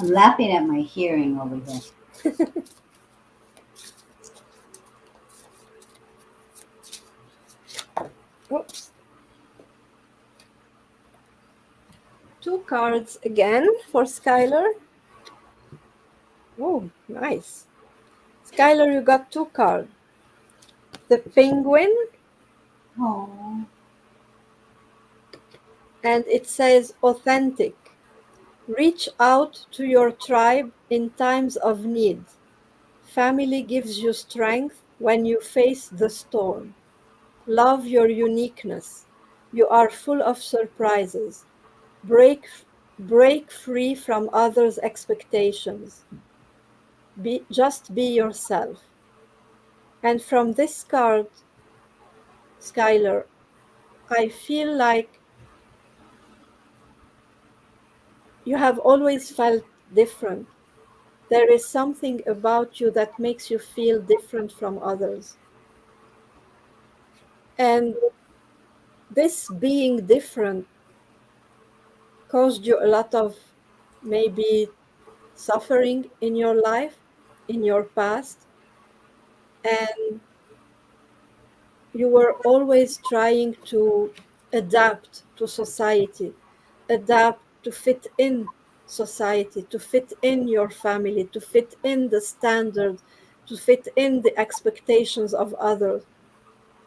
I'm laughing at my hearing over here. whoops. Two cards again for Skylar. Oh, nice. Skylar, you got two cards. The penguin, Oh, and it says authentic. Reach out to your tribe in times of need. Family gives you strength when you face the storm. Love your uniqueness. You are full of surprises. Break break free from others' expectations. Just be yourself. And from this card, Skylar, I feel like you have always felt different. There is something about you that makes you feel different from others. And this being different caused you a lot of maybe suffering in your life, in your past, and you were always trying to adapt to society, adapt to fit in society, to fit in your family, to fit in the standards, to fit in the expectations of others,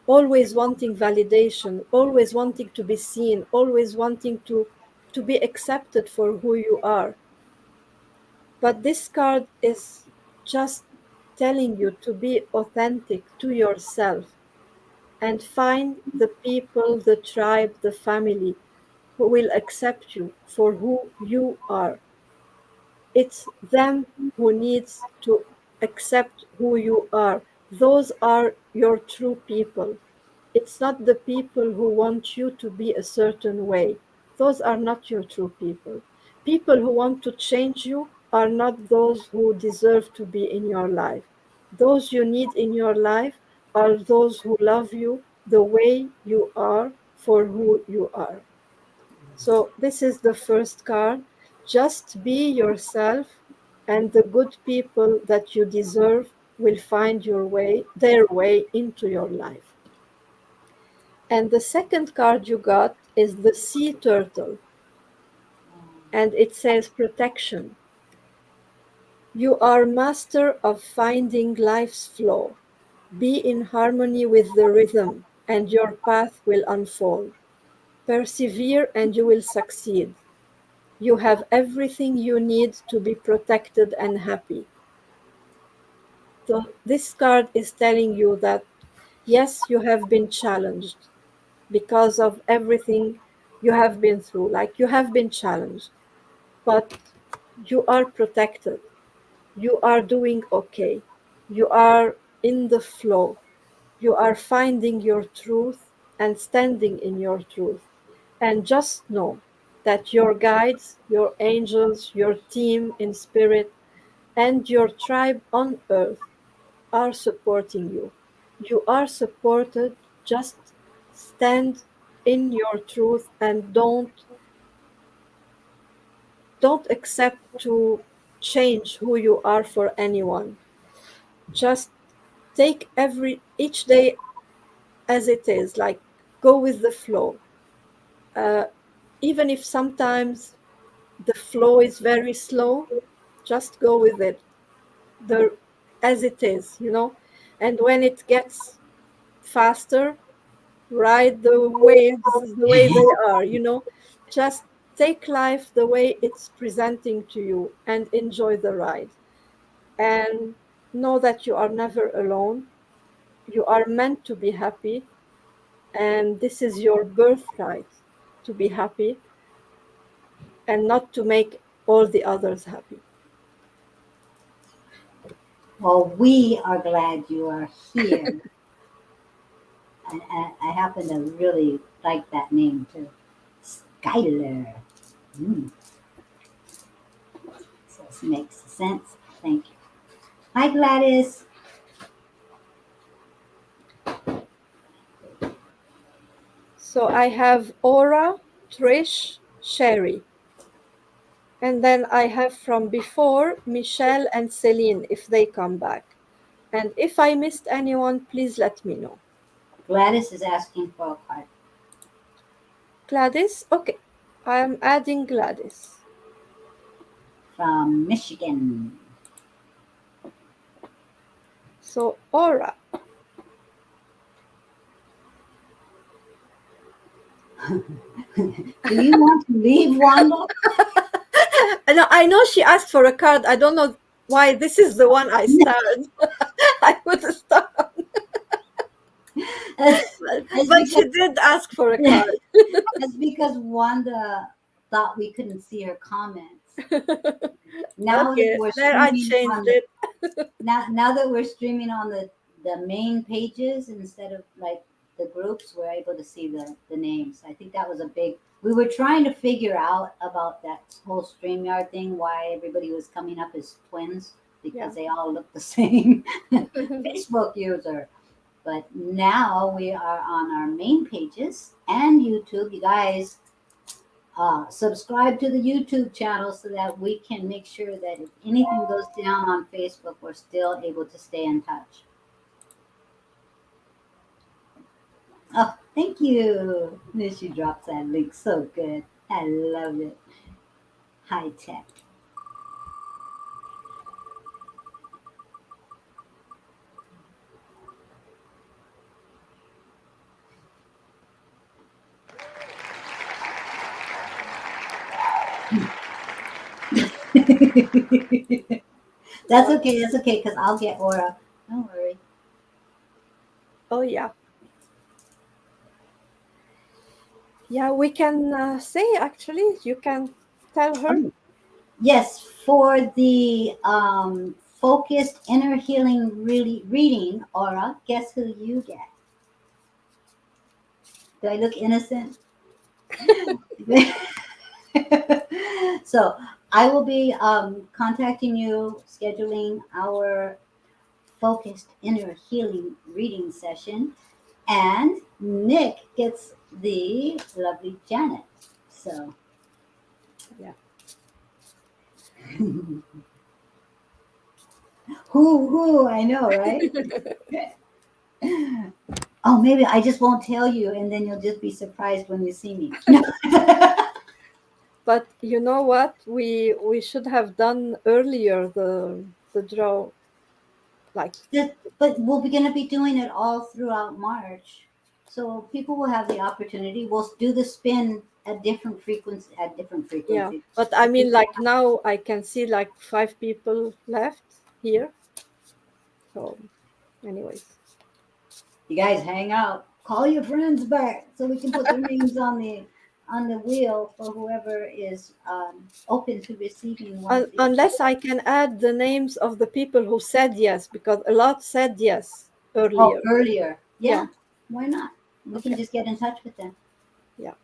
always wanting validation, always wanting to be seen, always wanting to be accepted for who you are. But this card is just telling you to be authentic to yourself and find the people, the tribe, the family who will accept you for who you are. It's them who needs to accept who you are. Those are your true people. It's not the people who want you to be a certain way. Those are not your true people. People who want to change you are not those who deserve to be in your life. Those you need in your life are those who love you the way you are for who you are. So, this is the first card. Just be yourself, and the good people that you deserve will find their way into your life. And the second card you got is the sea turtle, and it says protection. You are master of finding life's flow. Be in harmony with the rhythm, and your path will unfold. Persevere, and you will succeed. You have everything you need to be protected and happy. So, this card is telling you that yes, you have been challenged because of everything you have been through. Like you have been challenged, but you are protected. You are doing okay. You are in the flow. You are finding your truth and standing in your truth. And just know that your guides, your angels, your team in spirit, and your tribe on earth are supporting you. You are supported. Just stand in your truth and don't accept to change who you are for anyone. Just take every each day as it is, like go with the flow. Uh, Even if sometimes the flow is very slow, just go with it. The as it is. And when it gets faster, ride the waves the way they are. Just take life the way it's presenting to you and enjoy the ride. And know that you are never alone. You are meant to be happy, and this is your birthright to be happy and not to make all the others happy. Well, we are glad you are here. And I happen to really like that name too. Skylar. Mm, so this makes sense. Thank you. Hi, Gladys. So I have Aura, Trish, Sherry. And then I have from before Michelle and Celine if they come back. And if I missed anyone, please let me know. Gladys is asking for a card Gladys? Okay. I am adding Gladys. from Michigan. So, Aura. Do you want to leave, Wanda? I know she asked for a card. I don't know why this is the one I starred. I would have starred, It's but she because did ask for a card. it's because Wanda thought we couldn't see her comments. Now that Okay, we're there I streaming changed on the it. now that we're streaming on the the main pages instead of like the groups, we're able to see the names. I think that was a big. We were trying to figure out about that whole StreamYard thing, why everybody was coming up as twins Yeah. because they all look the same. Facebook user. But now we are on our main pages and YouTube. You guys subscribe to the YouTube channel so that we can make sure that if anything goes down on Facebook, we're still able to stay in touch. Oh, thank you. Then she drops that link. So good. I love it. High tech. That's What? okay. That's okay because I'll get Aura. Don't worry. Oh, yeah. Yeah, we can say actually, you can tell her. Oh, yes, for the focused inner healing really reading, Aura, guess who you get? Do I look innocent? So I will be contacting you, scheduling our focused inner healing reading session, and Nick gets the lovely Janet. So, Yeah. who, I know, right? Oh, maybe I just won't tell you, and then you'll just be surprised when you see me. But you know what? We should have done earlier the draw, like, But we're going to be doing it all throughout March. So people will have the opportunity. We'll do the spin at different frequency at different yeah. frequencies. But I So mean, people, like now I can see like 5 people left here. So, anyways, you guys hang out. Call your friends back so we can put their names on the wheel for whoever is open to receiving one of these. unless I can add the names of the people who said yes, because a lot said yes Oh, earlier. earlier. Yeah. Yeah, why not? We can Okay. just get in touch with them. Yeah.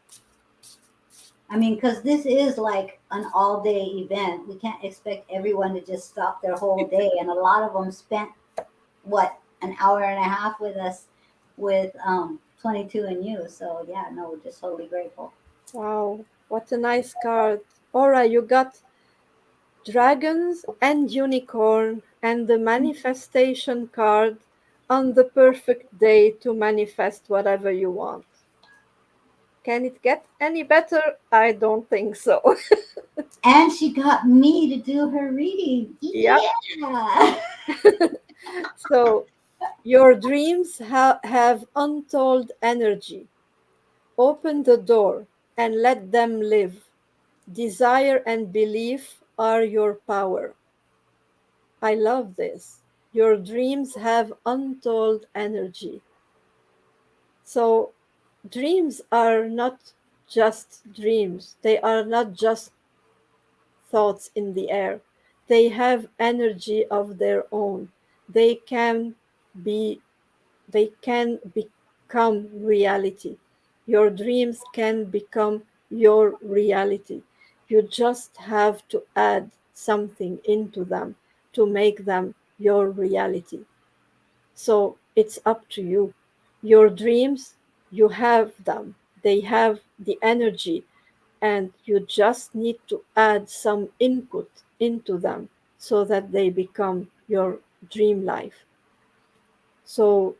I mean, because this is like an all day event. We can't expect everyone to just stop their whole day. And a lot of them spent, what, an hour and a half with us with 22 and you. So, yeah, no, we're just totally grateful. Wow. What a nice card. Alright, you got dragons and unicorn and the manifestation card on the perfect day to manifest whatever you want. Can it get any better? I don't think so. And she got me to do her reading. Yeah. Yeah. So your dreams have untold energy. Open the door and let them live. Desire and belief are your power. I love this. Your dreams have untold energy. So, dreams are not just dreams, they are not just thoughts in the air. They have energy of their own. They can be they can become reality. Your dreams can become your reality. You just have to add something into them to make them your reality. So it's up to you. Your dreams, you have them, they have the energy, and you just need to add some input into them so that they become your dream life. So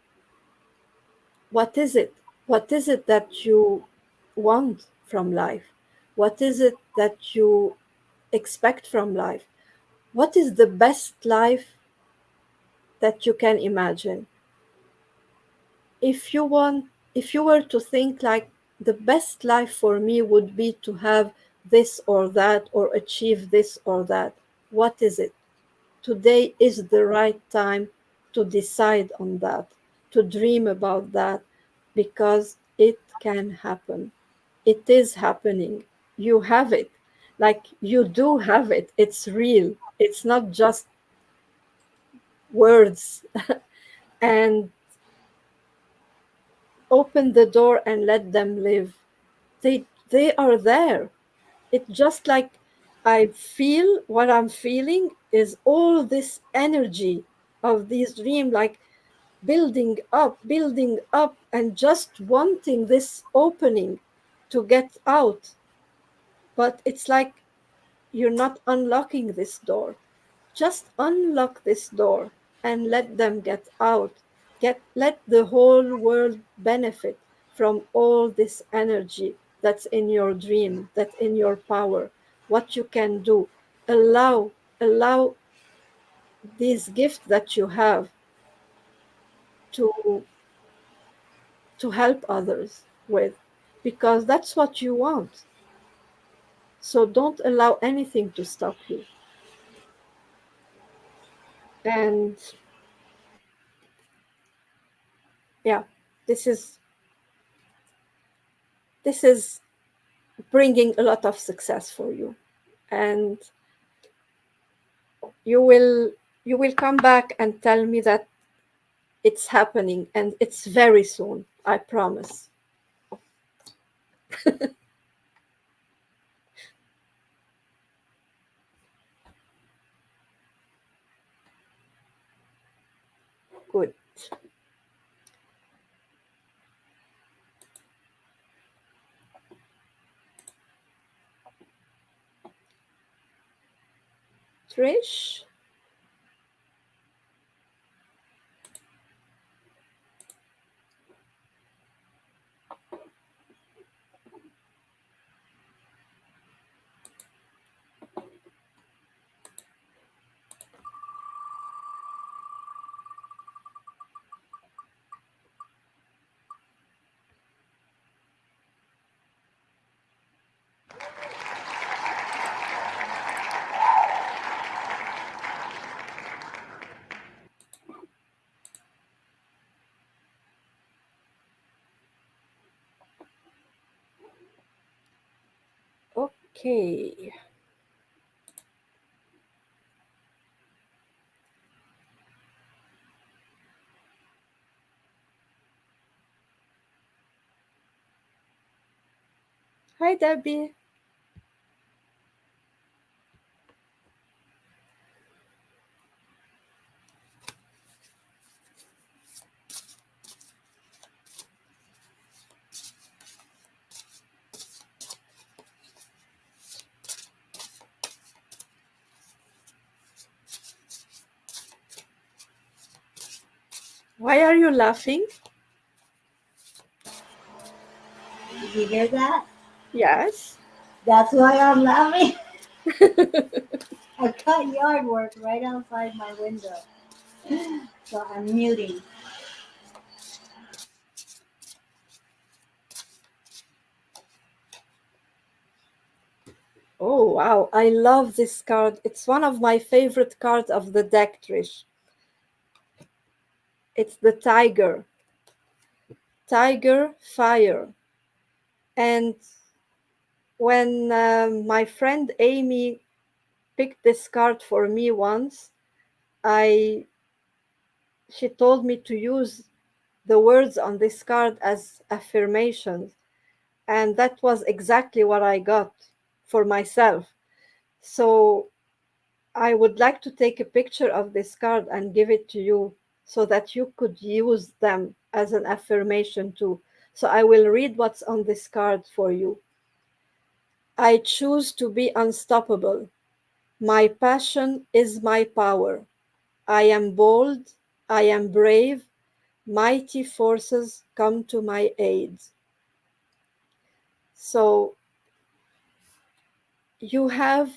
what is it? What is it that you want from life? What is it that you expect from life? What is the best life that you can imagine? If you were to think like the best life for me would be to have this or that or achieve this or that, what is it? Today is the right time to decide on that, to dream about that, because it can happen. It is happening. You have it. Like you do have it. It's real. It's not just words. and open the door and let them live. They are there. It's just like I feel what I'm feeling is all this energy of this dream, like building up, and just wanting this opening to get out. But it's like you're not unlocking this door. Just unlock this door and let them get out. Let the whole world benefit from all this energy that's in your dream, that's in your power, what you can do. Allow these gifts that you have to help others with, because that's what you want. So don't allow anything to stop you. And yeah, this is this is bringing a lot of success for you, and you will you will come back and tell me that it's happening, and it's very soon, I promise. Good. Trish. Okay. Hi, Debbie. Why are you laughing? Did you hear that? Yes. That's why I'm laughing. I got yard work right outside my window. So I'm muting. Oh, wow. I love this card. It's one of my favorite cards of the deck, Trish. It's the tiger. Tiger fire. And when my friend Amy picked this card for me once, I she told me to use the words on this card as affirmations, and that was exactly what I got for myself. So I would like to take a picture of this card and give it to you so that you could use them as an affirmation too. So I will read what's on this card for you. I choose to be unstoppable. My passion is my power. I am bold. I am brave. Mighty forces come to my aid. So you have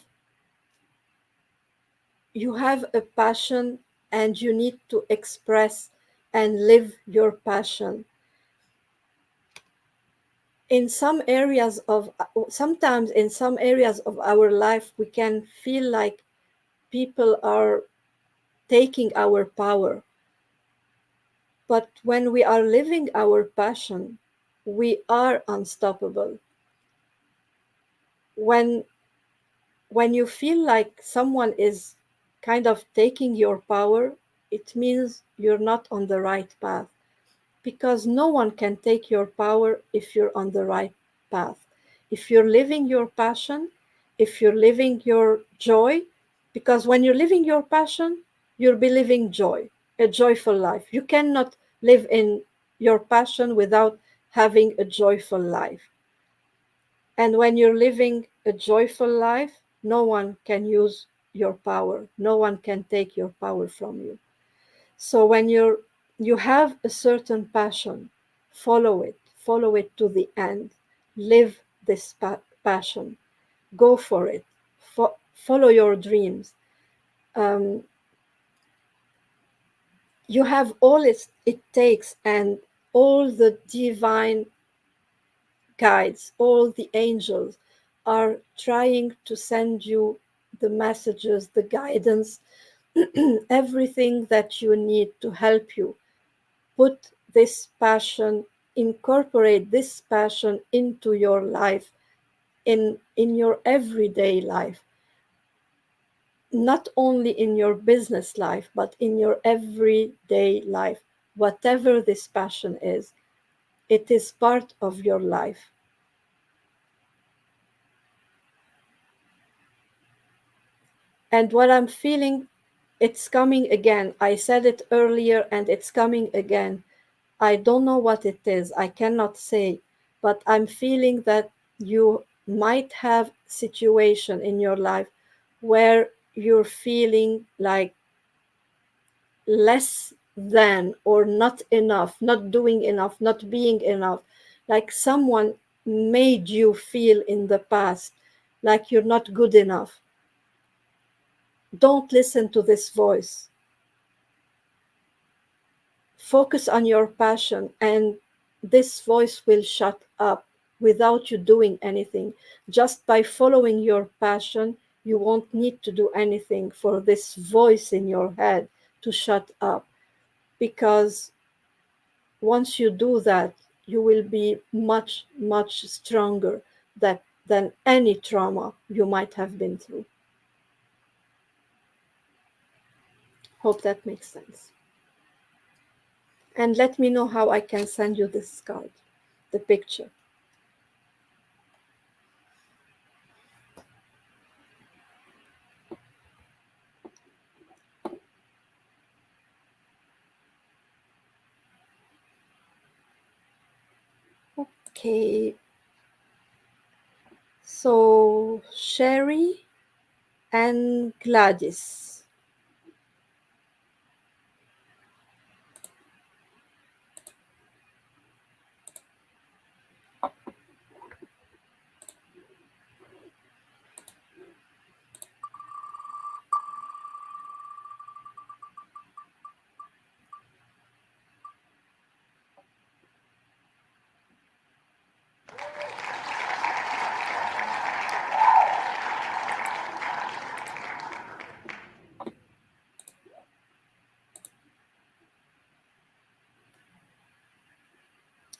you have a passion, and you need to express and live your passion. In some areas of Sometimes in some areas of our life we can feel like people are taking our power, but when we are living our passion, we are unstoppable. When when you feel like someone is kind of taking your power, it means you're not on the right path, because no one can take your power if you're on the right path. If you're living your passion, if you're living your joy, because when you're living your passion, you'll be living joy, a joyful life. You cannot live in your passion without having a joyful life. And when you're living a joyful life, no one can use your power. No one can take your power from you. So when you have a certain passion, follow it to the end. Live this passion. Go for it. Follow your dreams. Um, you have all it takes, and all the divine guides, all the angels are trying to send you the messages, the guidance, everything that you need to help you put this passion, incorporate this passion into your life, in your everyday life, not only in your business life, but in your everyday life. Whatever this passion is, it is part of your life. And what I'm feeling, it's coming again. I said it earlier and it's coming again. I don't know what it is. I cannot say, but I'm feeling that you might have situation in your life where you're feeling like less than, or not enough, not doing enough, not being enough. Like someone made you feel in the past like you're not good enough. Don't listen to this voice. Focus on your passion, and this voice will shut up without you doing anything. Just by following your passion, you won't need to do anything for this voice in your head to shut up, because once you do that, you will be much, much stronger than any trauma you might have been through. Hope that makes sense. And let me know how I can send you this card, the picture. Okay, so Sherry and Gladys.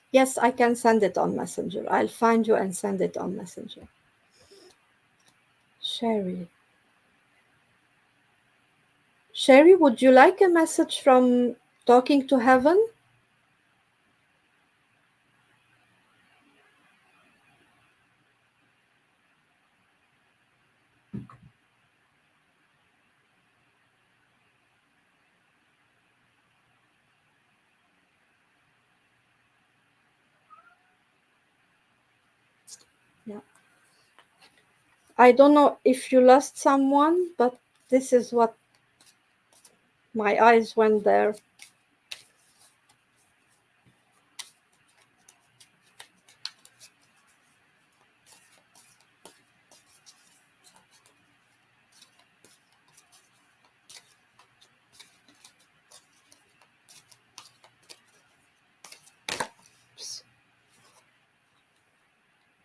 Yes, I can send it on Messenger. I'll find you and send it on Messenger. Sherry. Sherry, would you like a message from Talking to Heaven? Yeah. I don't know if you lost someone, but this is what my eyes went there.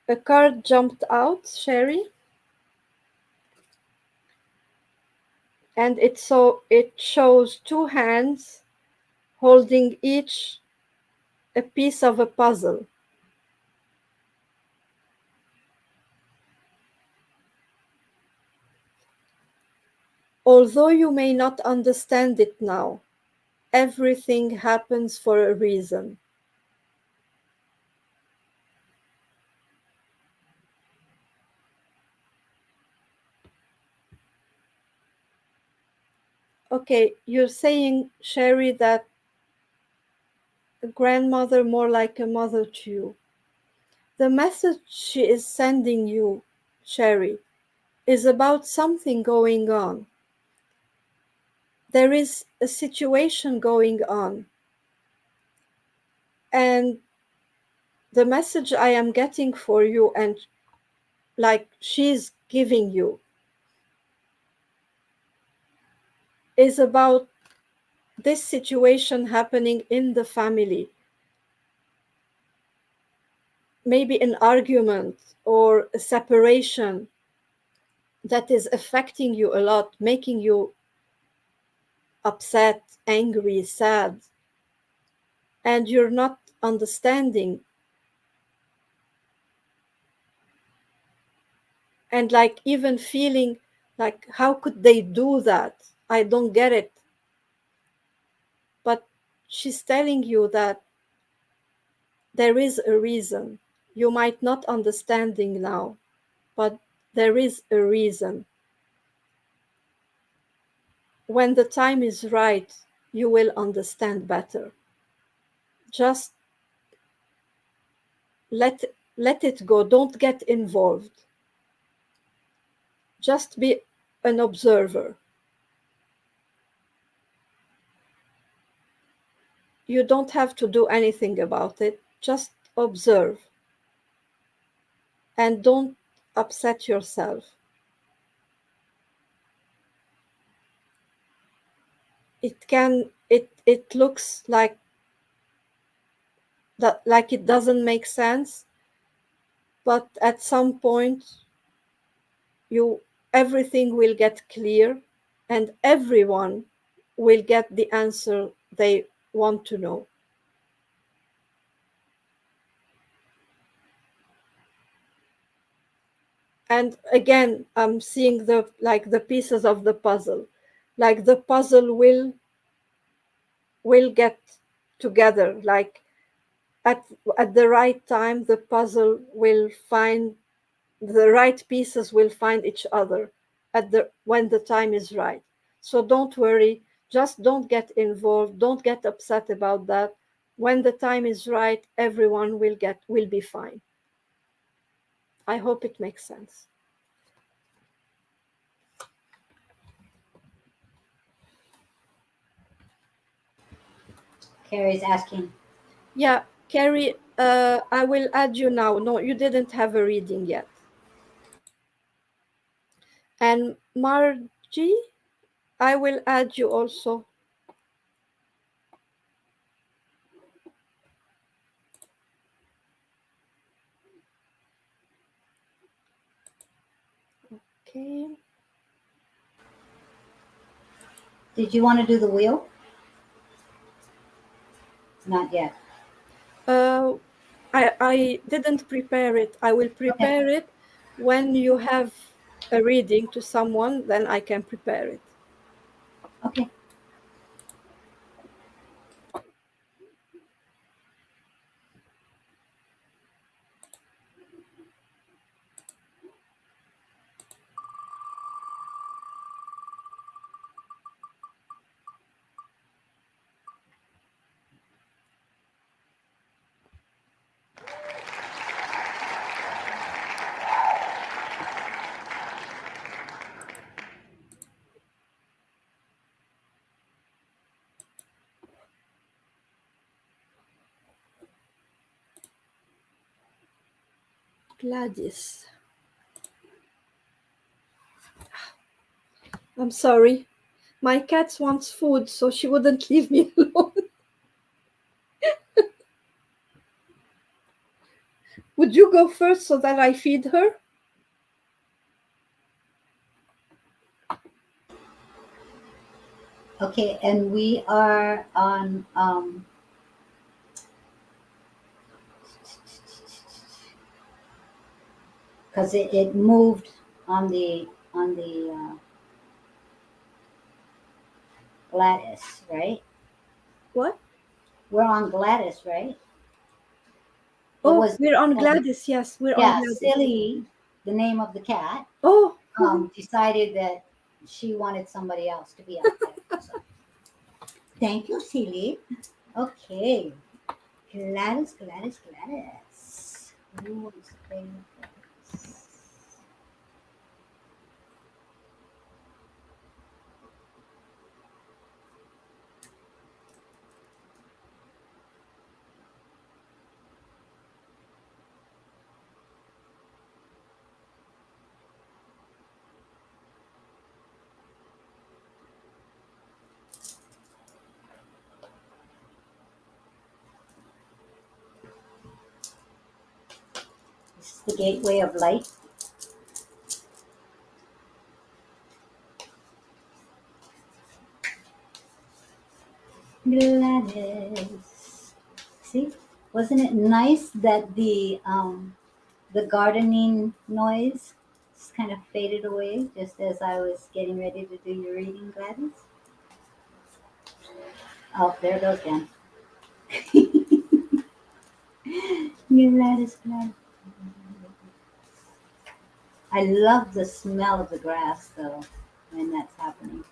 A card jumped out, Sherry, and it shows two hands holding each a piece of a puzzle. Although you may not understand it now, everything happens for a reason. Okay, you're saying, Sherry, that a grandmother more like a mother to you. The message she is sending you, Sherry, is about something going on. There is a situation going on. And the message I am getting for you, and like she's giving you, is about this situation happening in the family. Maybe an argument or a separation that is affecting you a lot, making you upset, angry, sad, and you're not understanding, and like even feeling like, how could they do that? I don't get it. But she's telling you that there is a reason. You might not understanding now, but there is a reason. When the time is right, you will understand better. Just let it go. Don't get involved. Just be an observer. You don't have to do anything about it. Just observe and don't upset yourself. It looks like that, like it doesn't make sense, but at some point you everything will get clear and everyone will get the answer they want to know. And again, I'm seeing the pieces of the puzzle, like the puzzle will get together, like at at the right time the puzzle will find, the right pieces will find each other at the when the time is right. So don't worry, just don't get involved, don't get upset about that. When the time is right, everyone will be fine. I hope it makes sense. Carrie's asking. Yeah, Carrie, I will add you now. No, you didn't have a reading yet. And Margie, I will add you also. Okay. Did you want to do the wheel? Not yet. Uh, I didn't prepare it. I will Okay. prepare it when you have a reading to someone, then I can prepare it. Okay. Gladys. I'm sorry. My cat wants food, so she wouldn't leave me alone. Would you go first so that I feed her? Okay. And we are on because it moved on the Gladys, right? We're on Gladys, right? It Oh, was, we're on um, Gladys. Yes, we're on yeah, Gladys. Silly, the name of the cat, Oh, decided that she wanted somebody else to be up there. So thank you, Silly. Okay, Gladys, Gladys, Gladys. Who wants to play with Gladys? This is the gateway of light. Gladys. See, wasn't it nice that the gardening noise just kind of faded away just as I was getting ready to do your reading, Gladys? Oh, there it goes again. Gladys, Gladys. I love the smell of the grass though when that's happening,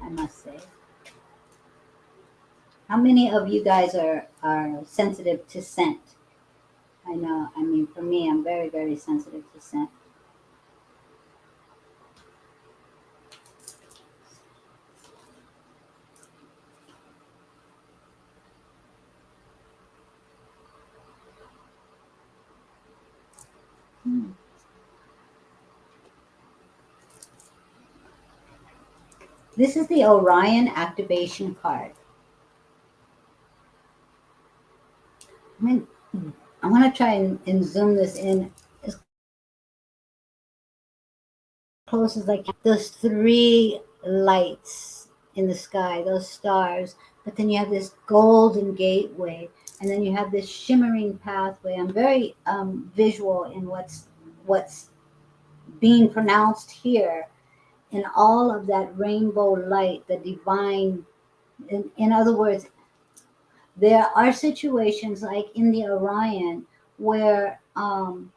I must say. How many of you guys are sensitive to scent? I know. I mean, for me, I'm very, very sensitive to scent. Hmm. This is the Orion activation card. I mean, I want to try and zoom this in as close as I can. Those three lights in the sky, those stars, but then you have this golden gateway, and then you have this shimmering pathway. I'm very visual in what's being pronounced here, in all of that rainbow light, the divine. In other words, there are situations like in the Orion where you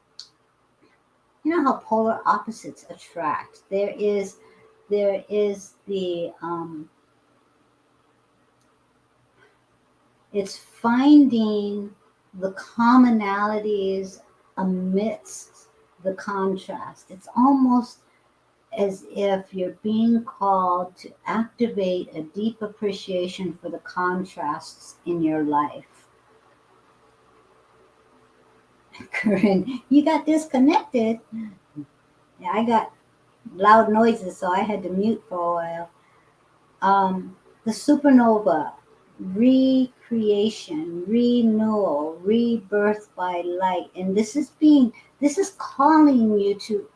know how polar opposites attract. There is the it's finding the commonalities amidst the contrast. It's almost as if you're being called to activate a deep appreciation for the contrasts in your life. Corinne, you got disconnected. Yeah, I got loud noises, so I had to mute for a while. The supernova, recreation, renewal, rebirth by light, and this is calling you to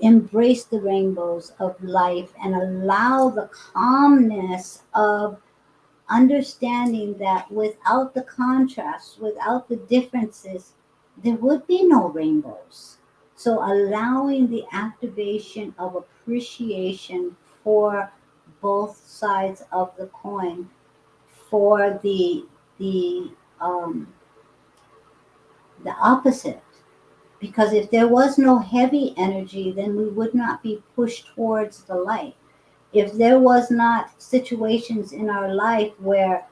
embrace the rainbows of life and allow the calmness of understanding that without the contrast, without the differences, there would be no rainbows. So allowing the activation of appreciation for both sides of the coin, for the um, the opposite. Because if there was no heavy energy, then we would not be pushed towards the light. If there was not situations in our life where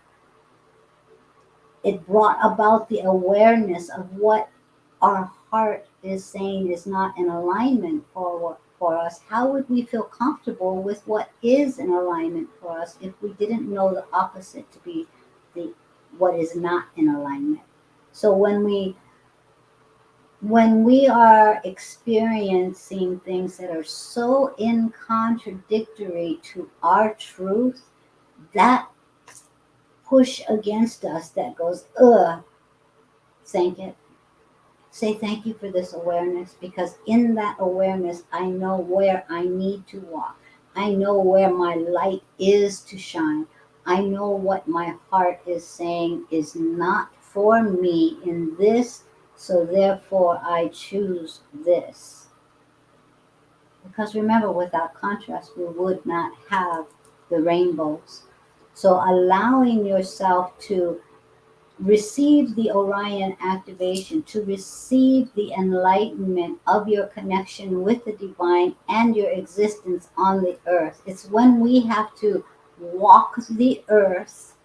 it brought about the awareness of what our heart is saying is not in alignment for us, how would we feel comfortable with what is in alignment for us if we didn't know the opposite to be the what is not in alignment? So when we are experiencing things that are so in contradictory to our truth, that push against us that goes, ugh, thank it. Say thank you for this awareness because in that awareness, I know where I need to walk. I know where my light is to shine. I know what my heart is saying is not for me in this, so therefore I choose this. Because remember, without contrast, we would not have the rainbows. So allowing yourself to receive the Orion activation, to receive the enlightenment of your connection with the divine and your existence on the earth. It's when we have to walk the earth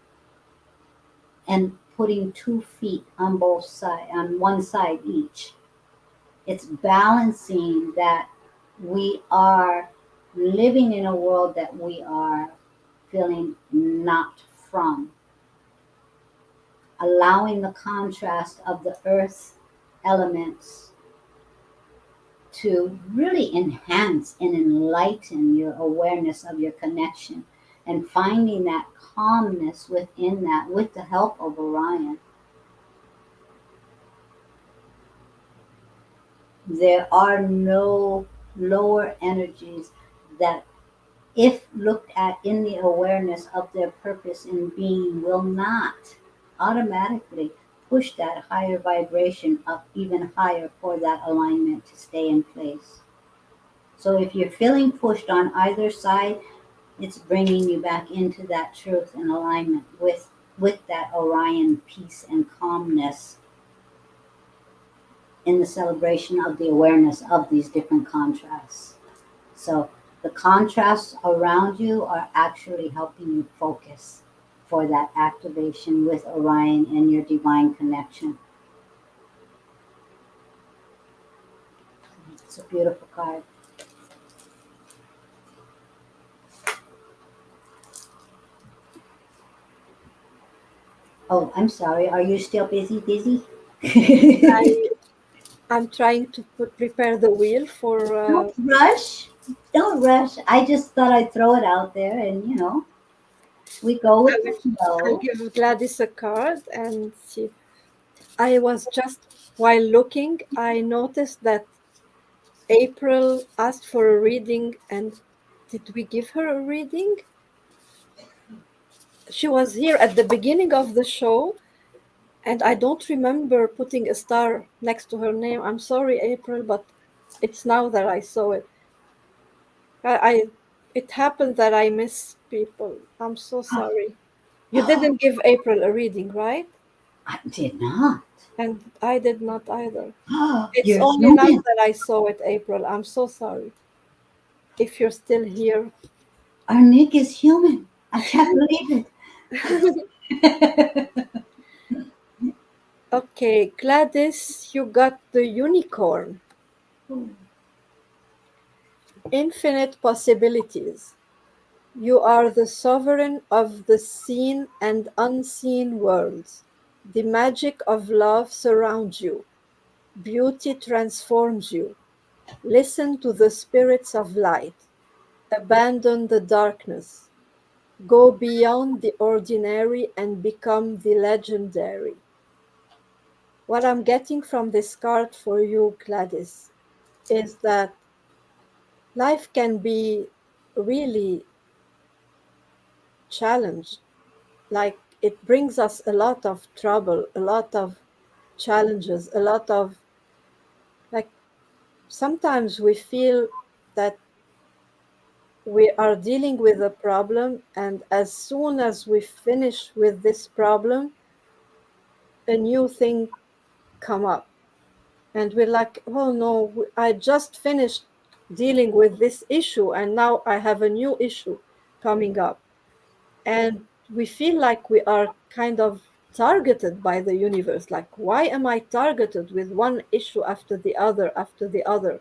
and putting 2 feet on both sides, on one side each. It's balancing that we are living in a world that we are feeling not from, allowing the contrast of the earth elements to really enhance and enlighten your awareness of your connection, and finding that calmness within that with the help of Orion. There are no lower energies that, if looked at in the awareness of their purpose and being, will not automatically push that higher vibration up even higher for that alignment to stay in place. So if you're feeling pushed on either side, it's bringing you back into that truth and alignment with that Orion peace and calmness in the celebration of the awareness of these different contrasts. So the contrasts around you are actually helping you focus for that activation with Orion and your divine connection. It's a beautiful card. Oh, I'm sorry. Are you still busy? Busy? I I'm trying to prepare the wheel for. Don't rush. Don't rush. I just thought I'd throw it out there, and we go I with the will, I'll flow. give Gladys a card and see. I was just while looking, I noticed that April asked for a reading, and did we give her a reading? She was here at the beginning of the show, and I don't remember putting a star next to her name. I'm sorry, April, but it's now that I saw it. I it happened that I miss people. I'm so sorry. You didn't give April a reading, right? I did not. And I did not either. It's You're only now human. that I saw it, April. I'm so sorry. If you're still here. Our Nick is human. I can't believe it. Okay, Gladys, you got the unicorn. Infinite possibilities. You are the sovereign of the seen and unseen worlds. The magic of love surrounds you. Beauty transforms you. Listen to the spirits of light. Abandon the darkness. Go beyond the ordinary and become the legendary. What I'm getting from this card for you, Gladys, is that life can be really challenged. Like it brings us a lot of trouble, a lot of challenges, a lot of, like, sometimes we feel that we are dealing with a problem, and as soon as we finish with this problem, a new thing come up, and we're like, oh no, I just finished dealing with this issue and now I have a new issue coming up, and we feel like we are kind of targeted by the universe. Like, why am I targeted with one issue after the other after the other?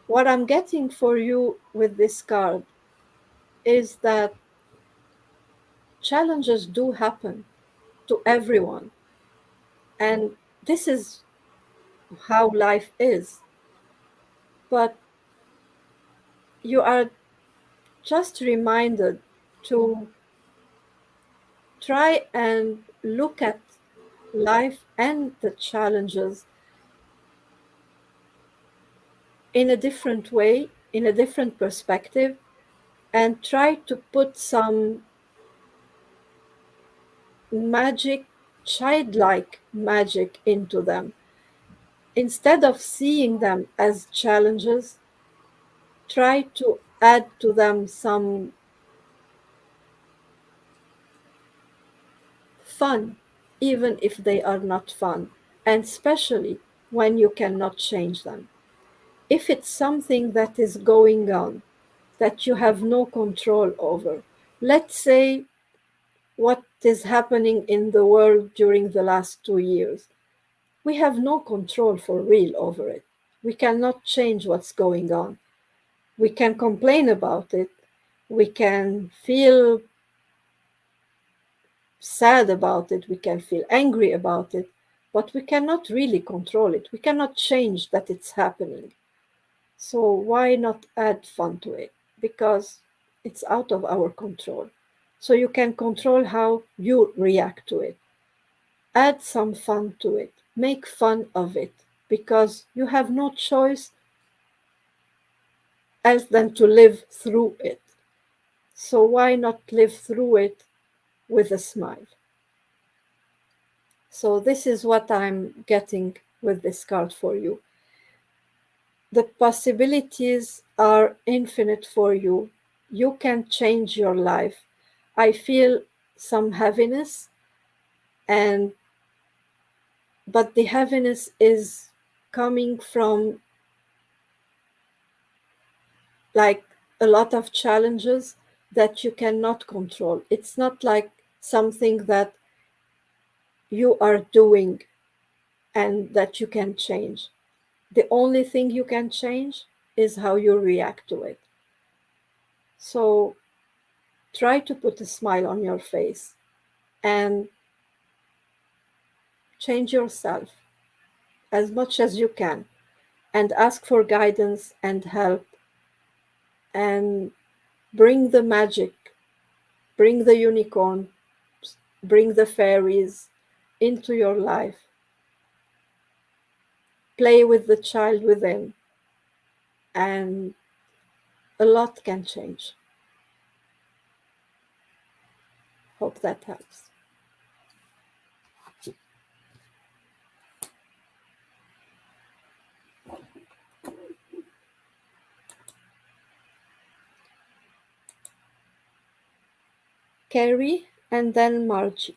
What I'm getting for you with this card is that challenges do happen to everyone, and this is how life is. But you are just reminded to try and look at life and the challenges in a different way, in a different perspective, and try to put some magic, childlike magic into them. Instead of seeing them as challenges, try to add to them some fun, even if they are not fun, and especially when you cannot change them. If it's something that is going on that you have no control over, let's say what is happening in the world during the last 2 years, we have no control for real over it. We cannot change what's going on. We can complain about it. We can feel sad about it. We can feel angry about it. But we cannot really control it. We cannot change that it's happening. So why not add fun to it? Because it's out of our control. So you can control how you react to it. Add some fun to it. Make fun of it. Because you have no choice else than to live through it. So why not live through it with a smile? So this is what I'm getting with this card for you. The possibilities are infinite for you. You can change your life. I feel some heaviness, and but the heaviness is coming from like a lot of challenges that you cannot control. It's not like something that you are doing and that you can change. The only thing you can change is how you react to it. So try to put a smile on your face and change yourself as much as you can and ask for guidance and help and bring the magic, bring the unicorn, bring the fairies into your life. Play with the child within, and a lot can change. Hope that helps. Carrie and then Margie.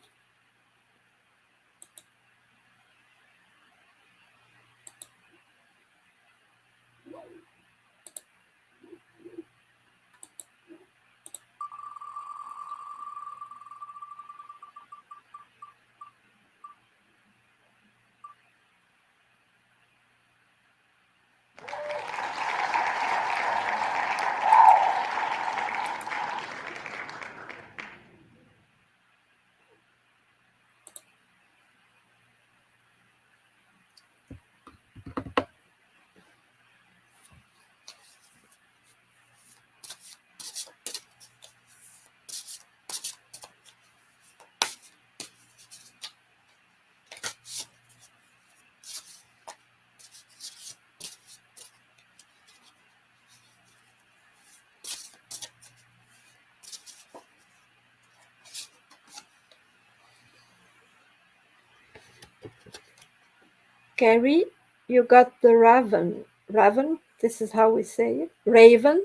Carrie, you got the raven. Raven, this is how we say it. Raven,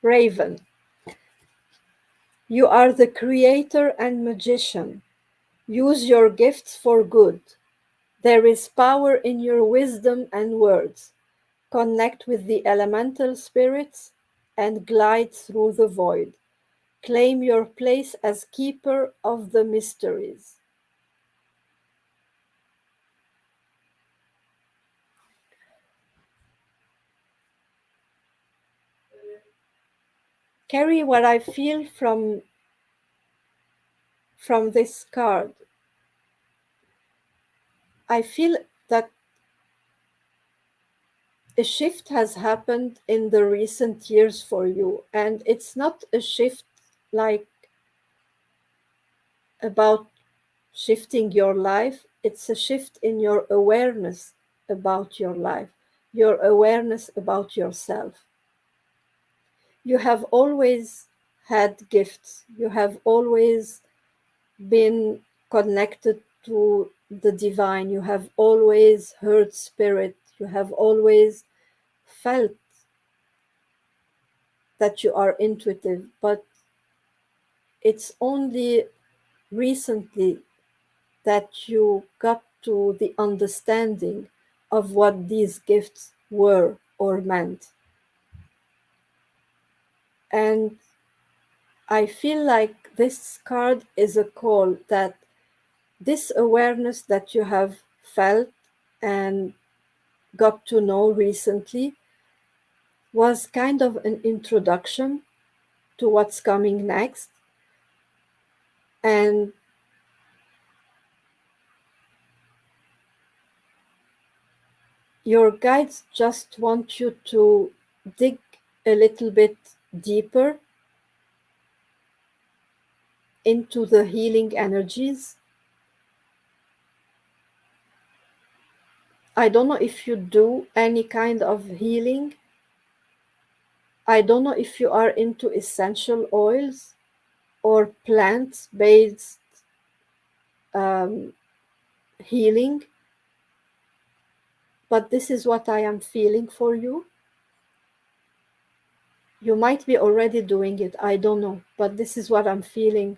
raven. You are the creator and magician. Use your gifts for good. There is power in your wisdom and words. Connect with the elemental spirits and glide through the void. Claim your place as keeper of the mysteries. Carry what I feel from this card. I feel that a shift has happened in the recent years for you, and it's not a shift like about shifting your life, it's a shift in your awareness about your life, your awareness about yourself. You have always had gifts, you have always been connected to the divine, you have always heard spirit, you have always felt that you are intuitive, but it's only recently that you got to the understanding of what these gifts were or meant. And I feel like this card is a call that this awareness that you have felt and got to know recently was kind of an introduction to what's coming next. And your guides just want you to dig a little bit deeper into the healing energies. I don't know if you do any kind of healing. I don't know if you are into essential oils or plant based um, healing, but this is what I am feeling for you. You might be already doing it, I don't know, but this is what I'm feeling.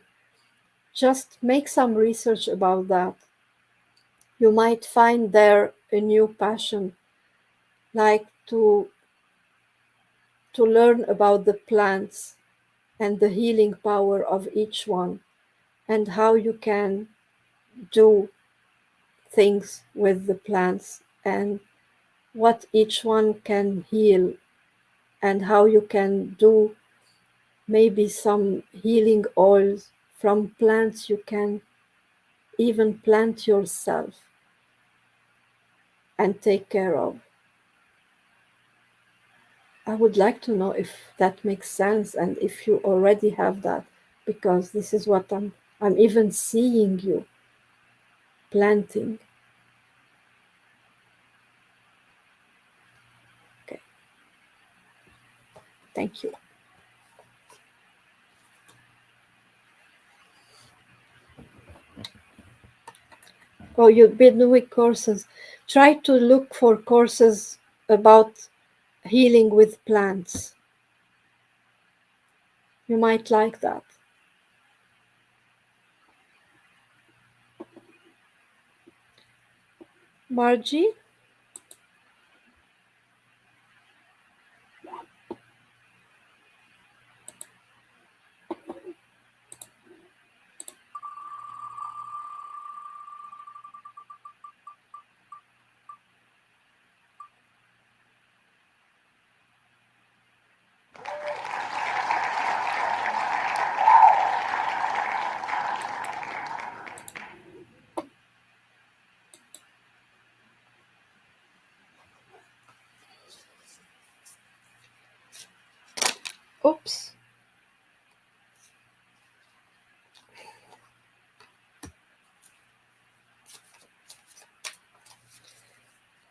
Just make some research about that. You might find there a new passion, like to learn about the plants and the healing power of each one and how you can do things with the plants and what each one can heal and how you can do maybe some healing oils from plants you can even plant yourself and take care of. I would like to know if that makes sense and if you already have that, because this is what I'm even seeing you planting. Okay, thank you. Oh, you've been doing courses. Try to look for courses about healing with plants. You might like that. Margie? Oops.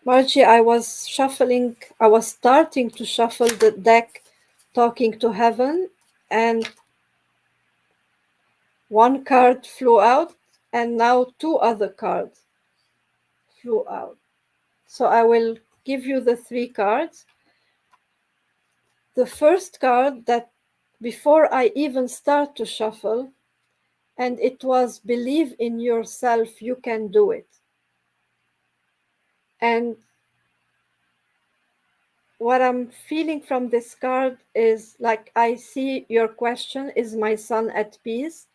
Margie, I was starting to shuffle the deck, talking to heaven, and one card flew out, and now two other cards flew out. So I will give you the three cards. The first card that before I even start to shuffle, and it was believe in yourself, you can do it. And what I'm feeling from this card is like I see your question, is my son at peace?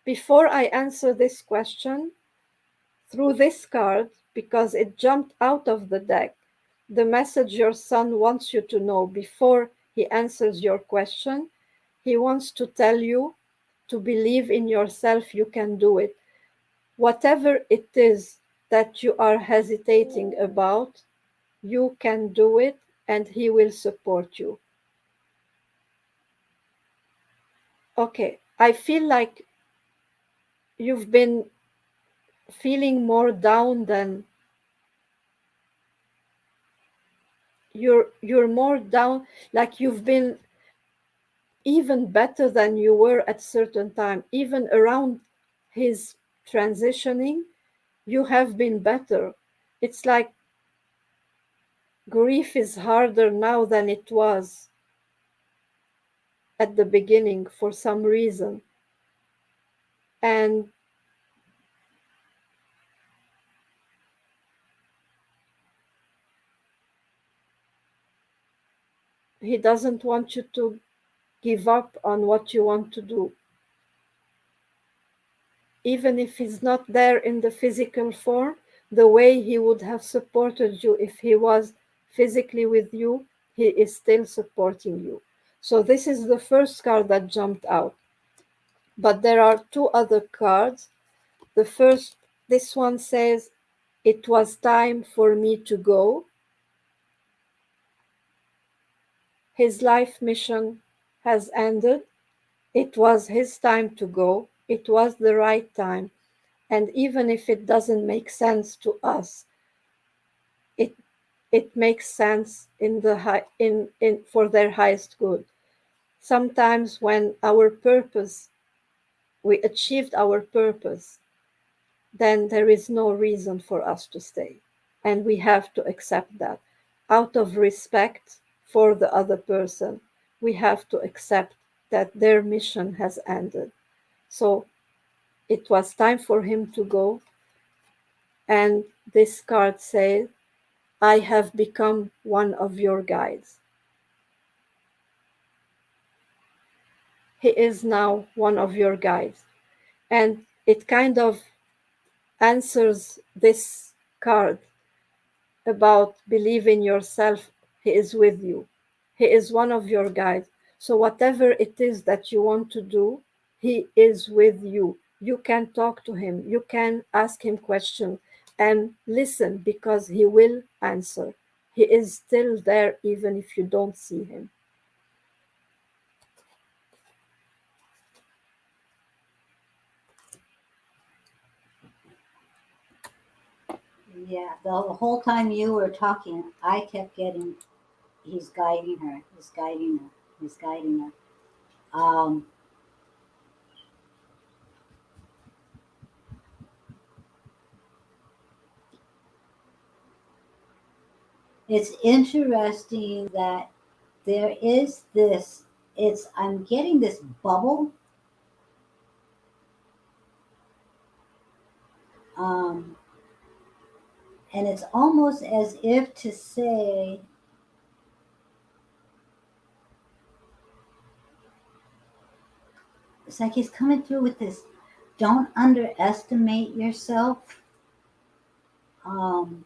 Before I answer this question, through this card, because it jumped out of the deck, the message your son wants you to know before he answers your question, he wants to tell you to believe in yourself, you can do it. Whatever it is that you are hesitating about, you can do it and he will support you. Okay, I feel like you've been feeling more down than you're more down, like you've been even better than you were at certain time, even around his transitioning, you have been better. It's like grief is harder now than it was at the beginning for some reason. And He doesn't want you to give up on what you want to do. Even if he's not there in the physical form, the way he would have supported you if he was physically with you, he is still supporting you. So, this is the first card that jumped out. But there are two other cards. The first, this one says, "It was time for me to go. His life mission has ended. It was his time to go. It was the right time. And even if it doesn't make sense to us, it it makes sense in the high, in for their highest good. Sometimes when our purpose, we achieved our purpose, then there is no reason for us to stay. And we have to accept that. Out of respect for the other person, we have to accept that their mission has ended. So it was time for him to go. And this card says, "I have become one of your guides." He is now one of your guides. And it kind of answers this card about believe in yourself. He is with you. He is one of your guides. So whatever it is that you want to do, he is with you. You can talk to him. You can ask him questions and listen because he will answer. He is still there even if you don't see him. Yeah, the whole time you were talking, I kept getting, he's guiding her, he's guiding her, he's guiding her. It's interesting that there is this, I'm getting this bubble, um, and it's almost as if to say, it's like he's coming through with this, don't underestimate yourself. Um,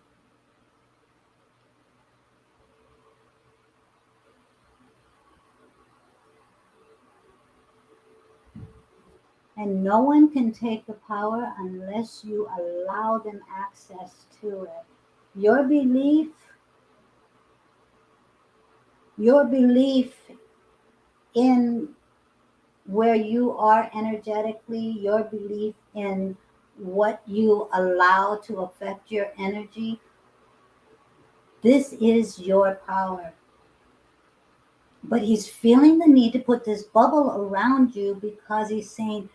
and no one can take the power unless you allow them access to it. Your belief, your belief in where you are energetically, your belief in what you allow to affect your energy, this is your power. But he's feeling the need to put this bubble around you because he's saying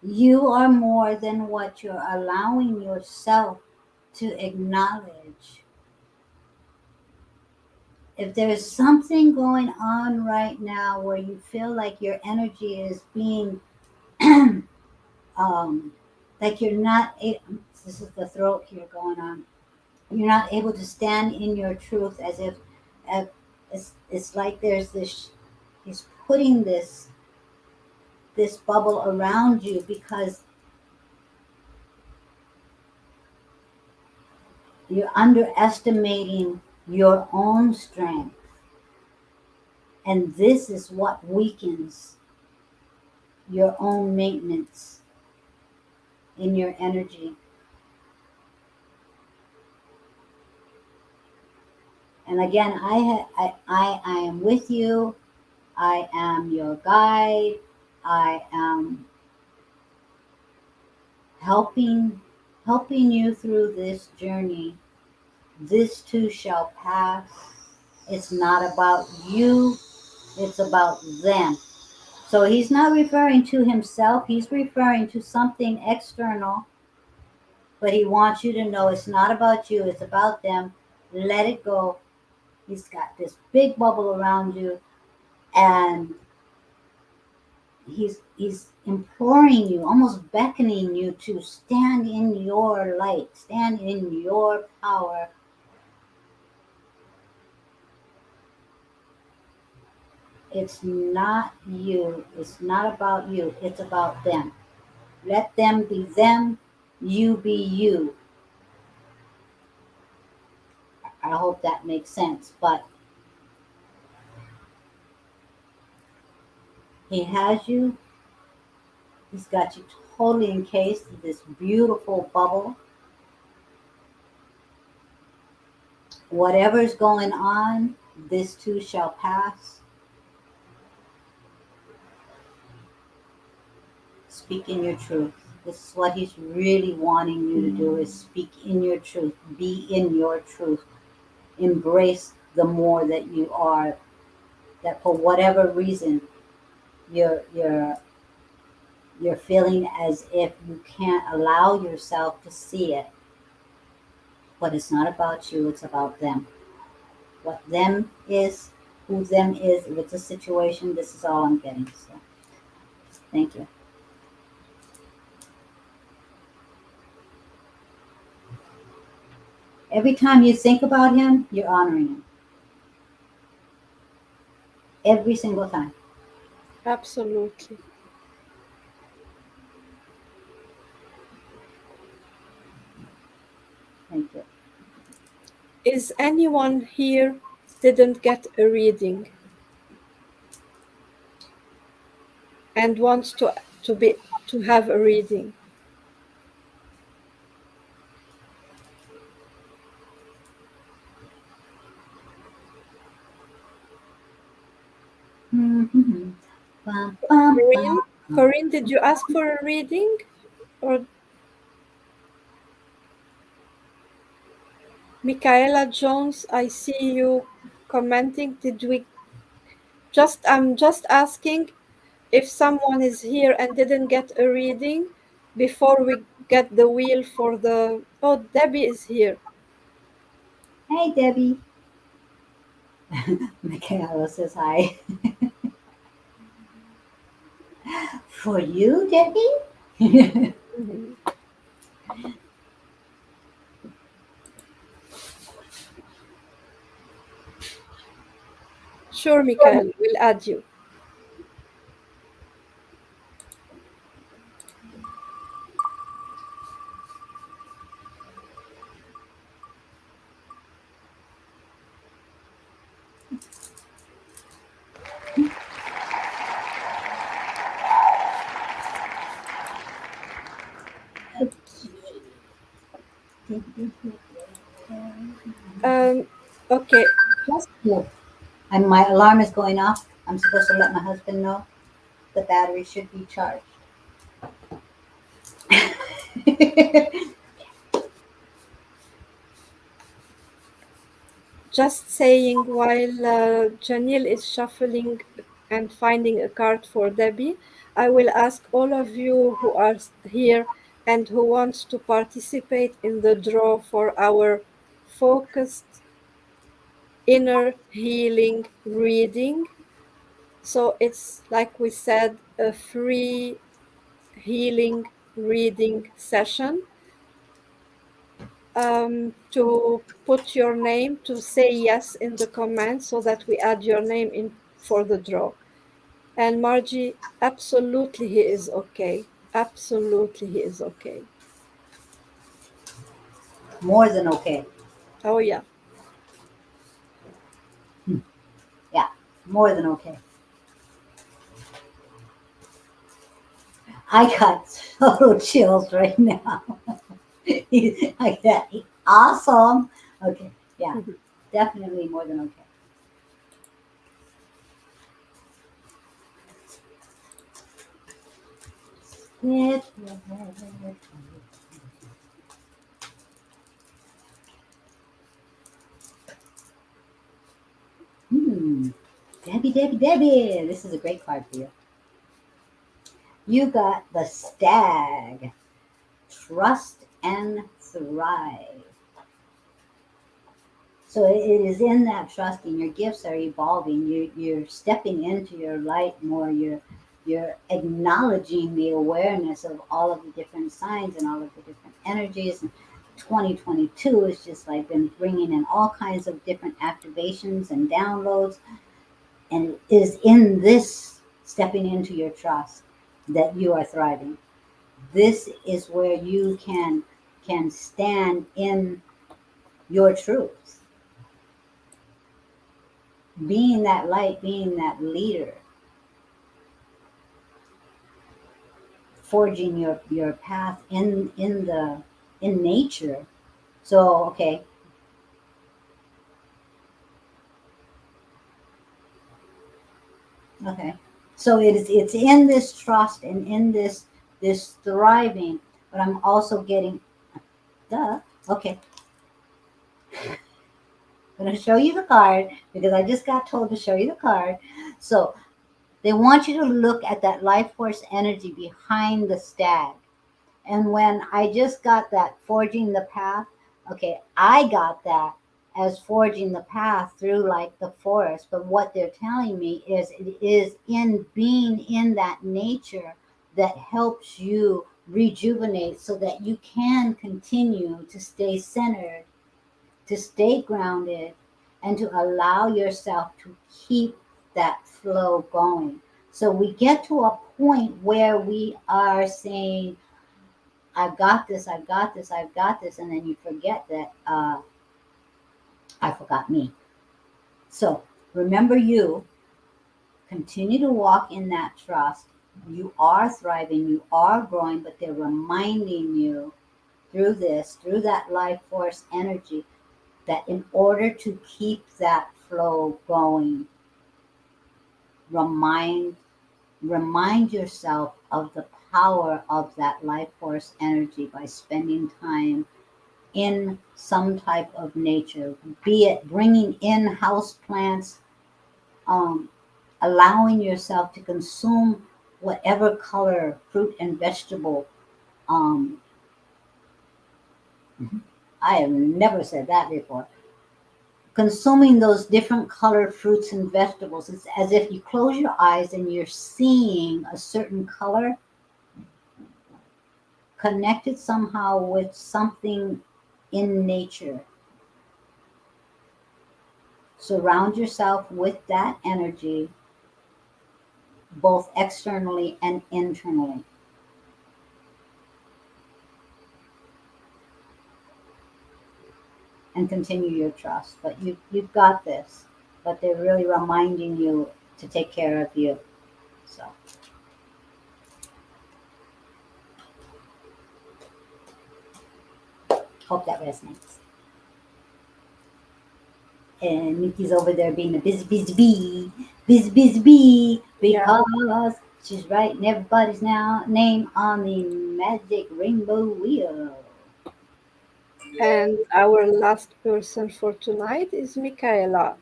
you are more than what you're allowing yourself to acknowledge. If there's something going on right now where you feel like your energy is being um, like you're not this is the throat here going on, you're not able to stand in your truth, as if uh, it's like there's this, he's putting this bubble around you because you're underestimating your own strength, and this is what weakens your own maintenance in your energy. And again, I am with you. I am your guide. I am helping helping you through this journey. This too shall pass. It's not about you, it's about them. So he's not referring to himself, he's referring to something external, but he wants you to know it's not about you, it's about them. Let it go. He's got this big bubble around you, and he's imploring you, almost beckoning you to stand in your light, stand in your power. It's not you. It's not about you. It's about them. Let them be them. You be you. I hope that makes sense. But he has you. He's got you totally encased in this beautiful bubble. Whatever's going on, this too shall pass. Speak in your truth. This is what he's really wanting you to do is speak in your truth. Be in your truth. Embrace the more that you are, that for whatever reason you're you're you're feeling as if you can't allow yourself to see it. But it's not about you, it's about them. What them is, who them is, if it's a situation, this is all I'm getting. So thank you. Every time you think about him, you're honoring him. Every single time. Absolutely. Thank you. Is anyone here didn't get a reading and wants to have a reading? Mm-hmm. Bum, bum, Corinne, bum, bum. Corinne, did you ask for a reading? Or Michaela Jones, I see you commenting. Did we I'm just asking if someone is here and didn't get a reading before we get the wheel for the. Oh, Debbie is here. Hey, Debbie. Michaela says hi. For you, Debbie? Mhm. Sure, Michaela, we'll add you. Um, okay, just Look, and my alarm is going off. I'm supposed to let my husband know the battery should be charged. just saying while Janil is shuffling and finding a card for Debbie, I will ask all of you who are here and who wants to participate in the draw for our focused inner healing reading. So it's like we said, a free healing reading session, to put your name, to say yes in the comments so that we add your name in for the draw. And Margie, absolutely he is okay. Absolutely he is okay. More than okay. Oh yeah. Yeah, more than okay. I got total chills right now. I got awesome. Okay, yeah, definitely more than okay. Hmm. Debbie, Debbie, Debbie. This is a great card for you. You got the stag. Trust and thrive. So it is in that trusting. Your gifts are evolving. You're stepping into your light more. You're acknowledging the awareness of all of the different signs and all of the different energies. And 2022 has just like been bringing in all kinds of different activations and downloads. And it is in this stepping into your trust that you are thriving. This is where you can stand in your truth, being that light, being that leader, forging your path in nature. So okay. So it's in this trust and in this thriving, but I'm also getting duh. Okay, I'm gonna show you the card because I just got told to show you the card. So they want you to look at that life force energy behind the stag. And when I just got that forging the path, okay, I got that as forging the path through like the forest. But what they're telling me is it is in being in that nature that helps you rejuvenate so that you can continue to stay centered, to stay grounded, and to allow yourself to keep that flow going. So we get to a point where we are saying, I've got this, I've got this, I've got this, and then you forget that I forgot me. So remember you, continue to walk in that trust. You are thriving, you are growing, but they're reminding you through this, through that life force energy, that in order to keep that flow going, remind remind yourself of the power of that life force energy by spending time in some type of nature, be it bringing in house plants, um, allowing yourself to consume whatever color fruit and vegetable. Um, I have never said that before. Consuming those different colored fruits and vegetables, it's as if you close your eyes and you're seeing a certain color connected somehow with something in nature. Surround yourself with that energy both externally and internally, and continue your trust. But you've got this. But they're really reminding you to take care of you. So hope that resonates. And Mickey's over there being a busy bee, busy bee, Yeah. because she's writing everybody's now name on the magic rainbow wheel. And our last person for tonight is Michaela.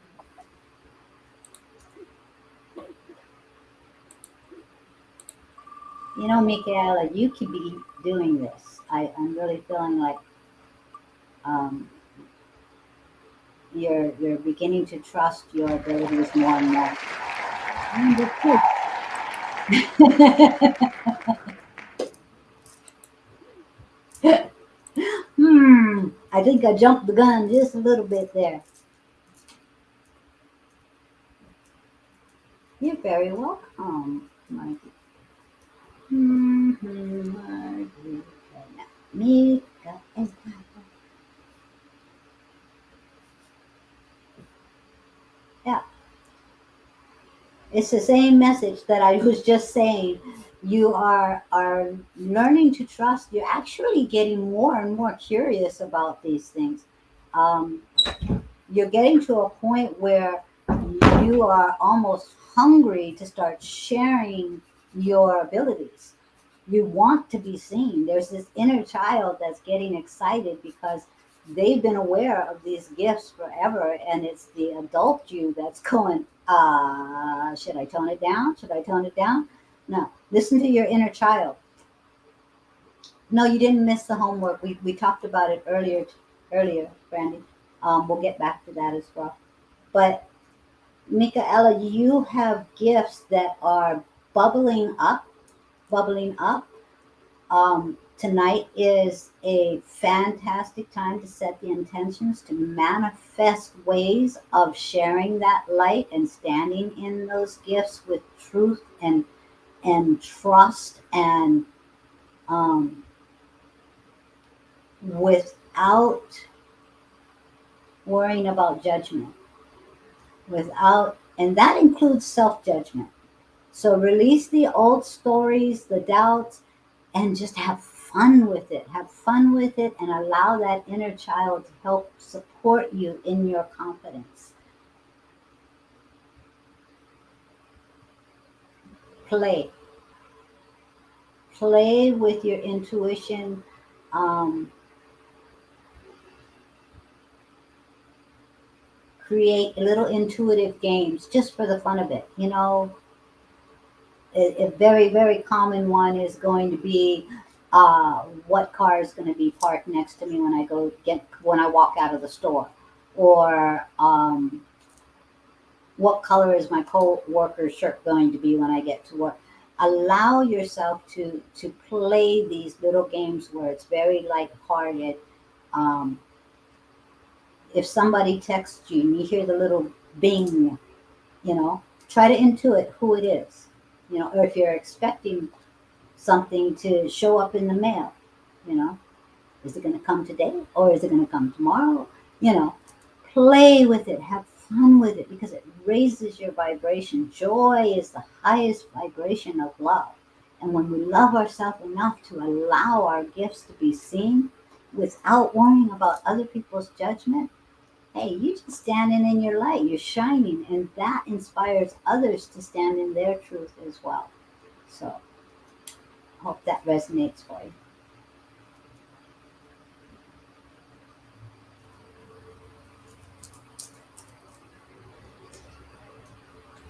You know, Michaela, you could be doing this. I'm really feeling like um, you're beginning to trust your abilities more and more. Number two. I think I jumped the gun just a little bit there. You're very welcome, Mikey. Margarita. Mika. Yeah, it's the same message that I was just saying. You are learning to trust. You're actually getting more and more curious about these things. Um, you're getting to a point where you are almost hungry to start sharing your abilities. You want to be seen. There's this inner child that's getting excited because they've been aware of these gifts forever, and it's the adult you that's going, should I tone it down? Should I tone it down? No, listen to your inner child. No, you didn't miss the homework. We talked about it earlier, Brandy. We'll get back to that as well. But Michaela, you have gifts that are bubbling up, bubbling up, Tonight is a fantastic time to set the intentions to manifest ways of sharing that light and standing in those gifts with truth and trust and um, without worrying about judgment, without, and that includes self judgment. So release the old stories, the doubts, and just have fun with it. Have fun with it and allow that inner child to help support you in your confidence. Play. Play with your intuition. Um, Create little intuitive games just for the fun of it. You know, a very, very common one is going to be what car is going to be parked next to me when when I walk out of the store, or what color is my co-worker's shirt going to be when I get to work. Allow yourself to play these little games where it's very lighthearted. Um, if somebody texts you and you hear the little bing, try to intuit who it is. Or if you're expecting something to show up in the mail, you know, is it going to come today or is it going to come tomorrow? You know, Play with it, have fun with it because it raises your vibration. Joy is the highest vibration of love. And when we love ourselves enough to allow our gifts to be seen without worrying about other people's judgment, hey, you just standing in your light, you're shining, and that inspires others to stand in their truth as well. So, hope that resonates for you.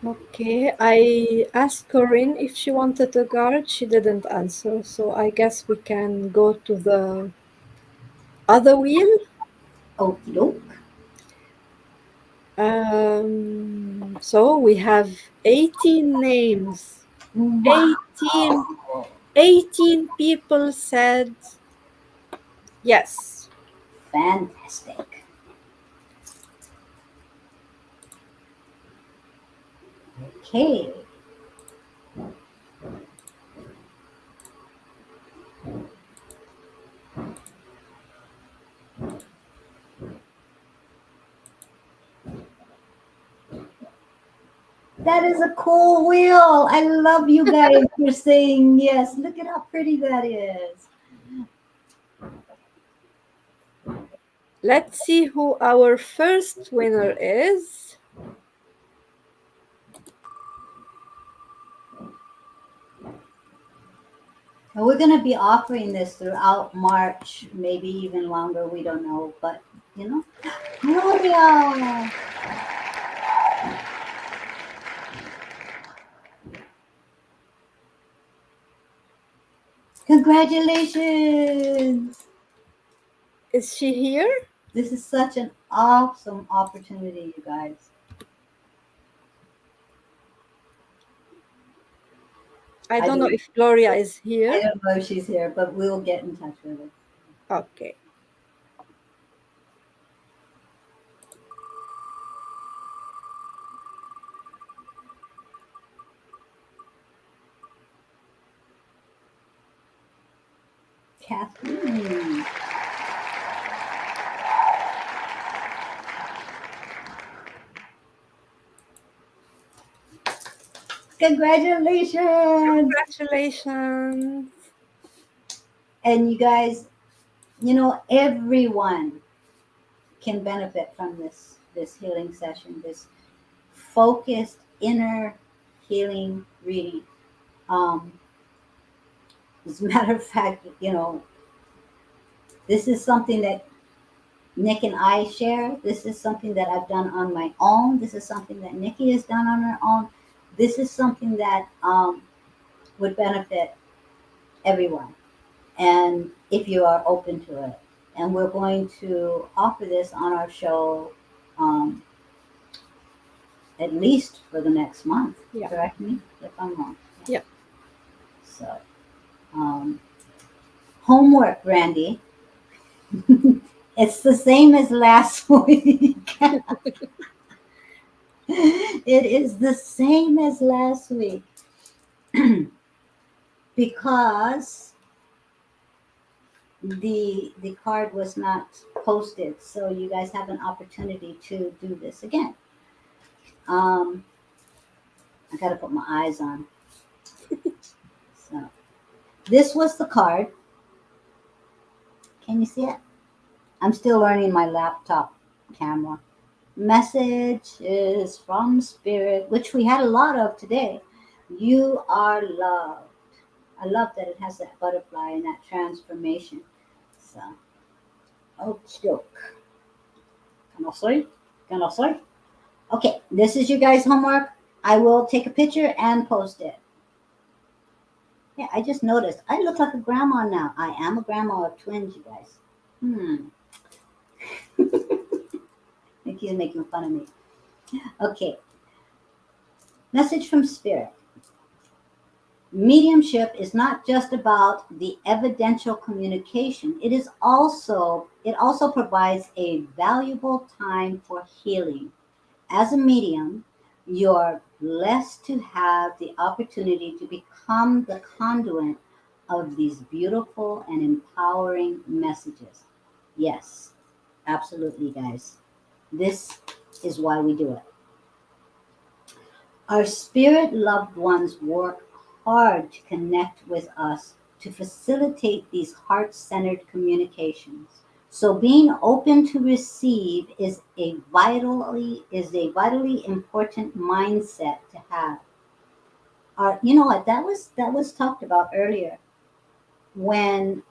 Okay, I asked Corinne if she wanted a guard. She didn't answer, so I guess we can go to the other wheel. Okie doke. So we have 18 names. Wow. 18, 18 people said yes. Fantastic. Okay. That is a cool wheel. I love you guys for saying yes. Look at how pretty that is. Let's see who our first winner is. And we're going to be offering this throughout March, maybe even longer. We don't know. But, Gloria, congratulations. Is she here? This is such an awesome opportunity, you guys. I I don't know don't, if Gloria is I here. don't know if she's here, but we'll get in touch with her. Okay. Kathleen. Congratulations. Congratulations. And you guys, everyone can benefit from this healing session, this focused inner healing reading. Um, as a matter of fact, this is something that Nick and I share. This is something that I've done on my own. This is something that Nikki has done on her own. This is something that would benefit everyone, and if you are open to it. And we're going to offer this on our show um, at least for the next month. Yeah. Correct me if I'm wrong. Yeah. So, um, Homework, Brandy. It's the same as last week. It is the same as last week because the card was not posted, so you guys have an opportunity to do this again. Um, I got to put my eyes on. So this was the card. Can you see it? I'm still learning my laptop camera. Message is from Spirit, which we had a lot of today. You are loved. I love that it has that butterfly and that transformation. So, okay. Can I say? Can I say? Okay, this is your guys' homework. I will take a picture and post it. Yeah, I just noticed. I look like a grandma now. I am a grandma of twins, you guys. Hmm. Nikki's making fun of me. Okay, message from Spirit. Mediumship is not just about the evidential communication. It also provides a valuable time for healing. As a medium, you're blessed to have the opportunity to become the conduit of these beautiful and empowering messages. Yes, absolutely, guys. This is why we do it. Our spirit loved ones work hard to connect with us to facilitate these heart centered communications. So being open to receive is a vitally important mindset to have. You know what, that was talked about earlier when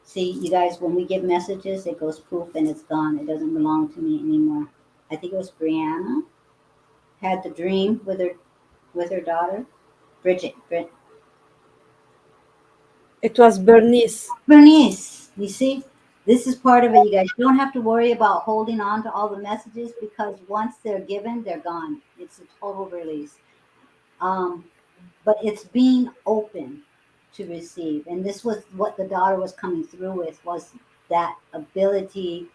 see, you guys, when we give messages it goes poof and it's gone. It doesn't belong to me anymore. I think it was Brianna had the dream with her daughter, Bridget. It was Bernice. Bernice. You see, this is part of it. You guys don't have to worry about holding on to all the messages because once they're given, they're gone. It's a total release. Um, but it's being open to receive, and this was what the daughter was coming through with was that ability,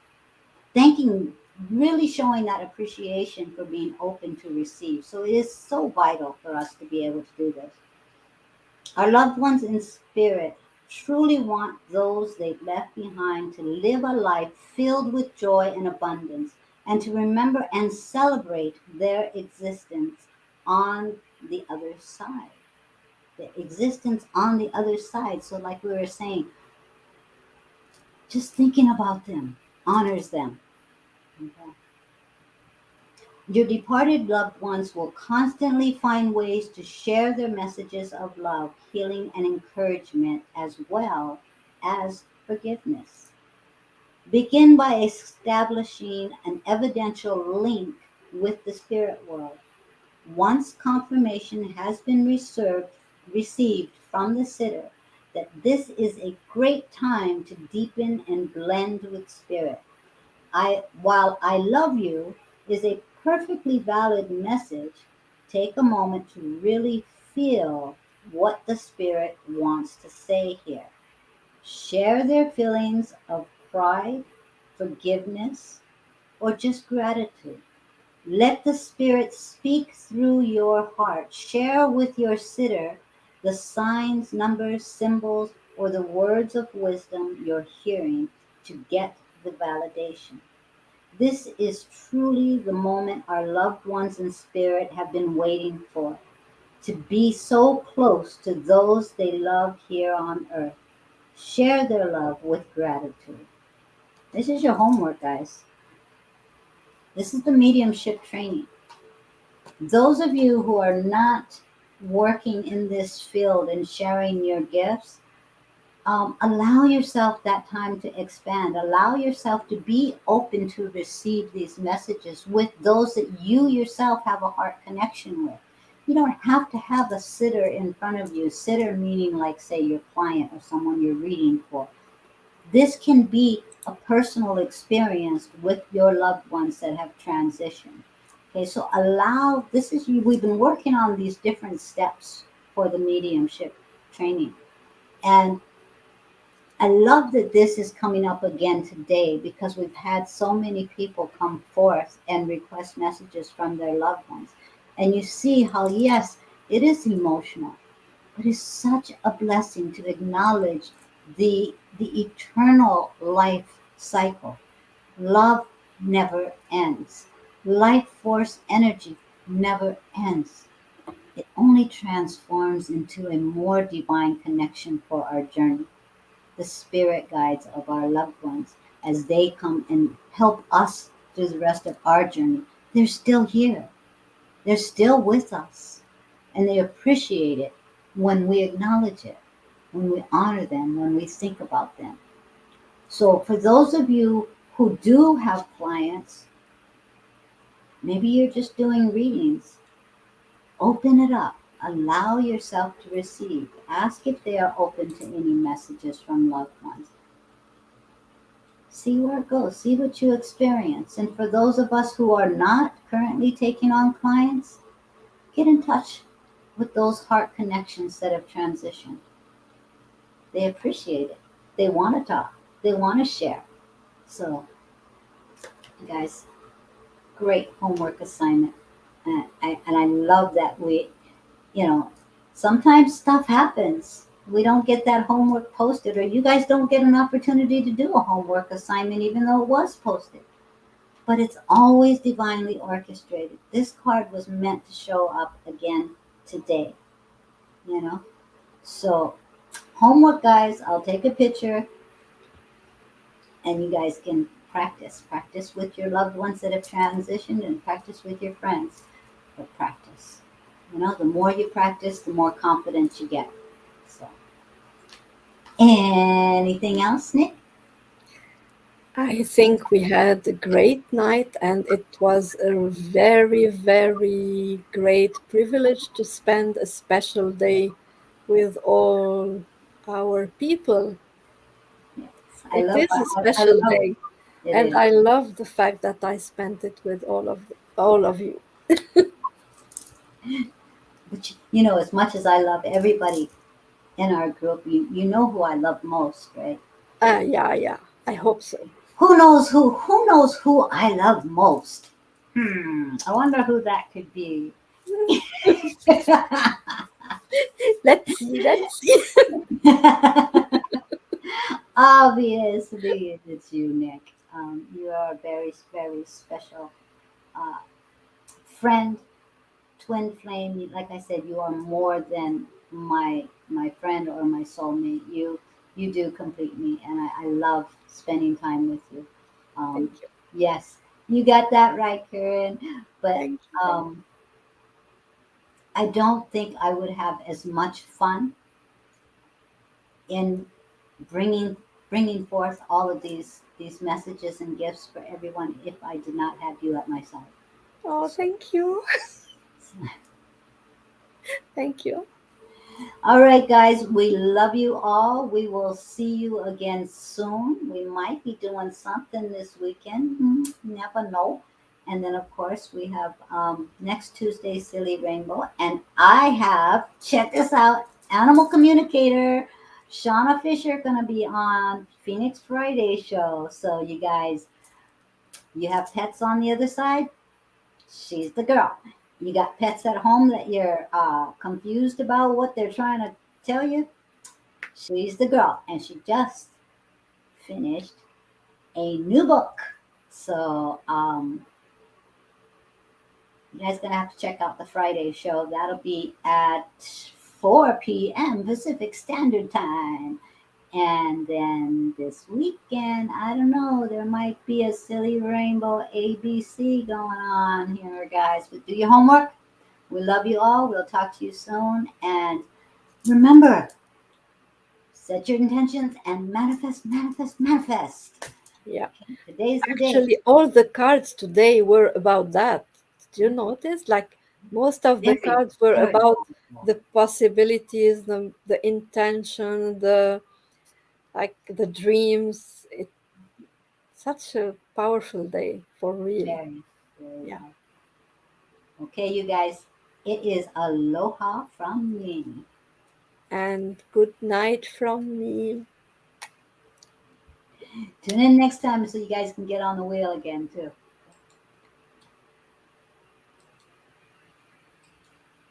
thanking, really showing that appreciation for being open to receive. So it is so vital for us to be able to do this. Our loved ones in spirit truly want those they've left behind to live a life filled with joy and abundance, and to remember and celebrate their existence on the other side. The existence on the other side. So, like we were saying, just thinking about them honors them. Okay? Your departed loved ones will constantly find ways to share their messages of love, healing, and encouragement, as well as forgiveness. Begin by establishing an evidential link with the spirit world. Once confirmation has been received from the sitter that this is a great time to deepen and blend with spirit. While I love you is a perfectly valid message, take a moment to really feel what the Spirit wants to say here. Share their feelings of pride, forgiveness, or just gratitude. Let the Spirit speak through your heart. Share with your sitter the signs, numbers, symbols, or the words of wisdom you're hearing to get the validation. This is truly the moment our loved ones in spirit have been waiting for, to be so close to those they love here on earth. Share their love with gratitude. This is your homework, guys. This is the mediumship training. Those of you who are not working in this field and sharing your gifts, allow yourself that time to expand. Allow yourself to be open to receive these messages with those that you yourself have a heart connection with. You don't have to have a sitter in front of you. Sitter meaning, like, say, your client or someone you're reading for. This can be a personal experience with your loved ones that have transitioned. Okay, so allow, we've been working on these different steps for the mediumship training. And I love that this is coming up again today because we've had so many people come forth and request messages from their loved ones. And you see how, yes, it is emotional, but it's such a blessing to acknowledge the eternal life cycle. Love never ends. Life force energy never ends. It only transforms into a more divine connection for our journey. The spirit guides of our loved ones as they come and help us through the rest of our journey. They're still here. They're still with us. And they appreciate it when we acknowledge it, when we honor them, when we think about them. So, for those of you who do have clients, maybe you're just doing readings, open it up. Allow yourself to receive. Ask if they are open to any messages from loved ones. See where it goes. See what you experience. And for those of us who are not currently taking on clients, get in touch with those heart connections that have transitioned. They appreciate it. They want to talk. They want to share. So, guys, great homework assignment. And I love that you know, sometimes stuff happens. We don't get that homework posted, or you guys don't get an opportunity to do a homework assignment, even though it was posted. But it's always divinely orchestrated. This card was meant to show up again today, you know? So, homework, guys, I'll take a picture and you guys can practice. Practice with your loved ones that have transitioned and practice with your friends. But practice. You know, the more you practice, the more confidence you get. So, anything else, Nick? I think we had a great night, and it was a very, very great privilege to spend a special day with all our people. Yes. I It love is a I special love day, it. It and is. I love the fact that I spent it with all of you. But you know, as much as I love everybody in our group, you know who I love most, right? Yeah, yeah, I hope so. Who knows who? Who knows who I love most? I wonder who that could be. Let's see, let's see. Obviously, it's you, Nick. You are a very, very special uh, friend, twin flame. Like I said, you are more than my friend or my soulmate. You do complete me, and I love spending time with you. Um, Thank you, yes, you got that right, Karen. But thank you, thank um, I don't think I would have as much fun in bringing bringing forth all of these messages and gifts for everyone if I did not have you at my side. you. Oh, So, thank you, thank you. all right, guys, we love you all. We will see you again soon. We might be doing something this weekend. Never know. And then, of course, we have next Tuesday, Silly Rainbow. And I have, check this out, animal communicator Shauna Fisher going to be on Phoenix Friday show. So, you guys, you have pets on the other side? She's the girl. You got pets at home that you're confused about what they're trying to tell you? She's the girl. And she just finished a new book. So you guys gonna have to check out the Friday show. That'll be at 4 p.m. Pacific Standard Time. And then this weekend, I don't know, there might be a Silly Rainbow ABC going on here, guys. But do your homework. We love you all. We'll talk to you soon. And remember, set your intentions and manifest, manifest, manifest. Yeah. Okay, today's the day. Actually, all the cards today were about that. Did you notice? Like most of the Very, cards were very about powerful. the possibilities, the intention, the dreams. It's such a powerful day for real. Very, very Yeah. powerful. Okay, you guys, It is aloha from me. And good night from me. Tune in next time so you guys can get on the wheel again, too.